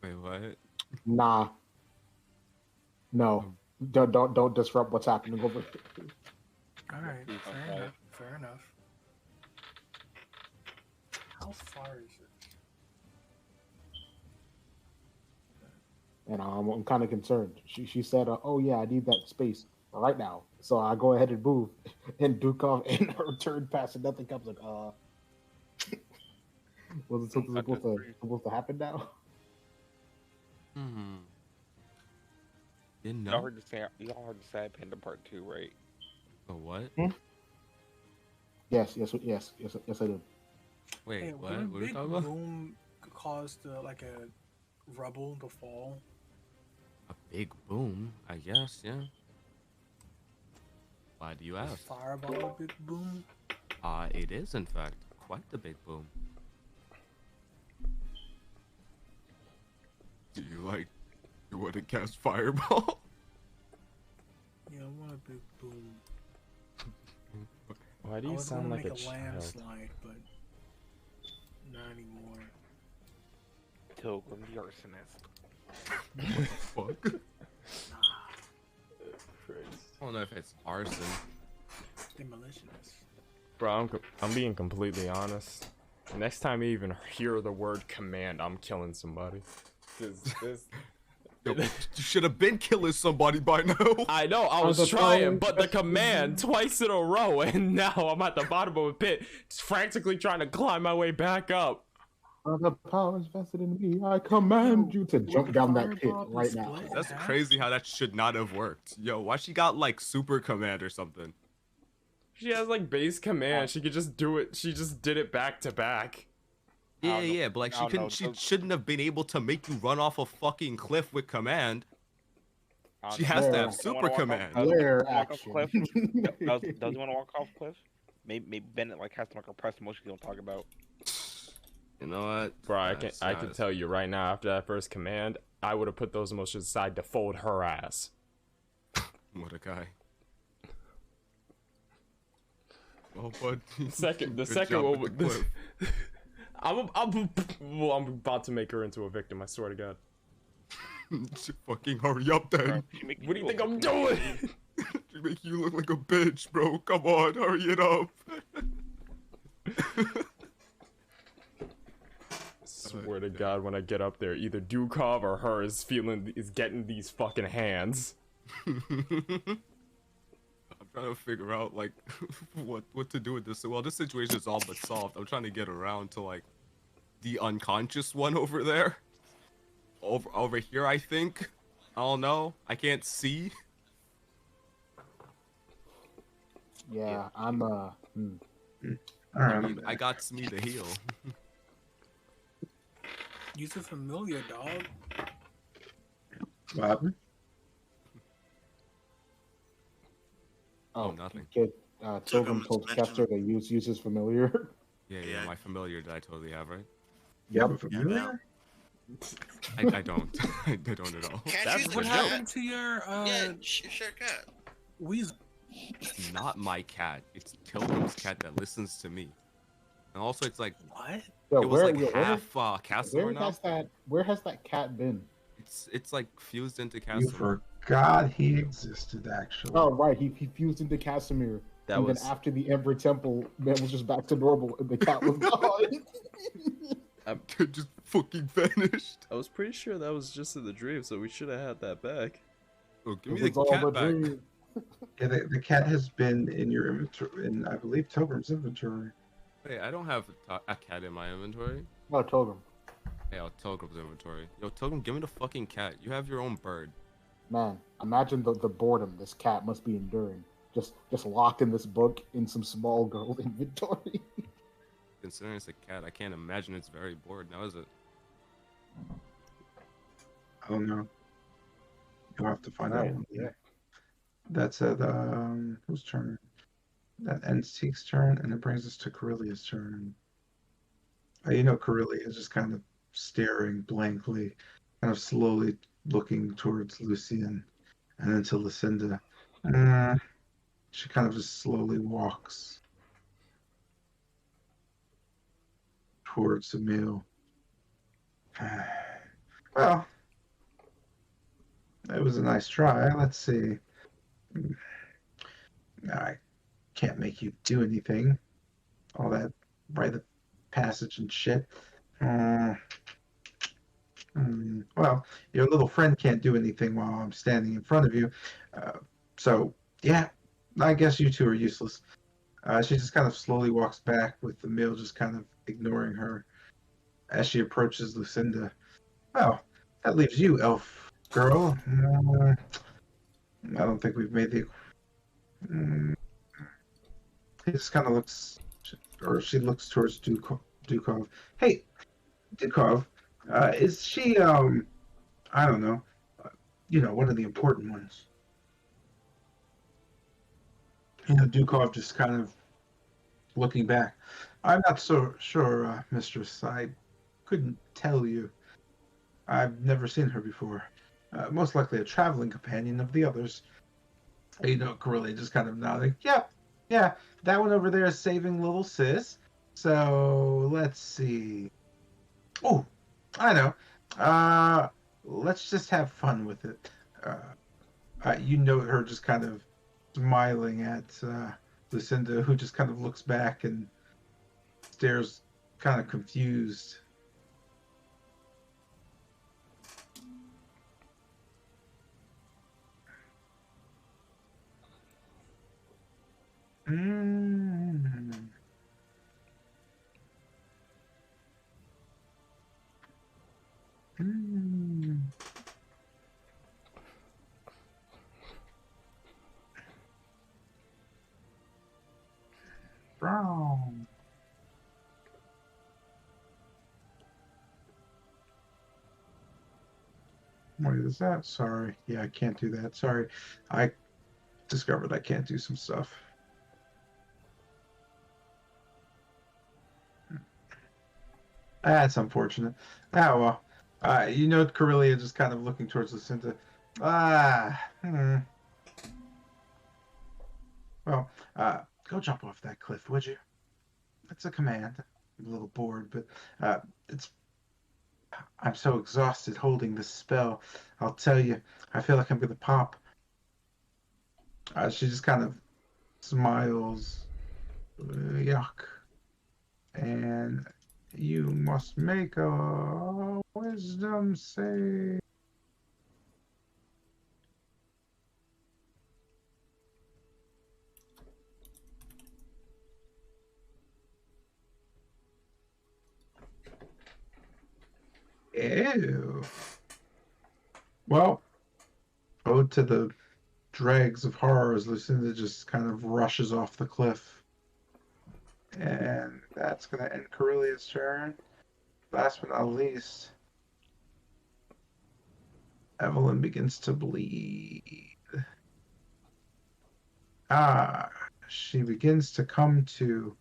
Wait, what? Nah. No. Don't disrupt what's happening over here. All right, fair enough. How far is it? And I'm kind of concerned. She said, "Oh yeah, I need that space right now." So I go ahead and move, and Duke off, and her turn past, and nothing comes. Like, was it something supposed to happen now? Didn't know. Y'all heard the Sad Panda Part 2, right? Oh, what? Yes, I did. Wait, Hey, what? Would a What are you big talking about? boom cause like a rubble to fall? A big boom, I guess, yeah. Why do you ask? Fireball, big boom. It is, in fact, quite the big boom. Do you want to cast Fireball? Yeah, I want a big boom. Why do I you was sound gonna like a make a child? landslide, but not anymore. Pilgrim the arsonist. Fuck. I don't know if it's arson. Demolitionist. Bro, I'm being completely honest. Next time you even hear the word command, I'm killing somebody. This Yo, you should have been killing somebody by now. I know, I was trying, but the command twice in a row, and now I'm at the bottom of a pit, just frantically trying to climb my way back up. The power is vested in me. I command you to jump down that pit right now. That's crazy how that should not have worked. Yo, why she got like super command or something? She has like base command, she could just do it, she just did it back to back. Yeah, but like she shouldn't have been able to make you run off a fucking cliff with command. She has to have super command. Flare action. Does he want to walk off cliff? Maybe Bennett like has to like repress emotion he don't talk about. You know what? Bro, I can tell you right now, after that first command, I would have put those emotions aside to fold her ass. What a guy. Well, bud. The second one. I'm about to make her into a victim, I swear to God. Fucking hurry up then. What do you think I'm doing? She make you look like a bitch, bro. Come on, hurry it up. Swear to God, when I get up there, either Dukov or her is getting these fucking hands. I'm trying to figure out like what to do with this. Well, this situation is all but solved. I'm trying to get around to like the unconscious one over there. Over here, I think. I don't know. I can't see. Yeah, I'm I got me to heal. Use a familiar, dog. What happened? Oh, nothing. Pilgrim told Kester to use his familiar. Yeah, my familiar that I totally have, right? Yep. Familiar? I don't. I don't at all. That's what happened to your share cat. Weasel. It's not my cat. It's Pilgrim's cat that listens to me. And also, it's like what? Yo, it was like half Castle now. Where has that cat been? It's like fused into Castle. You forgot he existed, actually. Oh right, he fused into Casimir. Then after the Ember Temple, man was just back to normal, and the cat was gone. It just fucking vanished. I was pretty sure that was just in the dream, so we should have had that back. Oh, give me the cat back. Yeah, the cat has been in your inventory, in I believe Pilgrim's inventory. Wait, I don't have a cat in my inventory. No, Pilgrim. Yeah, Pilgrim's inventory. Yo, Pilgrim, give me the fucking cat. You have your own bird. Man, imagine the boredom this cat must be enduring. Just locked in this book in some small girl inventory. Considering it's a cat, I can't imagine it's very bored now, is it? I don't know. You'll have to find out. Yeah. That's at whose turn? That ends Teek's turn, and it brings us to Corellia's turn. You know, Corellia is just kind of staring blankly, kind of slowly looking towards Lucian, and then to Lucinda. She kind of just slowly walks towards Emil. Well, it was a nice try. Let's see. I can't make you do anything. All that rite of passage and shit. Well, your little friend can't do anything while I'm standing in front of you. So, yeah, I guess you two are useless. She just kind of slowly walks back with Emil just kind of ignoring her as she approaches Lucinda. Well, that leaves you, elf girl. I don't think we've made the... He just kind of looks, or she looks towards Dukov. Hey, Dukov, is she, I don't know, one of the important ones. Dukov just kind of looking back. I'm not so sure, mistress. I couldn't tell you. I've never seen her before. Most likely a traveling companion of the others. Corellia just kind of nodding. Yep, yeah, that one over there is saving little sis. So let's see. Oh, I know. Let's just have fun with it. Her just kind of smiling at Lucinda, who just kind of looks back and stares, kind of confused. Mm. Mm. Brown. What is that? Sorry. Yeah, I can't do that. Sorry. I discovered I can't do some stuff. That's unfortunate. Oh, well. Corellia just kind of looking towards Lucinda. Well, go jump off that cliff, would you? It's a command. I'm a little bored, but I'm so exhausted holding this spell. I'll tell you, I feel like I'm going to pop. She just kind of smiles. Yuck. And you must make a wisdom save. Ew. Well, ode to the dregs of horror as Lucinda just kind of rushes off the cliff. And that's going to end Corellia's turn. Last but not least, Evelyn begins to bleed. She begins to come to.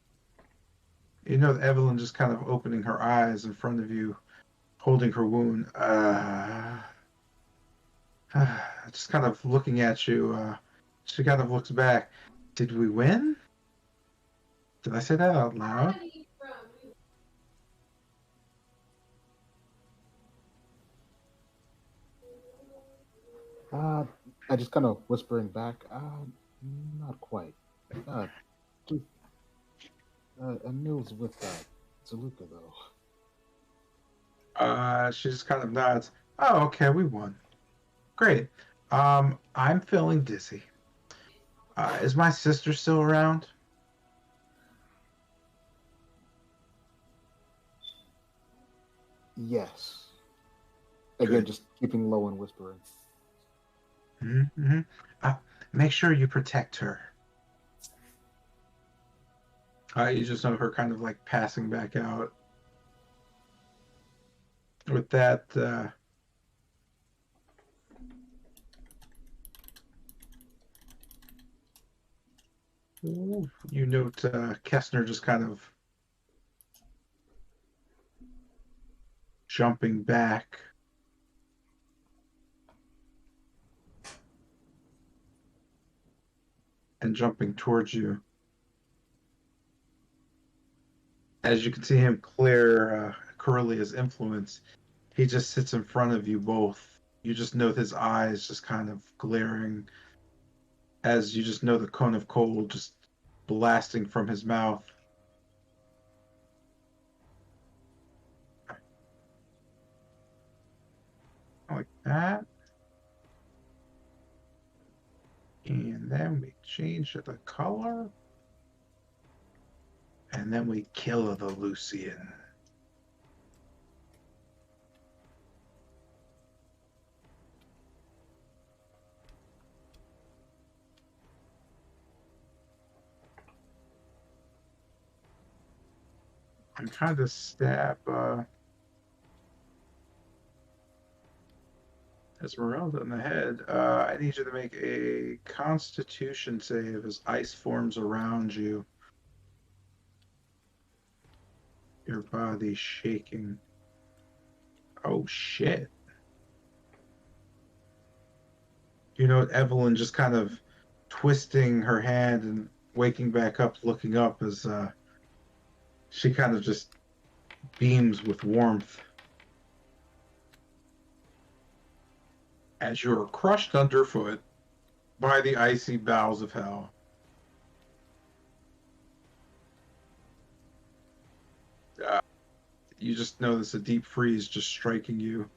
Evelyn just kind of opening her eyes in front of you, holding her wound. Just kind of looking at you. She kind of looks back. Did we win? Did I say that out loud? I just kind of whispering back. Not quite. Emil's with Zaluka though. She just kind of nods. Oh, okay, we won. Great. I'm feeling dizzy. Is my sister still around? Yes. Again, just keeping low and whispering. Mm-hmm. Make sure you protect her. You just know her kind of like passing back out. With that, you note Kessner just kind of jumping back. And jumping towards you. As you can see him clear Corellia's influence, he just sits in front of you both. You just know his eyes just kind of glaring as you just know the cone of cold just blasting from his mouth. Like that. And then we change the color. And then we kill the Lucian. I'm trying to stab Esmeralda in the head. I need you to make a Constitution save as ice forms around you. Your body shaking. Oh shit. You know, Evelyn just kind of twisting her hand and waking back up, looking up as she kind of just beams with warmth. As you are crushed underfoot by the icy bowels of hell. You just notice a deep freeze just striking you.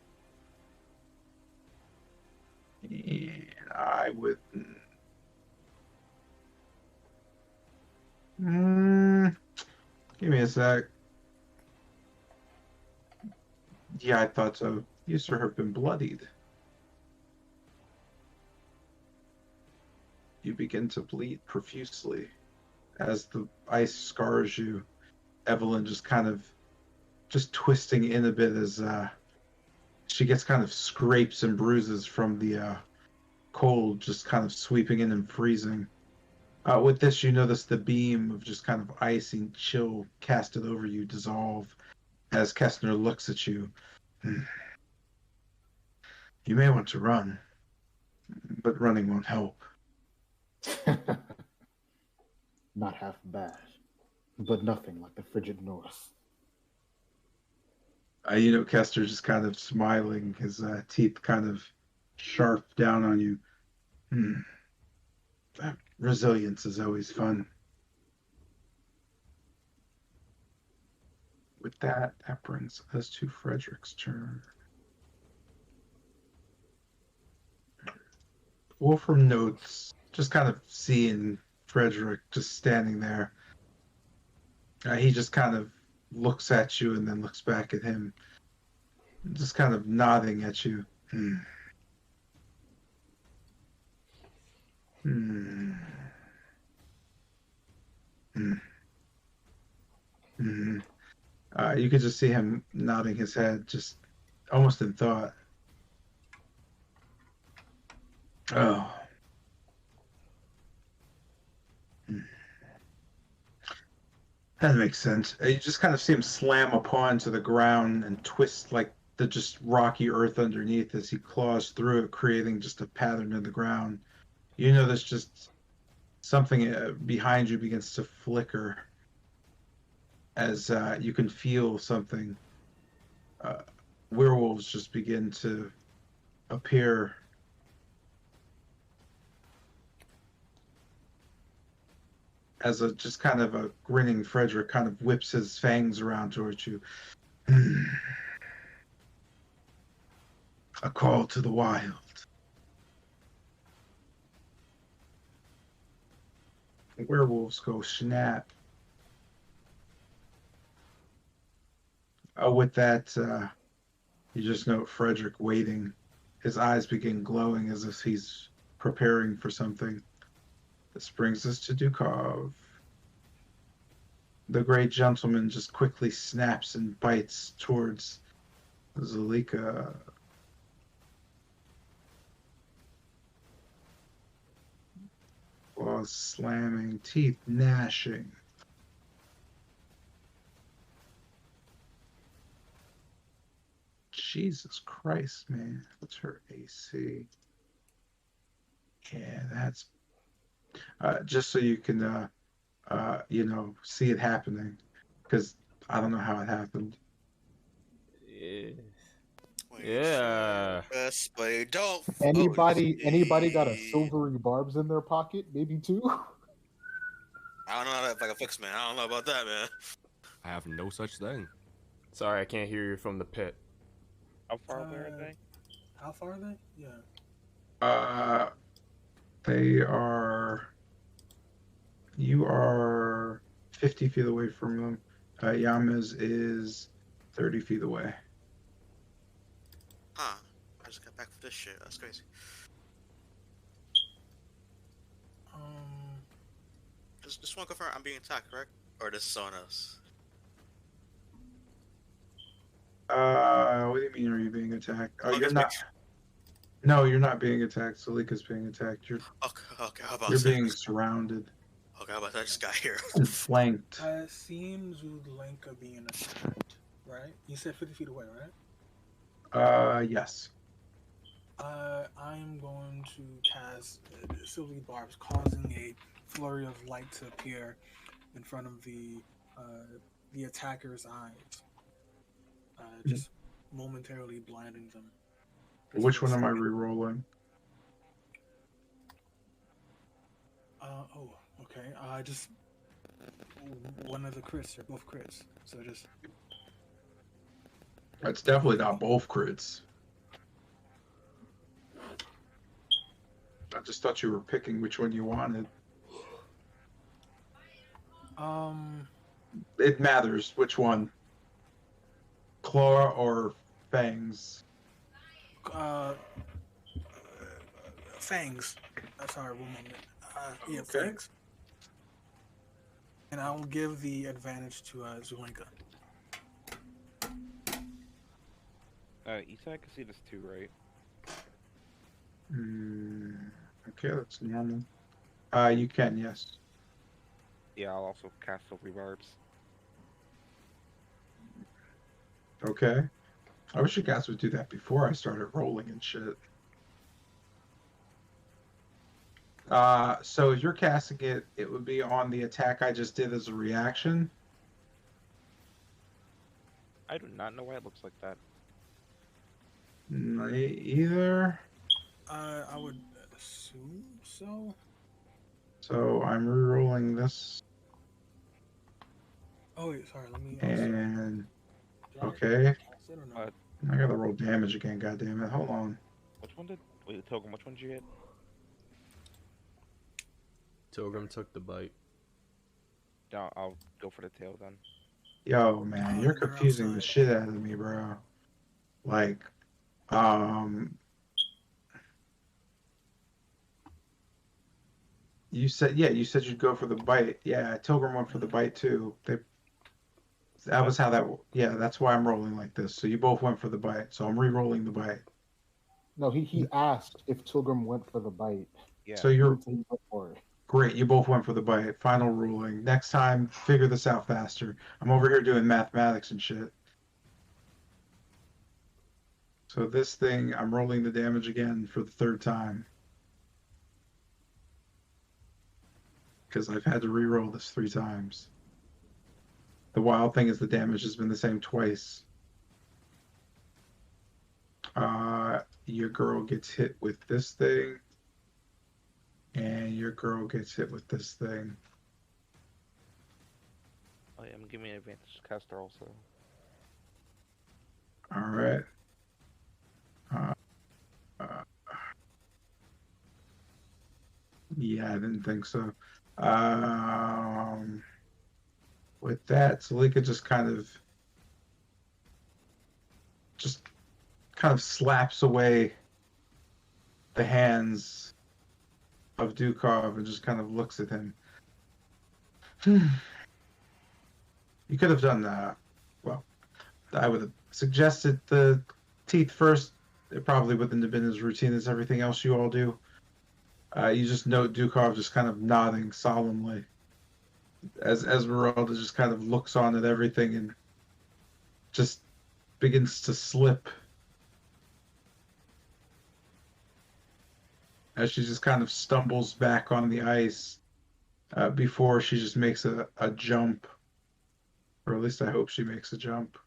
And I would... give me a sec. Yeah, I thought so. You, sir, have been bloodied. You begin to bleed profusely. As the ice scars you, Evelyn just kind of just twisting in a bit as she gets kind of scrapes and bruises from the cold just kind of sweeping in and freezing. With this, you notice the beam of just kind of ice and chill casted over you dissolve as Kestner looks at you. You may want to run, but running won't help. Not half bad, but nothing like the frigid north. You know, Kester's just kind of smiling, his teeth kind of sharp down on you. Resilience is always fun. With that, that brings us to Frederick's turn. Wolfram notes, just kind of seeing Frederick just standing there. He just kind of looks at you and then looks back at him, just kind of nodding at you. You could just see him nodding his head, just almost in thought. Oh. That makes sense. You just kind of see him slam upon to the ground and twist like the just rocky earth underneath as he claws through it, creating just a pattern in the ground. You notice just something behind you begins to flicker as you can feel something. Werewolves just begin to appear. As a just kind of a grinning Frederick kind of whips his fangs around towards you. A call to the wild. Werewolves go snap. With that, you just note Frederick waiting. His eyes begin glowing as if he's preparing for something. This brings us to Dukov. The great gentleman just quickly snaps and bites towards Zalika. Claws slamming, teeth gnashing. Jesus Christ, man. What's her AC? Yeah, that's... just so you can, you know, see it happening. Because I don't know how it happened. Yeah. Yes, but you don't. Anybody got a silvery barbs in their pocket? Maybe two? I don't know if I can fix, man. I don't know about that, man. I have no such thing. Sorry, I can't hear you from the pit. How far away are they? How far are they? Yeah. They are... You are 50 feet away from them. Yama's is 30 feet away. Huh. I just got back for this shit. That's crazy. Just want to confirm I'm being attacked, correct? Or this is someone else? What do you mean, are you being attacked? Oh, you're not... No, you're not being attacked. Salika's being attacked. You're Okay, how about you're that? being surrounded Okay, how about that? I just got here. and flanked. Seems Ulenka being attacked, right? You said 50 feet away, right? Yes. I'm going to cast Sylvie Barbs, causing a flurry of light to appear in front of the attacker's eyes, just momentarily blinding them. Which one am I re-rolling? Oh, okay. Just one of the crits. They're both crits. So just. That's definitely not both crits. I just thought you were picking which one you wanted. It matters which one. Claw or fangs? Fangs. Sorry, one moment. Yeah, Okay. fangs. And I will give the advantage to Zulenka. You said I could see this too, right? Okay, that's normal. You can, yes. Yeah, I'll also cast Sylvie Barbs. Okay. I wish you guys would do that before I started rolling and shit. So if you're casting it, it would be on the attack I just did as a reaction. I do not know why it looks like that. Me either. I would assume so. So I'm re-rolling this. Oh wait, sorry. Let me. And okay, No? I gotta roll damage again. God damn it! Hold on. Which one did? Wait, Token. Which one did you hit? Togrim took the bite. No, I'll go for the tail then. Yo, man, you're confusing the shit out of me, bro. Like, you said you'd go for the bite. Yeah, Tilgrim went for the bite too. That was how that. Yeah, that's why I'm rolling like this. So you both went for the bite. So I'm re-rolling the bite. No, he asked if Tilgrim went for the bite. Yeah. So you're He went for it. great. You both went for the bite. Final ruling. Next time, figure this out faster. I'm over here doing mathematics and shit. So this thing, I'm rolling the damage again for the third time. Because I've had to re-roll this 3 times. The wild thing is the damage has been the same twice. Your girl gets hit with this thing. And your girl gets hit with this thing. Oh yeah, I'm giving me an advantage caster also. Alright. Yeah, I didn't think so. With that, Salika just kind of slaps away the hands of Dukov and just kind of looks at him. You could have done that. Well, I would have suggested the teeth first. It probably wouldn't have been as routine as everything else you all do. You just note Dukov just kind of nodding solemnly as Esmeralda just kind of looks on at everything and just begins to slip as she just kind of stumbles back on the ice before she just makes a jump, or at least I hope she makes a jump.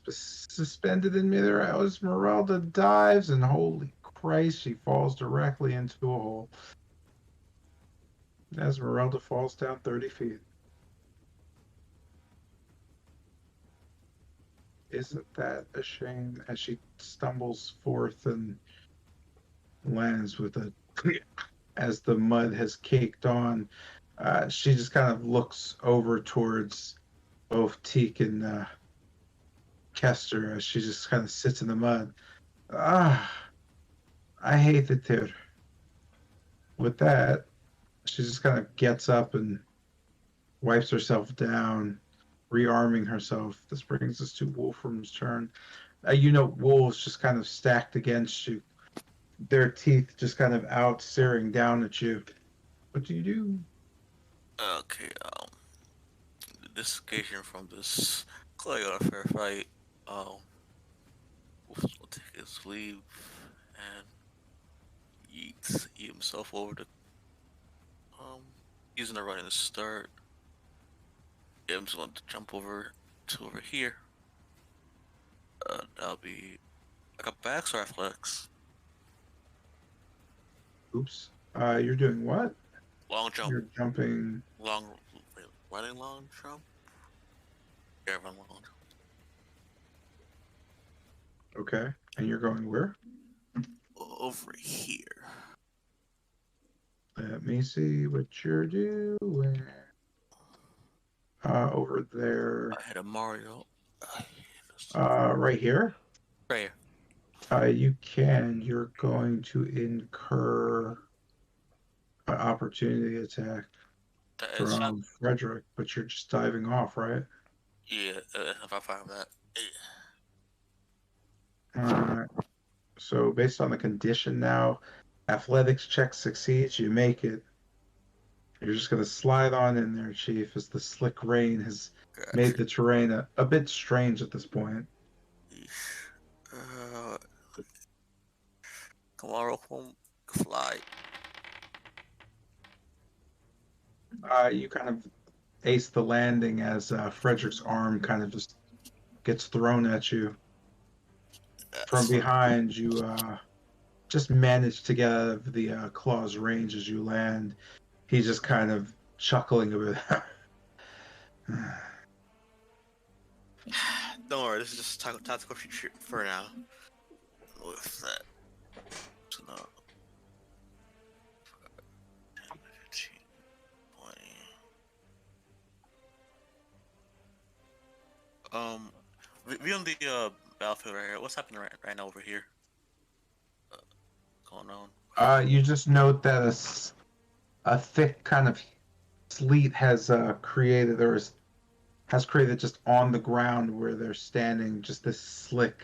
Suspended in midair, Esmeralda dives, and holy Christ, she falls directly into a hole. Esmeralda falls down 30 feet. Isn't that a shame? As she stumbles forth and lands with a as the mud has caked on, she just kind of looks over towards both Teak and Kester as she just kind of sits in the mud. I hate it here. With that, she just kind of gets up and wipes herself down, rearming herself. This brings us to Wolfram's turn. You know, wolves just kind of stacked against you, their teeth just kind of out, staring down at you. What do you do? Okay, disengaging from this choreographer fight, will take his leave and yeet himself over the using the running to start. Yeah, I'm just going to jump over to over here. That'll be acrobatics or athletics. Oops. You're doing what? Long jump. You're jumping. Running long jump. Yeah, run long jump. Okay. And you're going where? Over here. Let me see what you're doing. Over there. I had a Mario. Right here? Right here. You can. You're going to incur an opportunity attack from Frederick, but you're just diving off, right? Yeah, if I find that. Alright. So based on the condition now, athletics check succeeds, you make it. You're just gonna slide on in there, Chief, as the slick rain has made the terrain a bit strange at this point. Tomorrow home fly. You kind of ace the landing as Frederick's arm kind of just gets thrown at you. From behind, you just manage to get out of the claw's range as you land. He's just kind of chuckling a bit. Don't worry, this is just tactical shoot for now. With that. So now. 10, 15, 20. We on the battlefield right here. What's happening right now over here? Going on. You just note that a thick kind of sleet has created, or has created just on the ground where they're standing, just this slick,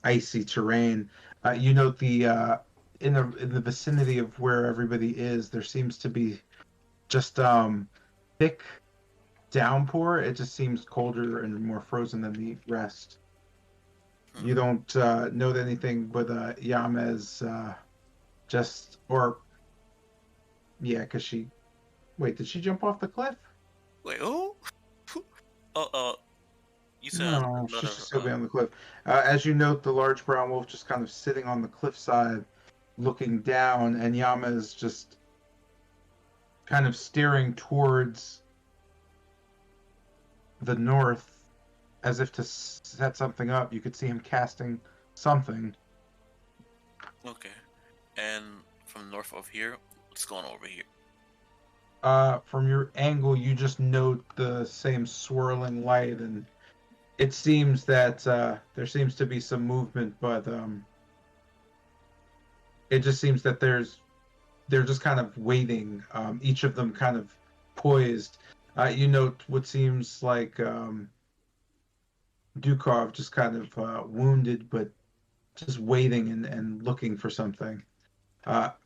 icy terrain. You note the in the vicinity of where everybody is, there seems to be just thick downpour. It just seems colder and more frozen than the rest. You don't note anything, but Yamez just, or yeah, because she. Wait, did she jump off the cliff? Wait, who? You said no, she's just still on the cliff. As you note, the large brown wolf just kind of sitting on the cliffside, looking down, and Yama is just kind of steering towards the north, as if to set something up. You could see him casting something. Okay, and from north of here, what's going on over here? From your angle, you just note the same swirling light, and it seems that there seems to be some movement, but it just seems that they're just kind of waiting. Each of them kind of poised. You note what seems like Dukov just kind of wounded, but just waiting and looking for something.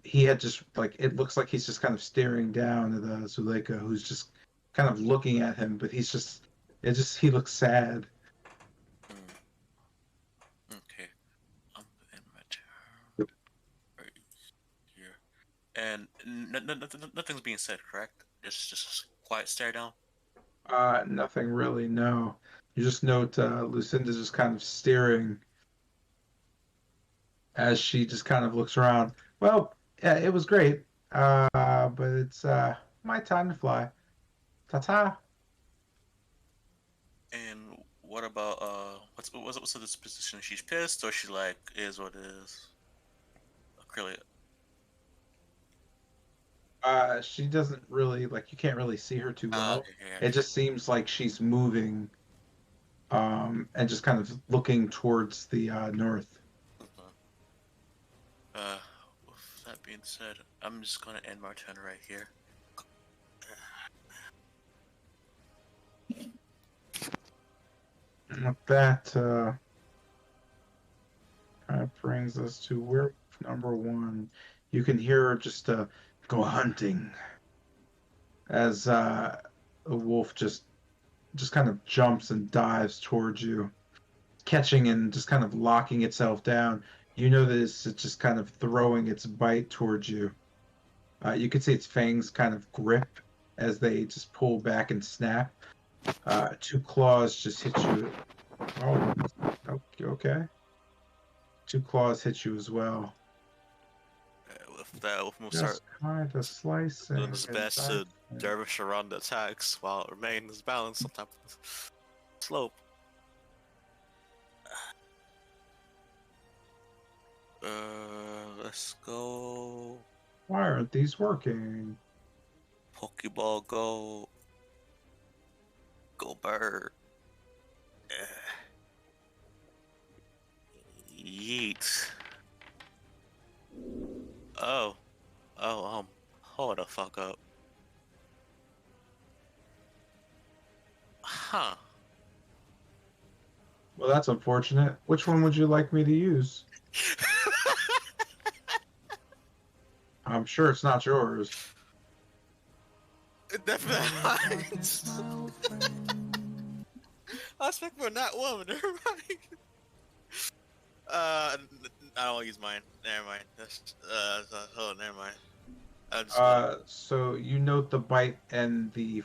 He had just, like, it looks like he's just kind of staring down at Zuleika, who's just kind of looking at him, but he looks sad. Okay. I'm in my turn. Right here. And nothing's being said, correct? Just quiet stare down? Nothing really, no. You just note Lucinda's just kind of staring as she just kind of looks around. Well, yeah, it was great, but it's my time to fly. Ta-ta. And what about what's the disposition? She's pissed, or she like is what it is? Really. She doesn't really, like, you can't really see her too well. Okay, yeah. It just seems like she's moving, and just kind of looking towards the north. With that being said, I'm just gonna end my turn right here. With that, kind of brings us to werewolf number 1. You can hear her just go hunting as a wolf just kind of jumps and dives towards you, catching and just kind of locking itself down. You know that it's just kind of throwing its bite towards you. You can see its fangs kind of grip as they just pull back and snap. 2 claws just hit you. Oh, okay. 2 claws hit you as well. With that, we'll start Just kind of slicing. doing his best to dervish around the attacks while remaining his balance on top of the slope. Let's go. Why aren't these working? Pokeball, go. Go bird. Yeet. Oh. Hold the fuck up. Huh. Well, that's unfortunate. Which one would you like me to use? I'm sure it's not yours. Definitely. I was expecting for that one, never mind. I don't use mine. Never mind. Never mind. So you note the bite and the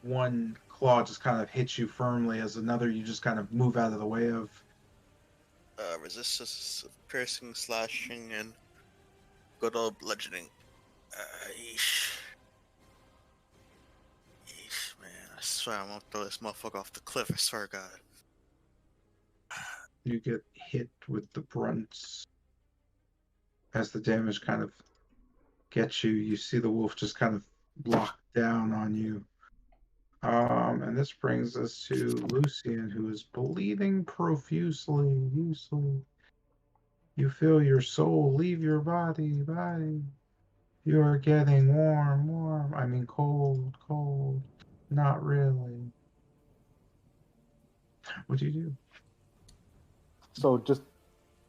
1 claw just kind of hits you firmly as another you just kind of move out of the way of. Resistance, piercing, slashing, and good old bludgeoning. Yeesh. Yeesh, man. I swear I'm gonna throw this motherfucker off the cliff. I swear to God. You get hit with the brunts. As the damage kind of gets you, you see the wolf just kind of lock down on you. And this brings us to Lucian, who is bleeding profusely. You feel your soul leave your body. You are getting warm. I mean cold. Not really. What do you do? So just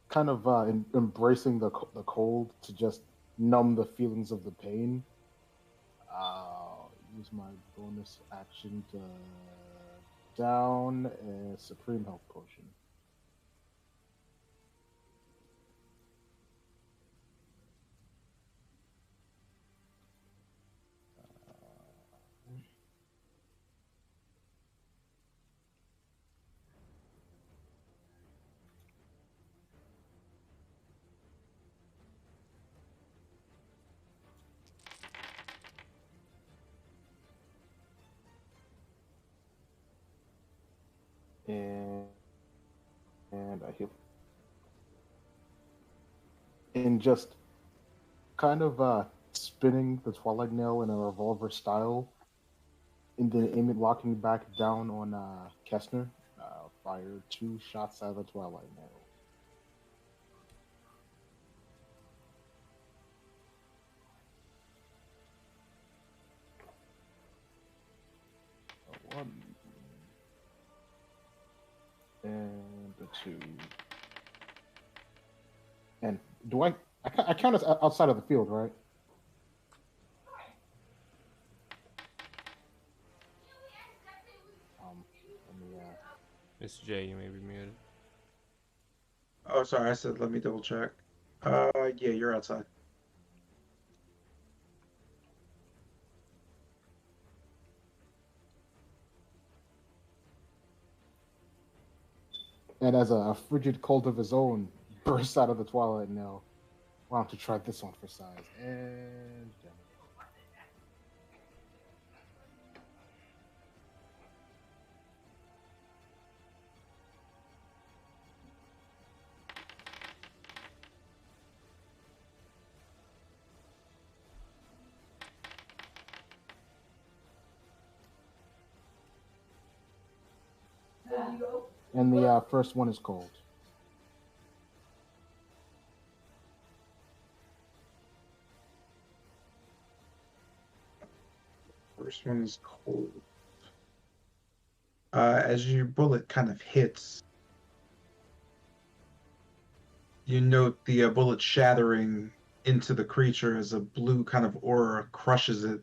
kind of embracing the cold to just numb the feelings of the pain. Use my bonus action to down a supreme health potion. And I heal. And just kind of spinning the Twilight Nail in a revolver style, and then aim it locking back down on Kessner. Fire 2 shots out of the Twilight Nail. A 1 and a 2. And do I count as outside of the field, right? It's Jay, you may be muted. Oh, sorry, I said let me double check. Yeah, you're outside. And as a frigid cold of his own bursts out of the Twilight Nail, why don't you try this one for size? And and the first one is cold. First one is cold. As your bullet kind of hits, you note the bullet shattering into the creature as a blue kind of aura crushes it.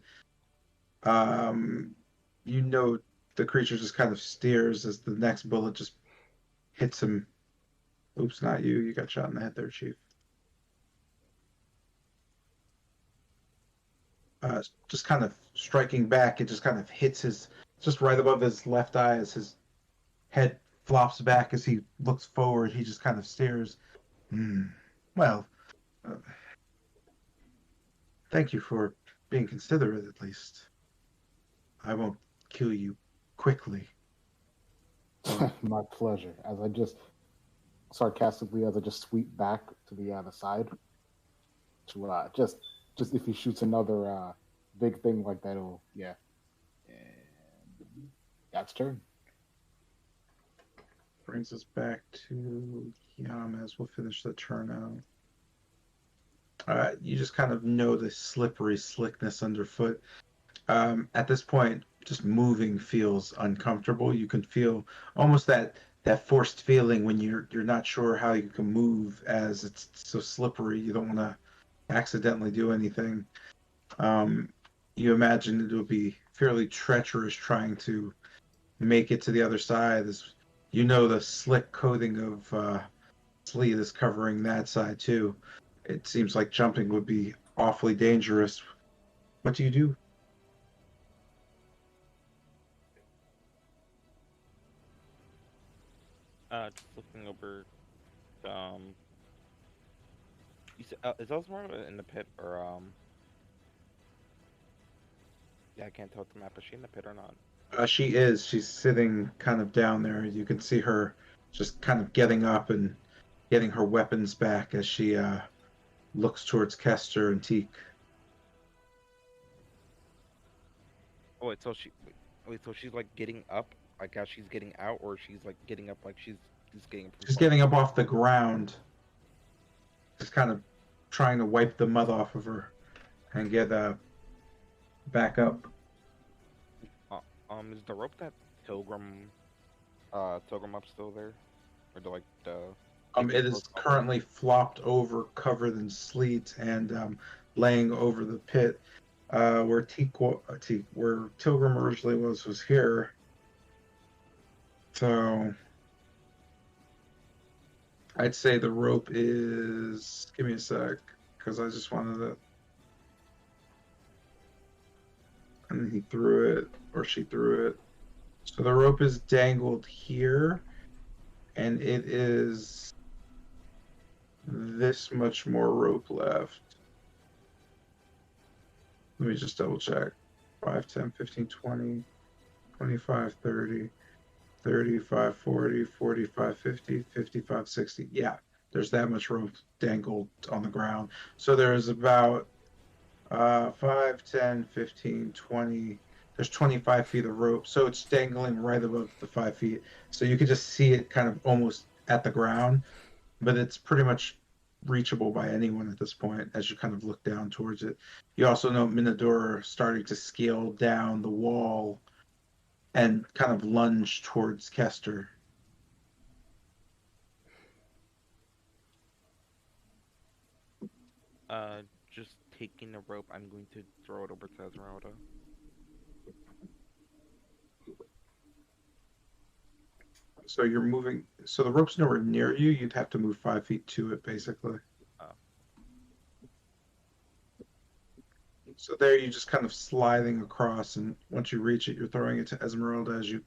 You note the creature just kind of stares as the next bullet just hits him. Oops, not you. You got shot in the head there, Chief. Just kind of striking back, it just kind of hits his, just right above his left eye as his head flops back as he looks forward. He just kind of stares. Well, thank you for being considerate, at least. I won't kill you quickly. My pleasure. As I just sarcastically, as I just sweep back to the side to just if he shoots another big thing like that, it'll yeah. And that's turn. Brings us back to Yam as we'll finish the turn out. You just kind of know the slippery slickness underfoot. At this point, just moving feels uncomfortable. You can feel almost that forced feeling when you're not sure how you can move, as it's so slippery. You don't want to accidentally do anything. You imagine it will be fairly treacherous trying to make it to the other side. You know the slick coating of sleet is covering that side too. It seems like jumping would be awfully dangerous. What do you do? Just looking over. You said, is Elsmore in the pit or Yeah, I can't tell the map. Is she in the pit or not? She is. She's sitting kind of down there. You can see her just kind of getting up and getting her weapons back as she looks towards Kester and Teak. Oh wait, so she's like getting up, like as she's getting out, or she's like getting up, like she's getting. She's getting up off the ground, just kind of trying to wipe the mud off of her and get back up. Is the rope that Pilgrim up still there, or do like the? It is currently flopped over, covered in sleet, and laying over the pit. Where Tilgrim originally was here. So I'd say the rope is. Give me a sec, because I just wanted to. And he threw it, or she threw it. So the rope is dangled here, and it is this much more rope left. Let me just double check. 5, 10, 15, 20, 25, 30, 35, 40, 45, 50, 55, 60. Yeah, there's that much rope dangled on the ground. So there's about 5, 10, 15, 20. There's 25 feet of rope. So it's dangling right above the 5 feet. So you can just see it kind of almost at the ground, but it's pretty much reachable by anyone at this point as you kind of look down towards it. You also know Minador starting to scale down the wall and kind of lunge towards Kester. Just taking the rope, I'm going to throw it over to Esmeralda. So you're moving. So the rope's nowhere near you. You'd have to move 5 feet to it, basically. Oh. So there, you just kind of sliding across, and once you reach it, you're throwing it to Esmeralda as you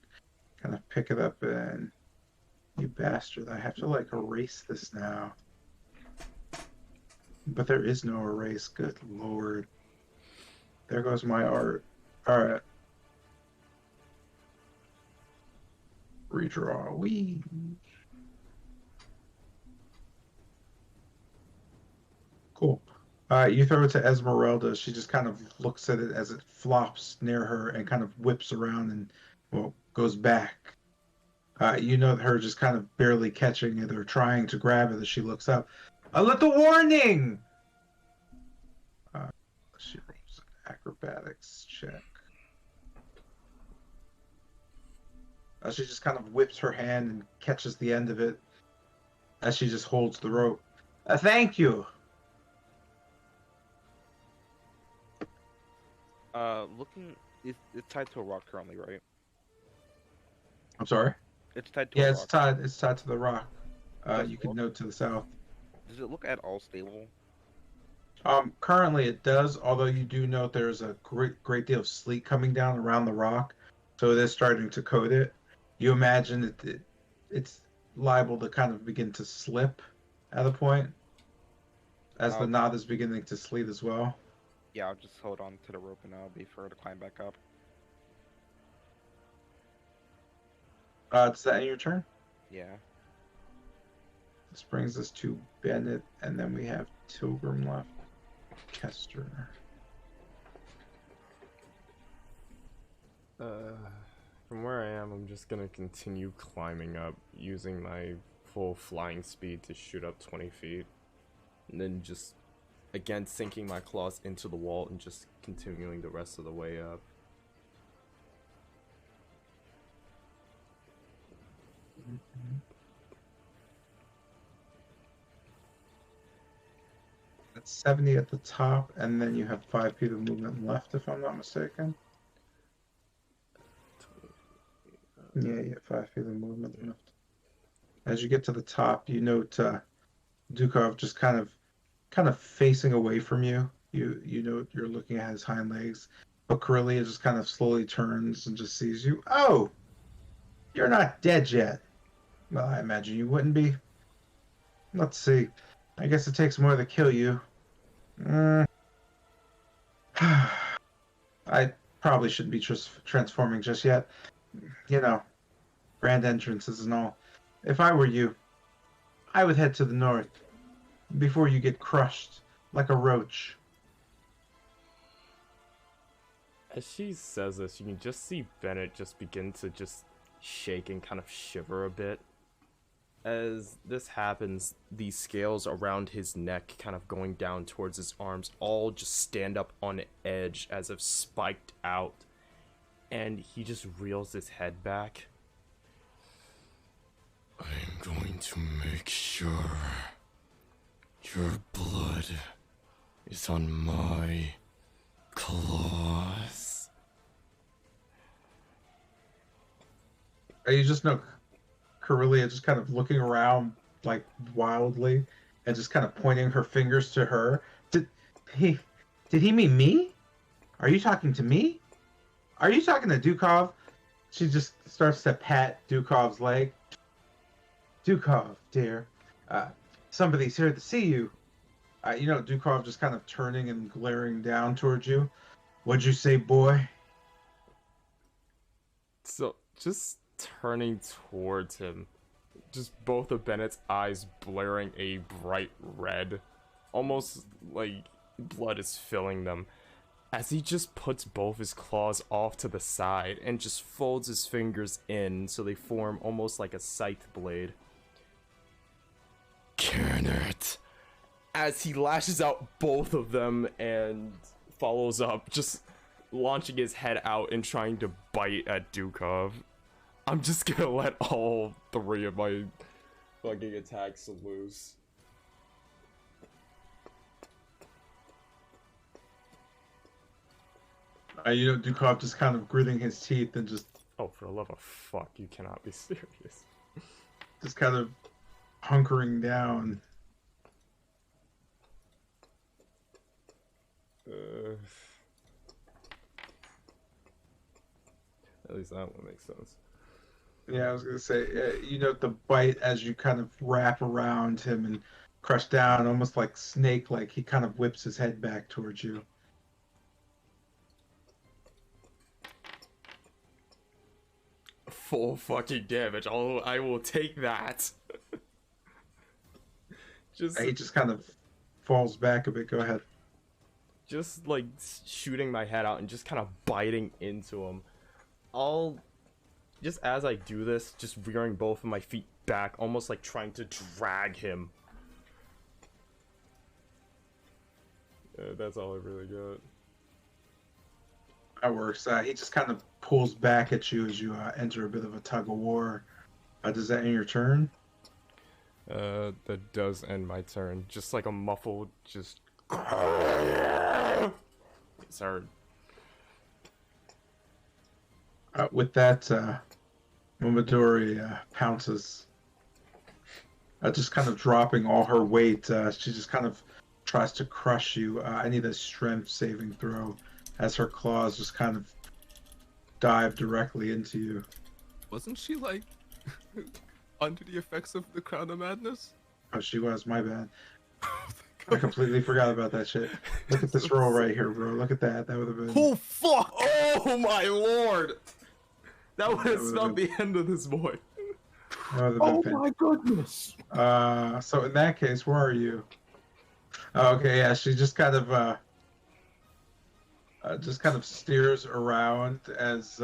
kind of pick it up. And you bastard, I have to like erase this now. But there is no erase. Good lord. There goes my art. All right. Redraw. Wee. Cool. You throw it to Esmeralda. She just kind of looks at it as it flops near her and kind of whips around and, well, goes back. You know her just kind of barely catching it or trying to grab it as she looks up. A little warning! She rolls an acrobatics check. She just kind of whips her hand and catches the end of it as she just holds the rope. Thank you. Looking, it's tied to a rock currently, right? I'm sorry. It's tied to Yeah, a it's rock. tied. It's tied to the rock. Does You it can look- note to the south. Does it look at all stable? Currently it does, although you do note there's a great deal of sleet coming down around the rock, so it is starting to coat it. You imagine that it's liable to kind of begin to slip at a point as the knot is beginning to sleet as well. Yeah, I'll just hold on to the rope and I'll be for her to climb back up. Does that end your turn? Yeah. This brings us to Bennett, and then we have Tilgrim left. Kester. From where I am, I'm just gonna continue climbing up, using my full flying speed to shoot up 20 feet. And then just, again, sinking my claws into the wall and just continuing the rest of the way up. That's 70 at the top, and then you have 5 feet of movement left, if I'm not mistaken. Yeah, you have 5 feet of movement left. As you get to the top, you note Dukov just kind of facing away from you. You know you're looking at his hind legs, but Corellia just kind of slowly turns and just sees you. Oh, you're not dead yet. Well, I imagine you wouldn't be. Let's see. I guess it takes more to kill you. I probably shouldn't be transforming just yet. You know, grand entrances and all. If I were you, I would head to the north before you get crushed like a roach. As she says this, you can just see Bennett just begin to just shake and kind of shiver a bit. As this happens, the scales around his neck kind of going down towards his arms all just stand up on edge as if spiked out. And he just reels his head back. I'm going to make sure your blood is on my claws. You just know Corellia just kind of looking around like wildly and just kind of pointing her fingers to her. Did he mean me? Are you talking to me? Are you talking to Dukov? She just starts to pat Dukov's leg. Dukov, dear, somebody's here to see you. You know, Dukov just kind of turning and glaring down towards you. What'd you say, boy? So, just turning towards him, just both of Bennett's eyes blaring a bright red, almost like blood is filling them, as he just puts both his claws off to the side and just folds his fingers in so they form almost like a scythe blade. Kenneth, as he lashes out both of them and follows up, just launching his head out and trying to bite at Dukov. I'm just gonna let all 3 of my fucking attacks loose. You know, Dukov just kind of gritting his teeth and just... Oh, for the love of fuck, you cannot be serious. Just kind of hunkering down. At least that one makes sense. Yeah, I was gonna say, you know, the bite as you kind of wrap around him and crush down, almost like snake, like he kind of whips his head back towards you. Full fucking damage. I will take that. He just kind of falls back a bit. Go ahead. Just like shooting my head out and just kind of biting into him. I'll just, as I do this, just rearing both of my feet back, almost like trying to drag him. That's all I really got. That works. He just kind of pulls back at you as you enter a bit of a tug of war. Does that end your turn? That does end my turn. Just like a muffled, just... It's heard. With that, Momodori pounces, just kind of dropping all her weight. She just kind of tries to crush you. I need a strength saving throw as her claws just kind of dive directly into you. Wasn't she like under the effects of the Crown of Madness? Oh, she was. My bad. I completely forgot about that shit. Look at this roll right here, bro. Look at that. That would have been... Oh, fuck! Oh, my lord! That would have spelled the end of this boy. Oh, my goodness! So in that case, where are you? Oh, okay, yeah, she just kind of steers around as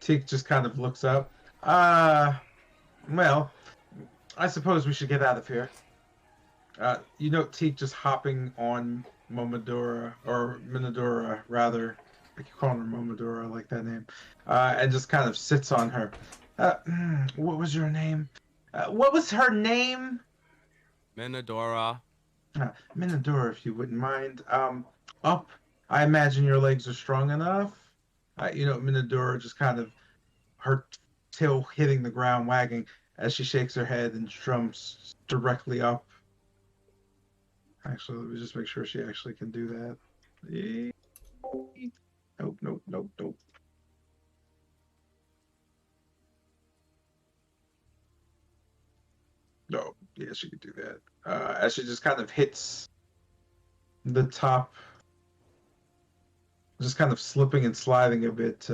Teak just kind of looks up. Well, I suppose we should get out of here. You know, Teak just hopping on Momodora, or Minodora, rather. I keep calling her Momodora, I like that name. And just kind of sits on her. What was your name? What was her name? Minodora. Minodora, if you wouldn't mind. Up. I imagine your legs are strong enough. You know, Minodora just kind of, her tail hitting the ground, wagging as she shakes her head and jumps directly up. Actually, let me just make sure she actually can do that. Nope, nope, nope, nope. No, yeah, she can do that. As she just kind of hits the top, just kind of slipping and sliding a bit.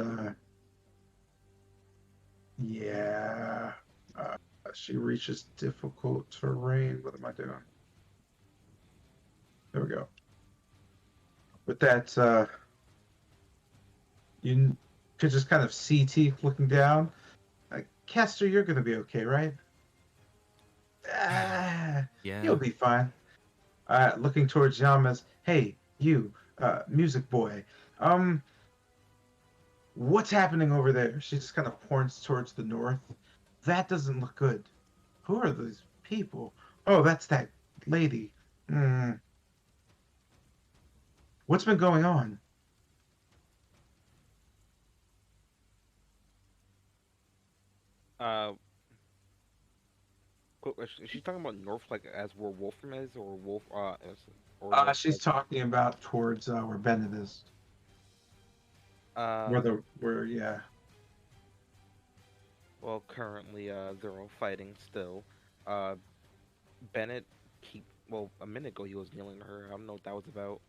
Yeah. She reaches difficult terrain. What am I doing? There we go. With that, you could just kind of see Teak looking down. Castor, you're going to be okay, right? Yeah. You'll be fine. Looking towards Yamas. Hey, you, music boy. What's happening over there? She just kind of points towards the north. That doesn't look good. Who are these people? Oh, that's that lady. What's been going on? Is she talking about north, like as where Wolfram is, or Wolf? Or She's talking about towards where Bennett is. Yeah. Well, currently, they're all fighting still. Bennett a minute ago he was kneeling to her. I don't know what that was about.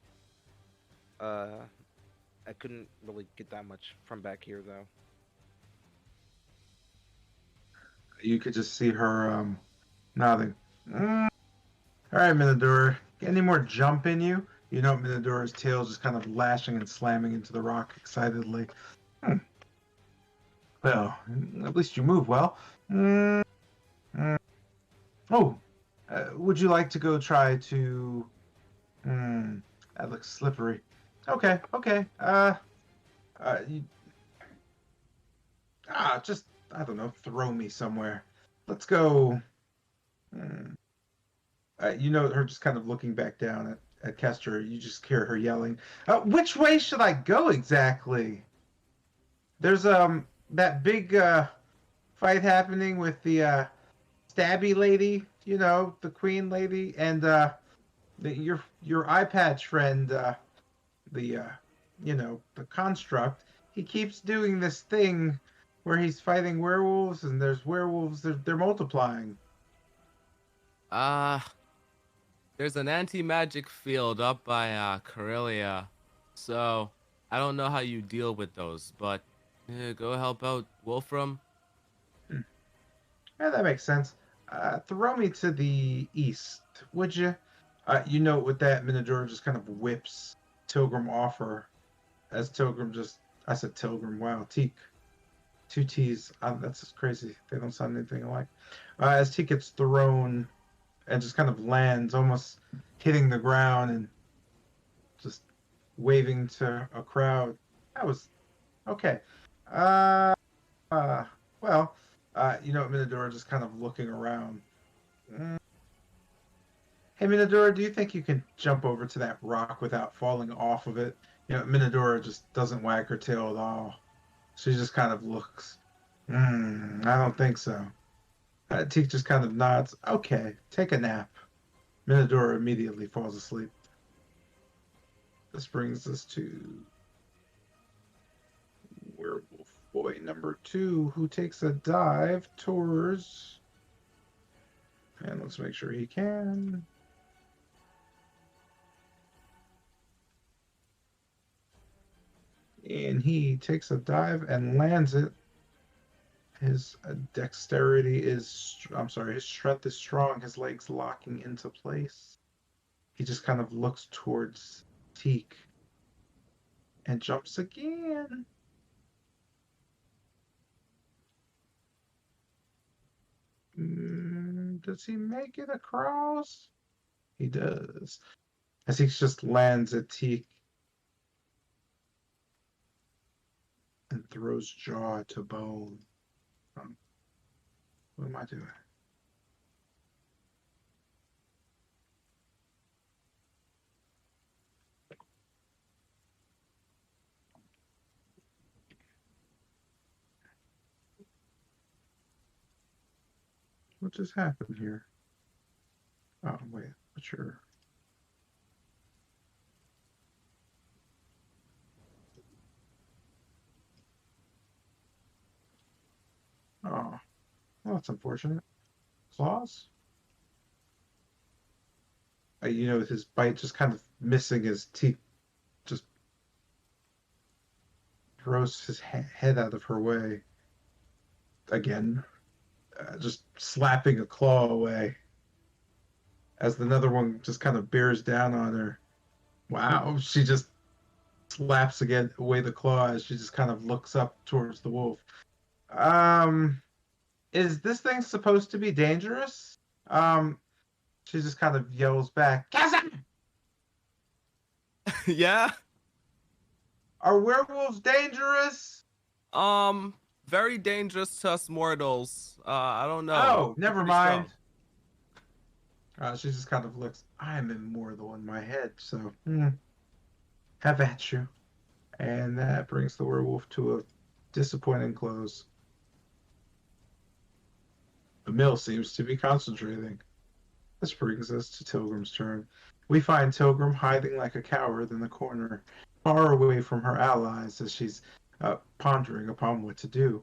I couldn't really get that much from back here though. You could just see her nodding. All right, Minodora. Any more jump in you? You know, Minodora's tail just kind of lashing and slamming into the rock excitedly. Well, at least you move well. Oh, would you like to go try to... that looks slippery. Okay. Just, I don't know, throw me somewhere. Let's go... you know, her just kind of looking back down at Kester. You just hear her yelling, which way should I go exactly? There's that big fight happening with the stabby lady, you know, the queen lady, and your eye patch friend, you know, the construct. He keeps doing this thing where he's fighting werewolves, and there's werewolves, they're multiplying. There's an anti-magic field up by Corellia, so I don't know how you deal with those, but go help out Wolfram. Yeah, that makes sense. Throw me to the east, would you? You know, with that, Minodora just kind of whips Tilgrim off her, as Tilgrim I said Tilgrim, wow, Teak. 2 T's, that's just crazy. They don't sound anything alike. As Teak gets thrown and just kind of lands, almost hitting the ground and just waving to a crowd. That was okay. Uh, uh well, Minadora just kind of looking around. Mm. Hey, Minadora, do you think you can jump over to that rock without falling off of it? Minadora just doesn't wag her tail at all. She just kind of looks. I don't think so. Teak just kind of nods. Okay, take a nap. Minadora immediately falls asleep. This brings us to Werewolf Boy number 2, who takes a dive towards. And let's make sure he can. And he takes a dive and lands it. His dexterity is, his strength is strong. His legs locking into place. He just kind of looks towards Teak and jumps again. Does he make it across? He does. As he just lands at Teak and throws jaw to bone. What am I doing? What just happened here? Oh, wait. What's your... Oh, well, that's unfortunate. Claws? His bite just kind of missing his teeth. Just throws his head out of her way. Again. Just slapping a claw away. As another one just kind of bears down on her. Wow, she just slaps again away the claw as she just kind of looks up towards the wolf. Is this thing supposed to be dangerous? She just kind of yells back, Cousin! Yeah? Are werewolves dangerous? Very dangerous to us mortals. I don't know. Oh, never Pretty mind. strong. She just kind of looks, I'm immortal in my head, so have at you. And that brings the werewolf to a disappointing close. The mill seems to be concentrating. This brings us to Tilgrim's turn. We find Tilgrim hiding like a coward in the corner, far away from her allies as she's pondering upon what to do.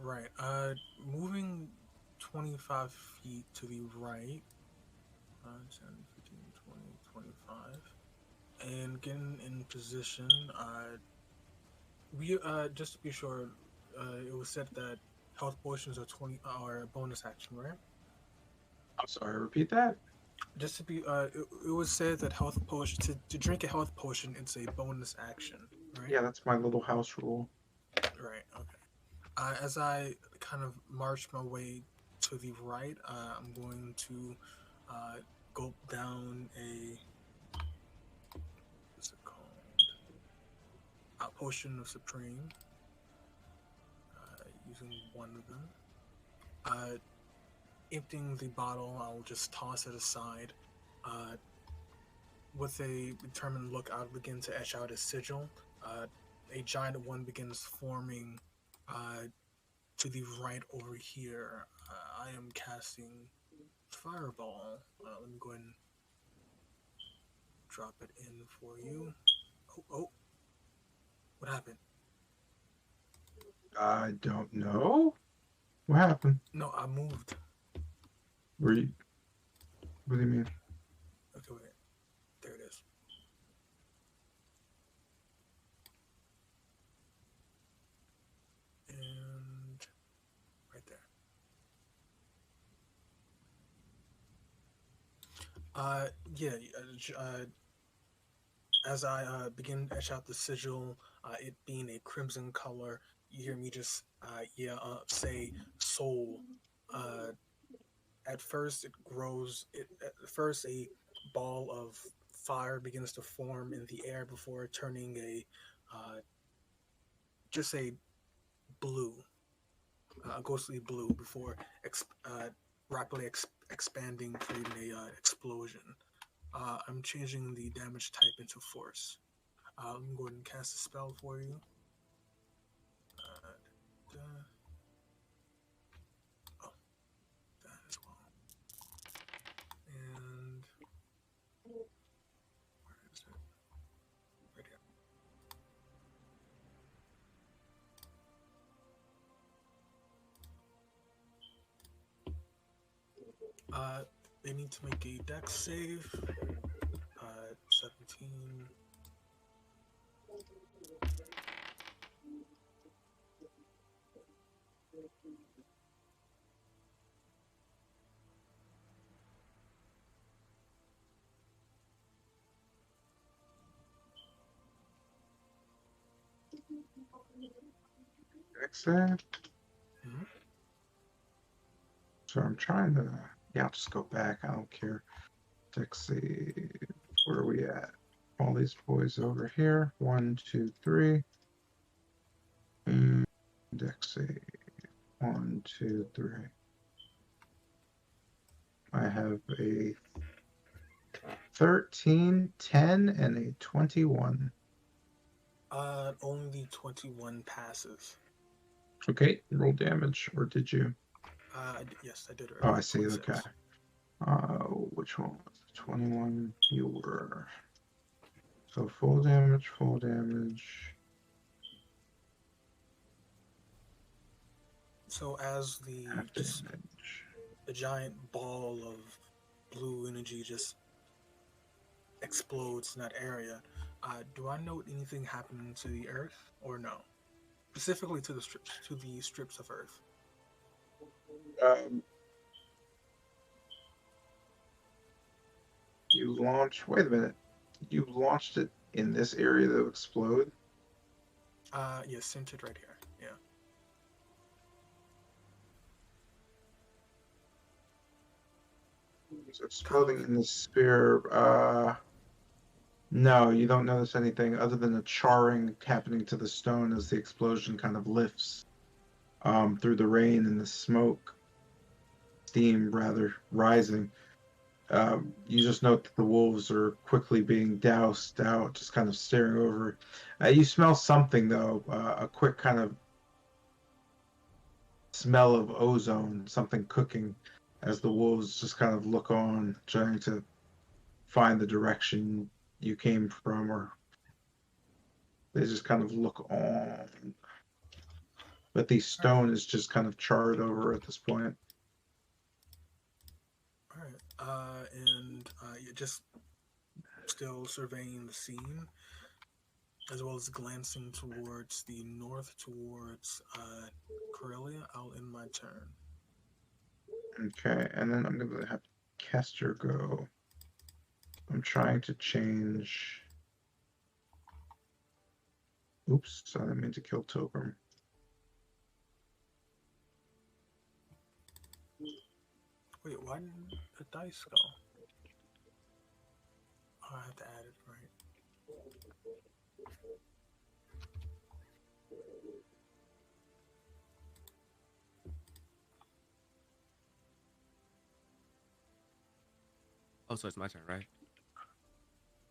Right. Moving 25 feet to the right. 10, 15, 20, 25. And getting in position. We just to be sure, it was said that health potions are a bonus action, right? I'm sorry, repeat that? Just to be, it was said that health potion to drink a health potion, it's a bonus action, right? Yeah, that's my little house rule. Right. Okay. As I kind of march my way to the right, I'm going to gulp down what's it called? A potion of supreme. Using one of them. Emptying the bottle, I'll just toss it aside. With a determined look, I'll begin to etch out a sigil. A giant one begins forming to the right over here. I am casting Fireball. Let me go ahead and drop it in for you. Oh. What happened? I don't know. What happened? No, I moved. Were you... What do you mean? Okay, wait. There it is. And right there. As I begin to etch out the sigil, it being a crimson color, you hear me just say soul. At first it grows. At first a ball of fire begins to form in the air before turning just a blue, ghostly blue, before rapidly expanding, creating a explosion. I'm changing the damage type into force. Let me go ahead and cast a spell for you. Oh, that as well. And where is it? Right here. They need to make a dex save. 17. Dex save. So I'm trying to. Yeah, I'll just go back. I don't care. Dex save. Where are we at? All these boys over here. 1, 2, 3. And dex save. 1, 2, 3. I have a 13, 10, and a 21. Only 21 passes. Okay, roll damage, or did you? Yes, I did already. Oh, I see. 26. Okay. Which one was it? 21. You were. So full damage, full damage. So as the giant ball of blue energy just explodes in that area, do I note anything happening to the earth or no? Specifically to the strips of earth. You launch. Wait a minute. You launched it in this area that will explode? Yes, centered right here. Yeah. It's exploding in the sphere. No, you don't notice anything other than a charring happening to the stone as the explosion kind of lifts through the rain and the smoke, steam rather, rising. You just note that the wolves are quickly being doused out, just kind of staring over. You smell something, though, a quick kind of smell of ozone, something cooking, as the wolves just kind of look on, trying to find the direction you came from, or they just kind of look on. But the stone is just kind of charred over at this point. All right. And you're just still surveying the scene, as well as glancing towards the north, towards Corellia. I'll end my turn. Okay, and then I'm going to have Caster go. I'm trying to change. Oops, I didn't mean to kill Tobram. Wait, why didn't the dice go? Oh, I have to add it, right? Oh, so it's my turn, right?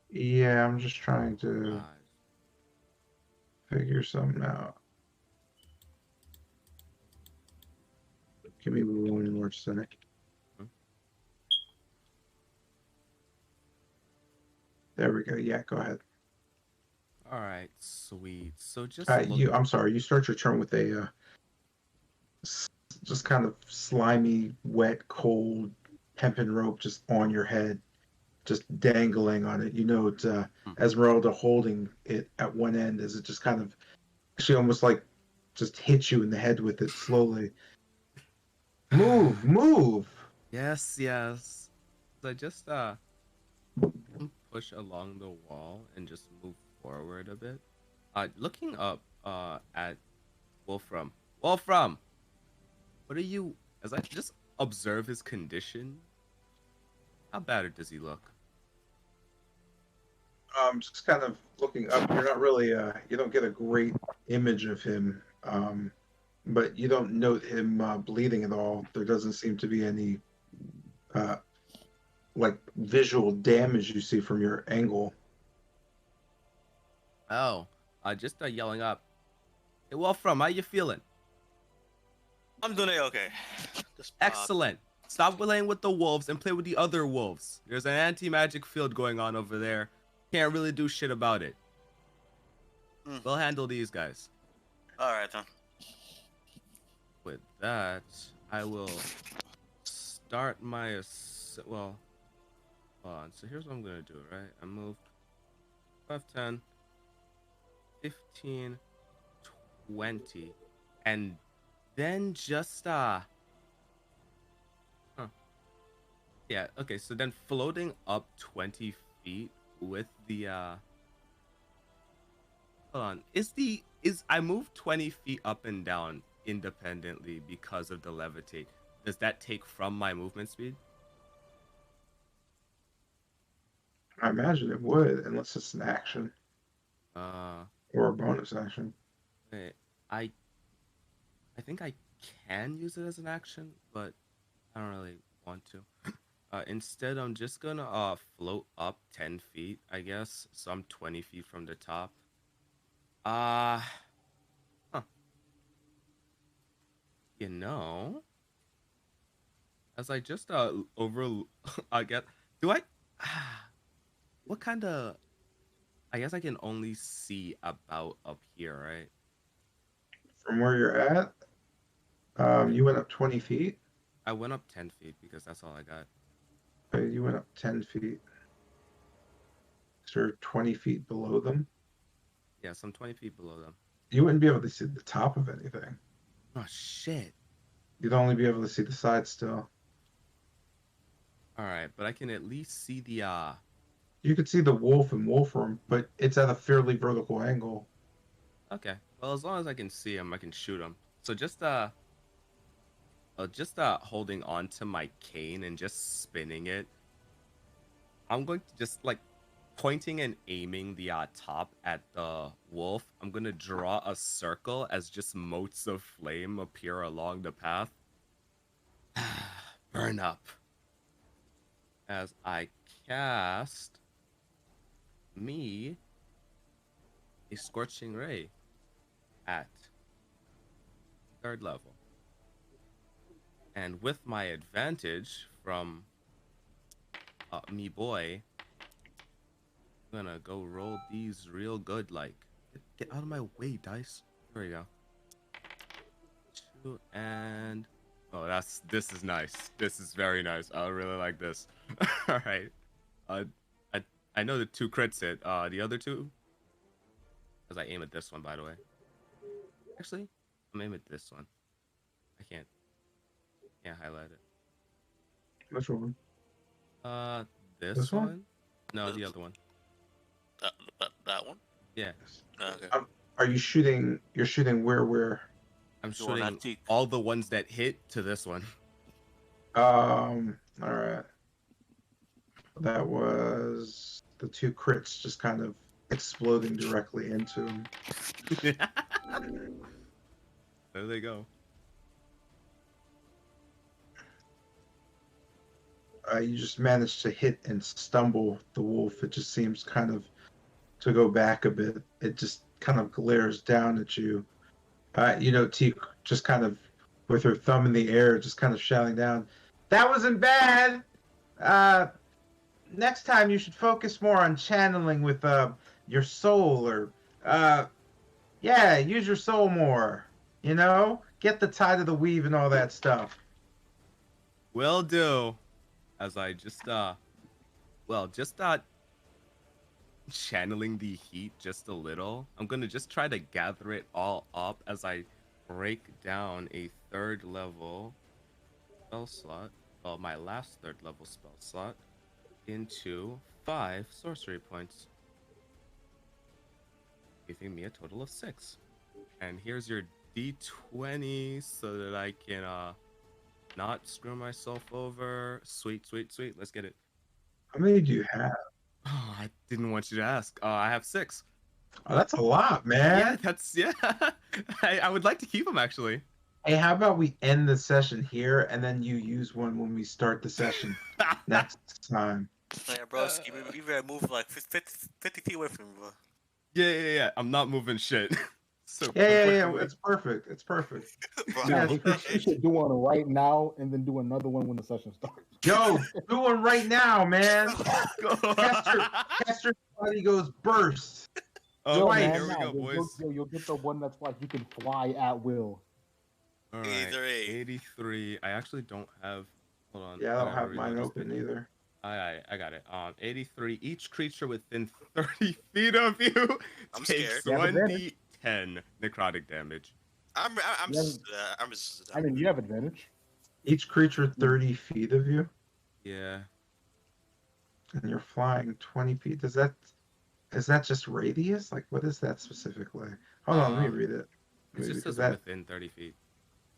Yeah, I'm just trying to figure something out. Give me 1 more second. There we go. Yeah, go ahead. All right, sweet. So just I'm sorry. You start your turn with a just kind of slimy, wet, cold hempen rope just on your head, just dangling on it. You know, it's Esmeralda holding it at one end as it just kind of actually almost like just hits you in the head with it slowly. Move. Yes. So just push along the wall and just move forward a bit. Looking up at Wolfram. Wolfram, what are you? As I just observe his condition, how bad does he look? Just kind of looking up. You're not really, you don't get a great image of him, but you don't note him bleeding at all. There doesn't seem to be any, like, visual damage you see from your angle. Oh, just yelling up. Hey, Wolfram, how you feeling? I'm doing okay. Just, Excellent. Stop playing with the wolves and play with the other wolves. There's an anti-magic field going on over there. Can't really do shit about it. We'll handle these guys. All right then. With that, I will start my well. Hold on. So here's what I'm gonna do. Right, I moved 5, 10, 15, 20, and then just yeah, okay, so then floating up 20 feet with the hold on. Is I moved 20 feet up and down independently because of the levitate. Does that take from my movement speed? I imagine it would, unless it's an action. Or a bonus action. Wait, I think I can use it as an action, but I don't really want to. Instead, I'm just gonna float up 10 feet, I guess. So I'm 20 feet from the top. Huh. You know, as I just I get. Do I? What kind of? I guess I can only see about up here, right? From where you're at, you went up 20 feet. I went up 10 feet because that's all I got. You went up 10 feet. So you're 20 feet below them. Yeah, so I'm 20 feet below them. You wouldn't be able to see the top of anything. Oh shit. You'd only be able to see the side still. All right, but I can at least see the You could see the wolf and Wolfram, but it's at a fairly vertical angle. Okay. Well, as long as I can see him, I can shoot him. So just holding on to my cane and just spinning it. I'm going to just like pointing and aiming the top at the wolf. I'm going to draw a circle as just motes of flame appear along the path. Burn up. As I cast me a scorching ray at 3rd level. And with my advantage from me boy, I'm gonna go roll these real good, like, get out of my way, dice. There we go. 2 and oh, this is nice. This is very nice. I really like this. All right. I know the 2 crits hit. The other 2, because I aim at this one, by the way. Actually, I'm aiming at this one. I can't highlight it. Which one? This one? No, the other one. That one? Yeah. Okay. Are you shooting? You're shooting where? I'm shooting all the ones that hit to this one. All right. That was the 2 crits just kind of exploding directly into him. There they go. You just managed to hit and stumble the wolf. It just seems kind of to go back a bit. It just kind of glares down at you. T just kind of with her thumb in the air, just kind of shouting down, "That wasn't bad! Next time you should focus more on channeling with your soul, or use your soul more. Get the tide of the weave and all that stuff." Will do. As I just channeling the heat just a little. I'm gonna just try to gather it all up as I break down a 3rd level spell slot, well, my last 3rd level spell slot, into 5 sorcery points, giving me a total of 6. And here's your D20 so that I can not screw myself over. Sweet. Let's get it. How many do you have? Oh, Didn't want you to ask. I have 6. Oh, that's a lot, man. Yeah, that's I would like to keep them actually. Hey, how about we end the session here and then you use one when we start the session next time? Yeah, bro, you better move like 50 feet away from me, bro. Yeah. I'm not moving shit. So Yeah. It's perfect. It's perfect. Bro, Yeah, we should do one right now and then do another one when the session starts. Yo, do one right now, man. Caster's body goes burst. Oh, Right, here we go, boys. You'll get the one that's like you can fly at will. All right, 83. I actually don't have. Hold on. Yeah, I don't have mine open either. I got it. 83. Each creature within 30 feet of you takes 1d10 necrotic damage. I mean, you have advantage. Each creature 30 feet of you. Yeah. And you're flying 20 feet. Is that just radius? Like, what is that specifically? Hold on, let me read it. It's just says within 30 feet.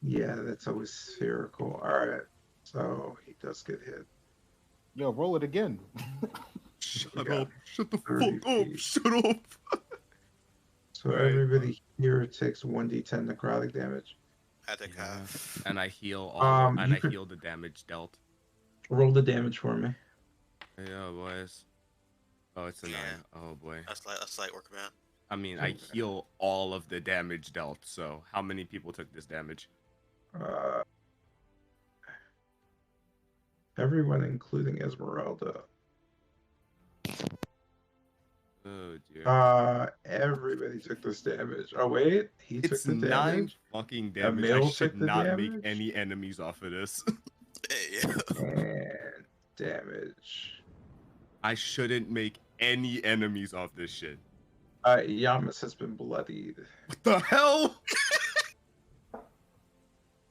Yeah, that's always spherical. All right, so he does get hit. Yo, roll it again. Shut up. Shut the fuck up. Shut up. So everybody here takes 1d10 necrotic damage. I think and I heal all and I heal the damage dealt. Roll the damage for me. Yeah, boys. Oh, it's a 9. Oh boy. That's light work, man. I mean, I heal all of the damage dealt. So, how many people took this damage? Everyone, including Esmeralda. Oh dear. Everybody took this damage. Oh wait, he took the damage. 9 fucking damage. I should not make any enemies off of this. And damage. I shouldn't make any enemies off this shit. Yamas has been bloodied. What the hell?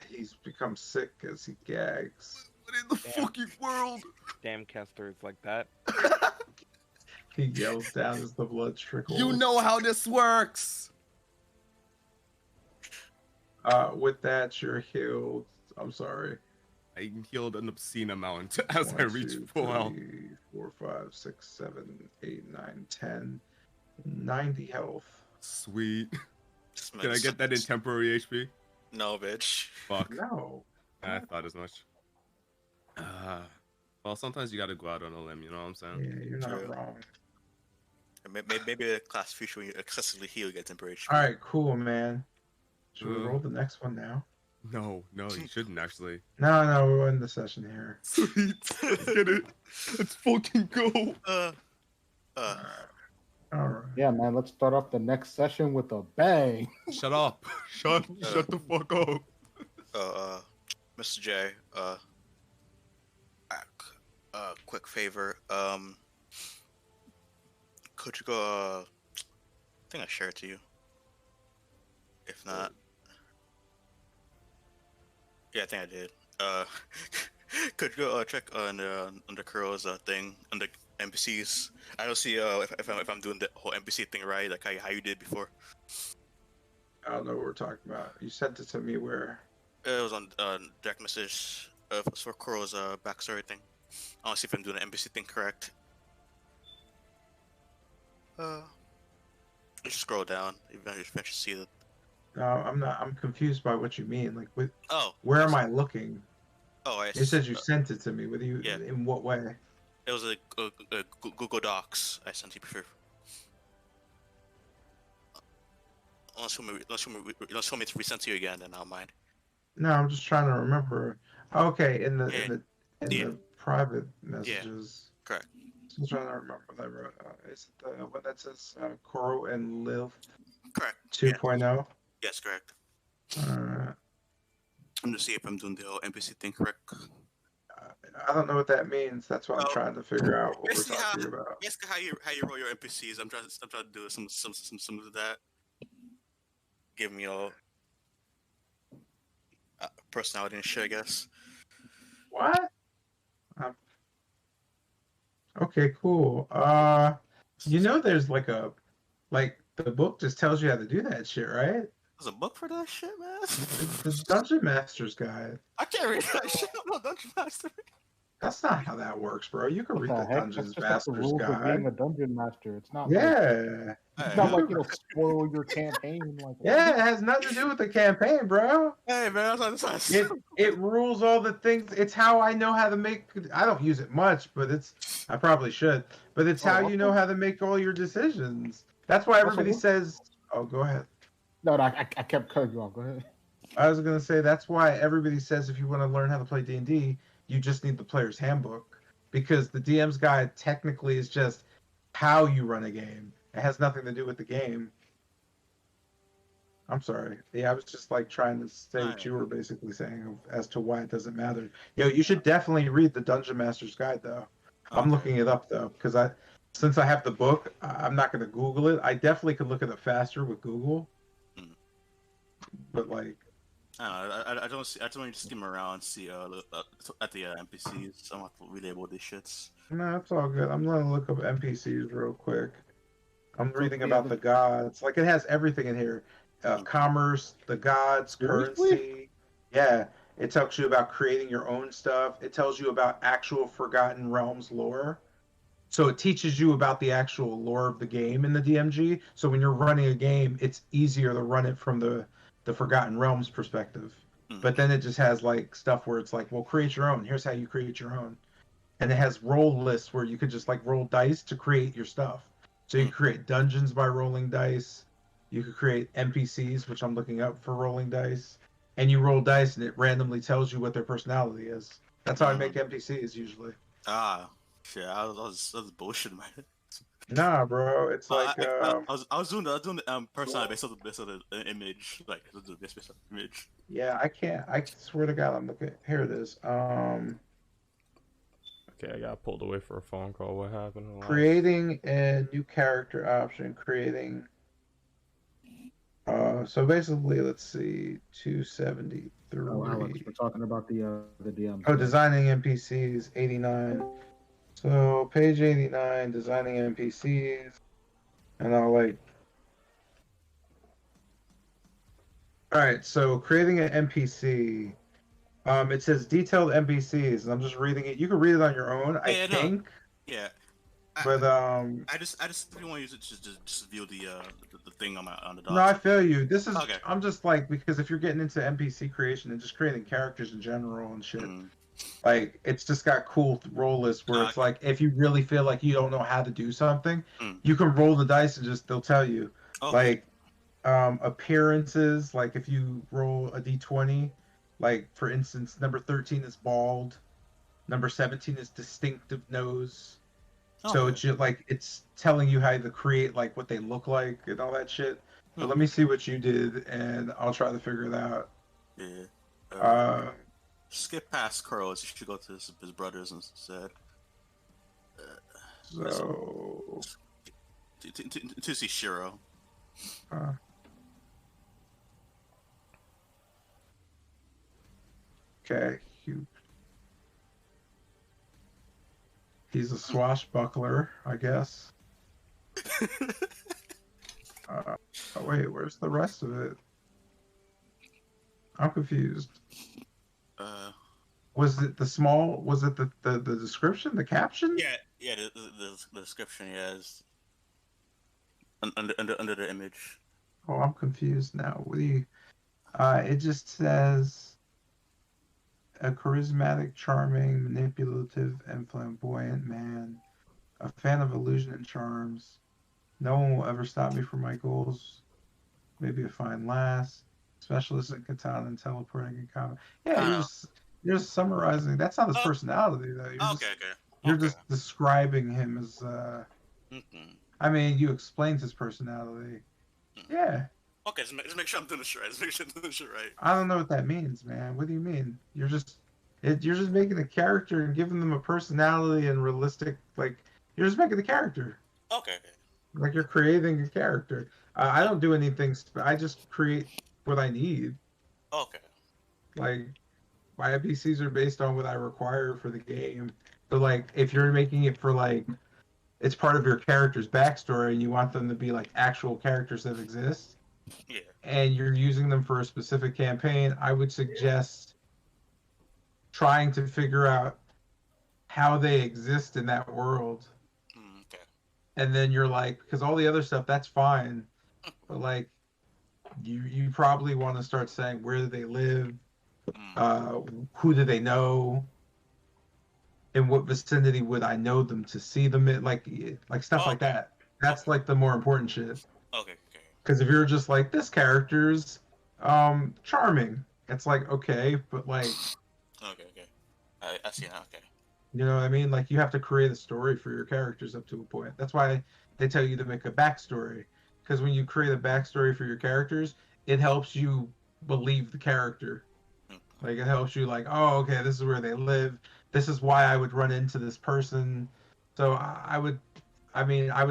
He's become sick as he gags. What in the fucking world? Damn, Kester, it's like that. He yells down as the blood trickles. You know how this works. With that, you're healed. I'm sorry. I healed an obscene amount as I reach full health. 4, 5, 6, 7, 8, 9, 10. 90 health. Sweet. Can I get that in temporary HP? No, bitch. Fuck. No. I thought as much. Well, sometimes you gotta go out on a limb, you know what I'm saying? Yeah, you're not wrong. Maybe a class feature when you excessively heal, you get temporary HP. Alright, cool, man. Should we roll the next one now? No, you shouldn't actually. No, we'll end the session here. Sweet. Let's get it. Let's fucking go. Alright. Yeah, man, let's start off the next session with a bang. Shut up. Shut the fuck up. Mr. J, quick favor. Could you go, I think I shared it to you. If not, yeah, I think I did. Could you go check on the Curl's thing on the NPCs? I don't see if I'm doing the whole NPC thing right, like how you did before. I don't know what we're talking about. You sent it to me where? It was on direct message for Curl's backstory thing. I want to see if I'm doing the NPC thing correct. Just scroll down. Eventually see it. No, I'm not. I'm confused by what you mean. Like, Oh, where am I looking? Oh, it says you sent it to me. With you, yeah. In what way? It was a Google Docs I sent you before. Unless you want me to resend to you again, then I don't mind. No, I'm just trying to remember. Okay, in the private messages. Yeah, correct. I'm trying to remember what I wrote. Is it the one that says Koro and Liv? Correct. 2.0? Yeah. Yes, correct. I'm gonna see if I'm doing the whole NPC thing correct. I don't know what that means. That's why I'm trying to figure out what we're talking about. Basically, how you roll your NPCs. I'm trying to do some of that. Give me your personality and shit, I guess. What? Okay, cool. There's the book just tells you how to do that shit, right? There's a book for that shit, man. The Dungeon Master's Guide. I can't read that shit. I'm no Dungeon Master. That's not how that works, bro. You can What read the the heck? That's Dungeons just like the Master's rules of being Guide. a dungeon master. It's not Yeah. it's not like spoil your campaign. Like Yeah, it has nothing to do with the campaign, bro. Hey man, that's It rules all the things. It's how I know how to make. I don't use it much, but I probably should. But it's how you know how to make all your decisions. That's why everybody says. Oh, go ahead. No, I kept cutting you off. Go ahead. I was gonna say that's why everybody says if you want to learn how to play D&D, you just need the player's handbook, because the DM's guide technically is just how you run a game. It has nothing to do with the game. I'm sorry. Yeah, I was just like trying to say what you were basically saying as to why it doesn't matter. Yo, you should definitely read the Dungeon Master's Guide though. I'm looking it up though, because since I have the book, I'm not gonna Google it. I definitely could look at it faster with Google. But like, I don't see. I don't just skim around and see at the NPCs. I'm have to relabel these shits. no, it's all good. I'm gonna look up NPCs real quick. I'm reading about the gods. Like, it has everything in here. Commerce, the gods, currency. Yeah, it tells you about creating your own stuff. It tells you about actual Forgotten Realms lore. So it teaches you about the actual lore of the game in the DMG. So when you're running a game, it's easier to run it from the Forgotten Realms perspective. But then it just has like stuff where it's like, well, create your own. Here's how you create your own. And it has roll lists where you could just like roll dice to create your stuff. So you can create dungeons by rolling dice. You could create NPCs, which I'm looking up for rolling dice. And you roll dice and it randomly tells you what their personality is. That's how I make NPCs usually. Shit, I was bullshitting, man. Nah, bro, it's like I was doing the personality based on the image, like based on the image. Yeah, I can't. I swear to God, I'm looking. Here it is. Okay, I got pulled away for a phone call. What happened? Creating a new character option. Creating. So basically, let's see, 273. Oh, Alex, we're talking about the DM. Oh, designing NPCs, 89. So page 89, designing NPCs, and I'll like. All right, so creating an NPC. It says detailed NPCs, and I'm just reading it. You can read it on your own, I think. No. Yeah. But I just really want to use it to just view the thing on the doc. No, I feel you. This is okay. I'm just like, because if you're getting into NPC creation and just creating characters in general and shit, like it's just got cool role lists where it's like if you really feel like you don't know how to do something, you can roll the dice and they'll tell you. Like appearances, like if you roll a d20, like for instance, number 13 is bald, number 17 is distinctive nose. So it's just like it's telling you how to create like what they look like and all that shit. But let me see what you did, and I'll try to figure it out. Yeah. Skip past Curls. You should go to his brothers instead. So to see Shiro. Okay. He's a swashbuckler, I guess. Wait, where's the rest of it? I'm confused. Was it the small? Was it the description, the caption? Yeah, the description, yes. Under the image. Oh, I'm confused now. What do you? It just says a charismatic, charming, manipulative, and flamboyant man, a fan of illusion and charms. No one will ever stop me from my goals. Maybe a fine lass, specialist in katana and teleporting in combat. Yeah, you're just summarizing. That's not his personality, though. You're just describing him as. I mean, you explained his personality. Yeah. Okay, just make sure I'm doing this right. Just make sure I'm doing this right. I don't know what that means, man. What do you mean? You're just making a character and giving them a personality and realistic, like, you're just making the character. Okay. Like you're creating a character. I don't do anything. I just create what I need. Okay. Like, my NPCs are based on what I require for the game. So, like, if you're making it for, like, it's part of your character's backstory and you want them to be, like, actual characters that exist, and you're using them for a specific campaign, I would suggest trying to figure out how they exist in that world. Okay. And then you're like, because all the other stuff, that's fine. But like, you probably want to start saying where do they live, who do they know, in what vicinity would I know them to see them in, like stuff like that. That's like the more important shit. Okay. Because if you're just like, this character's charming, it's like, okay, but like, Okay. I see now. Okay. you know what I mean? Like, you have to create a story for your characters up to a point. That's why they tell you to make a backstory. Because when you create a backstory for your characters, it helps you believe the character. Like, it helps you, like, oh, okay, this is where they live. This is why I would run into this person. So I would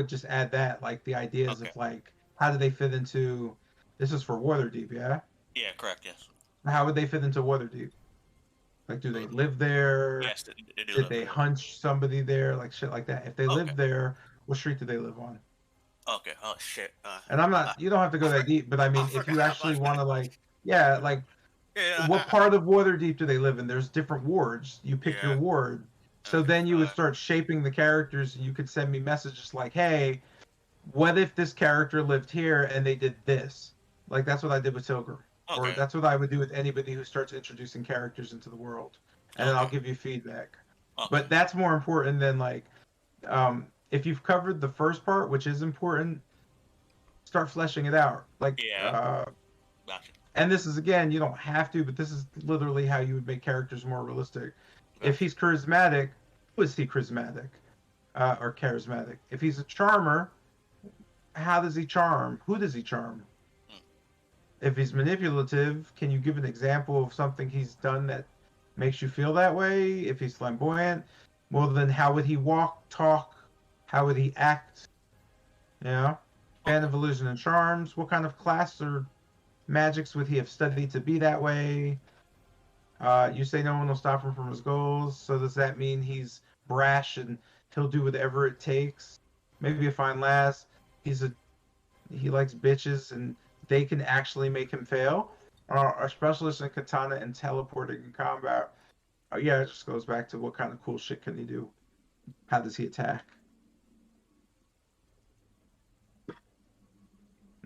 just add that, like, the ideas of, like, how do they fit into, this is for Waterdeep, yeah? Yeah, correct, yes. How would they fit into Waterdeep? Like, do they live there? Yes, they do. Did they hunch somebody there? Like, shit like that. If they live there, what street do they live on? Okay, oh shit. And I'm not, you don't have to go that deep, but I mean, if you actually want to, like, yeah, like, what part of Waterdeep do they live in? There's different wards. You pick your ward. So then you would start shaping the characters, and you could send me messages like, hey, what if this character lived here and they did this? Like, that's what I did with Tilgrim. Or that's what I would do with anybody who starts introducing characters into the world. And then I'll give you feedback. But that's more important than, like, if you've covered the first part, which is important, start fleshing it out. Like, gotcha. And this is, again, you don't have to, but this is literally how you would make characters more realistic. If he's charismatic, who is he charismatic? Or charismatic? If he's a charmer, how does he charm? Who does he charm? If he's manipulative, can you give an example of something he's done that makes you feel that way? If he's flamboyant, well, then how would he walk, talk? How would he act? You know? Fan of illusion and charms. What kind of class or magics would he have studied to be that way? You say no one will stop him from his goals. So does that mean he's brash and he'll do whatever it takes? Maybe a fine lass. He likes bitches and they can actually make him fail. A specialist in katana and teleporting in combat. Yeah, it just goes back to what kind of cool shit can he do? How does he attack?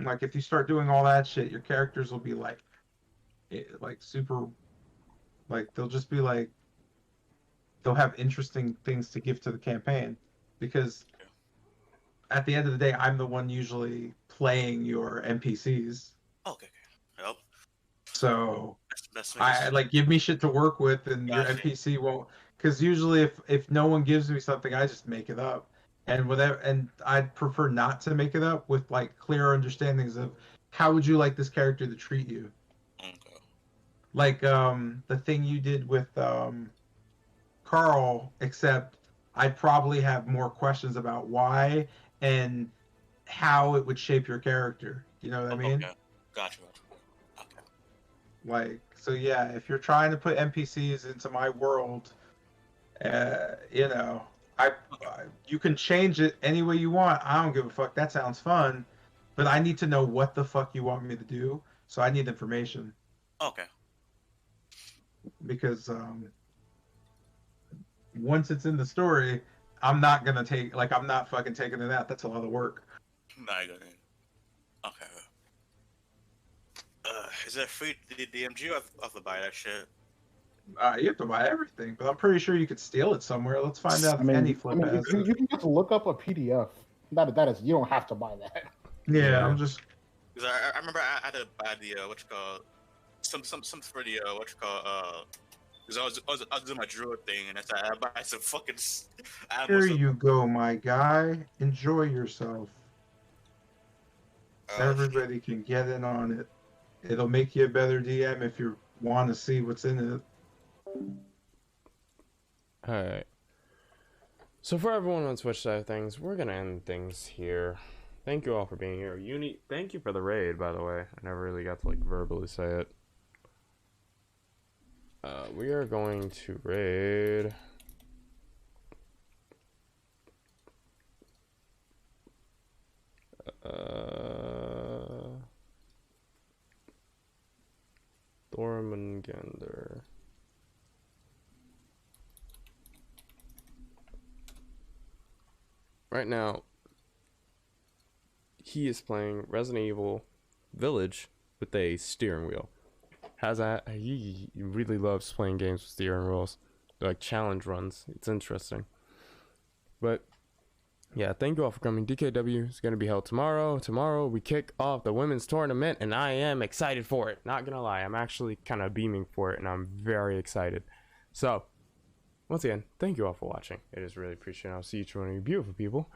Like, if you start doing all that shit, your characters will be like super, like, they'll just be like, they'll have interesting things to give to the campaign, because at the end of the day, I'm the one usually playing your NPCs. Okay. Yep. So I like, give me shit to work with, and your NPC won't. Because usually, if no one gives me something, I just make it up. And whatever, and I'd prefer not to make it up, with like clear understandings of how would you like this character to treat you. Okay. Like the thing you did with Carl, except I'd probably have more questions about why and how it would shape your character. You know what I mean? Okay. Gotcha. Okay. Like, so yeah, if you're trying to put NPCs into my world, you know, you can change it any way you want. I don't give a fuck. That sounds fun, but I need to know what the fuck you want me to do. So I need information. Okay. Because once it's in the story, I'm not gonna take, like, I'm not fucking taking it out. That's a lot of work. Not good. Okay. Is that free DMG or I have to buy that shit? You have to buy everything, but I'm pretty sure you could steal it somewhere. Let's find out if any flip has it. You can just look up a PDF. That is, you don't have to buy that. Yeah, I'm just. Because I remember I had to buy the what you call some for the what you call because I was doing my druid thing and I buy some fucking. Here you go, my guy. Enjoy yourself. Everybody can get in on it. It'll make you a better DM if you want to see what's in it. Alright. So for everyone on Twitch side of things, we're gonna end things here. Thank you all for being here. Uni, thank you for the raid, by the way. I never really got to, like, verbally say it. We are going to raid... Thormungandr. right now, he is playing Resident Evil Village with a steering wheel. He really loves playing games with steering wheels, like challenge runs. It's interesting. But yeah, thank you all for coming. DKW is going to be held tomorrow. Tomorrow we kick off the women's tournament, and I am excited for it. Not gonna lie, I'm actually kind of beaming for it, and I'm very excited. So, once again, thank you all for watching. It is really appreciated. I'll see each one of you beautiful people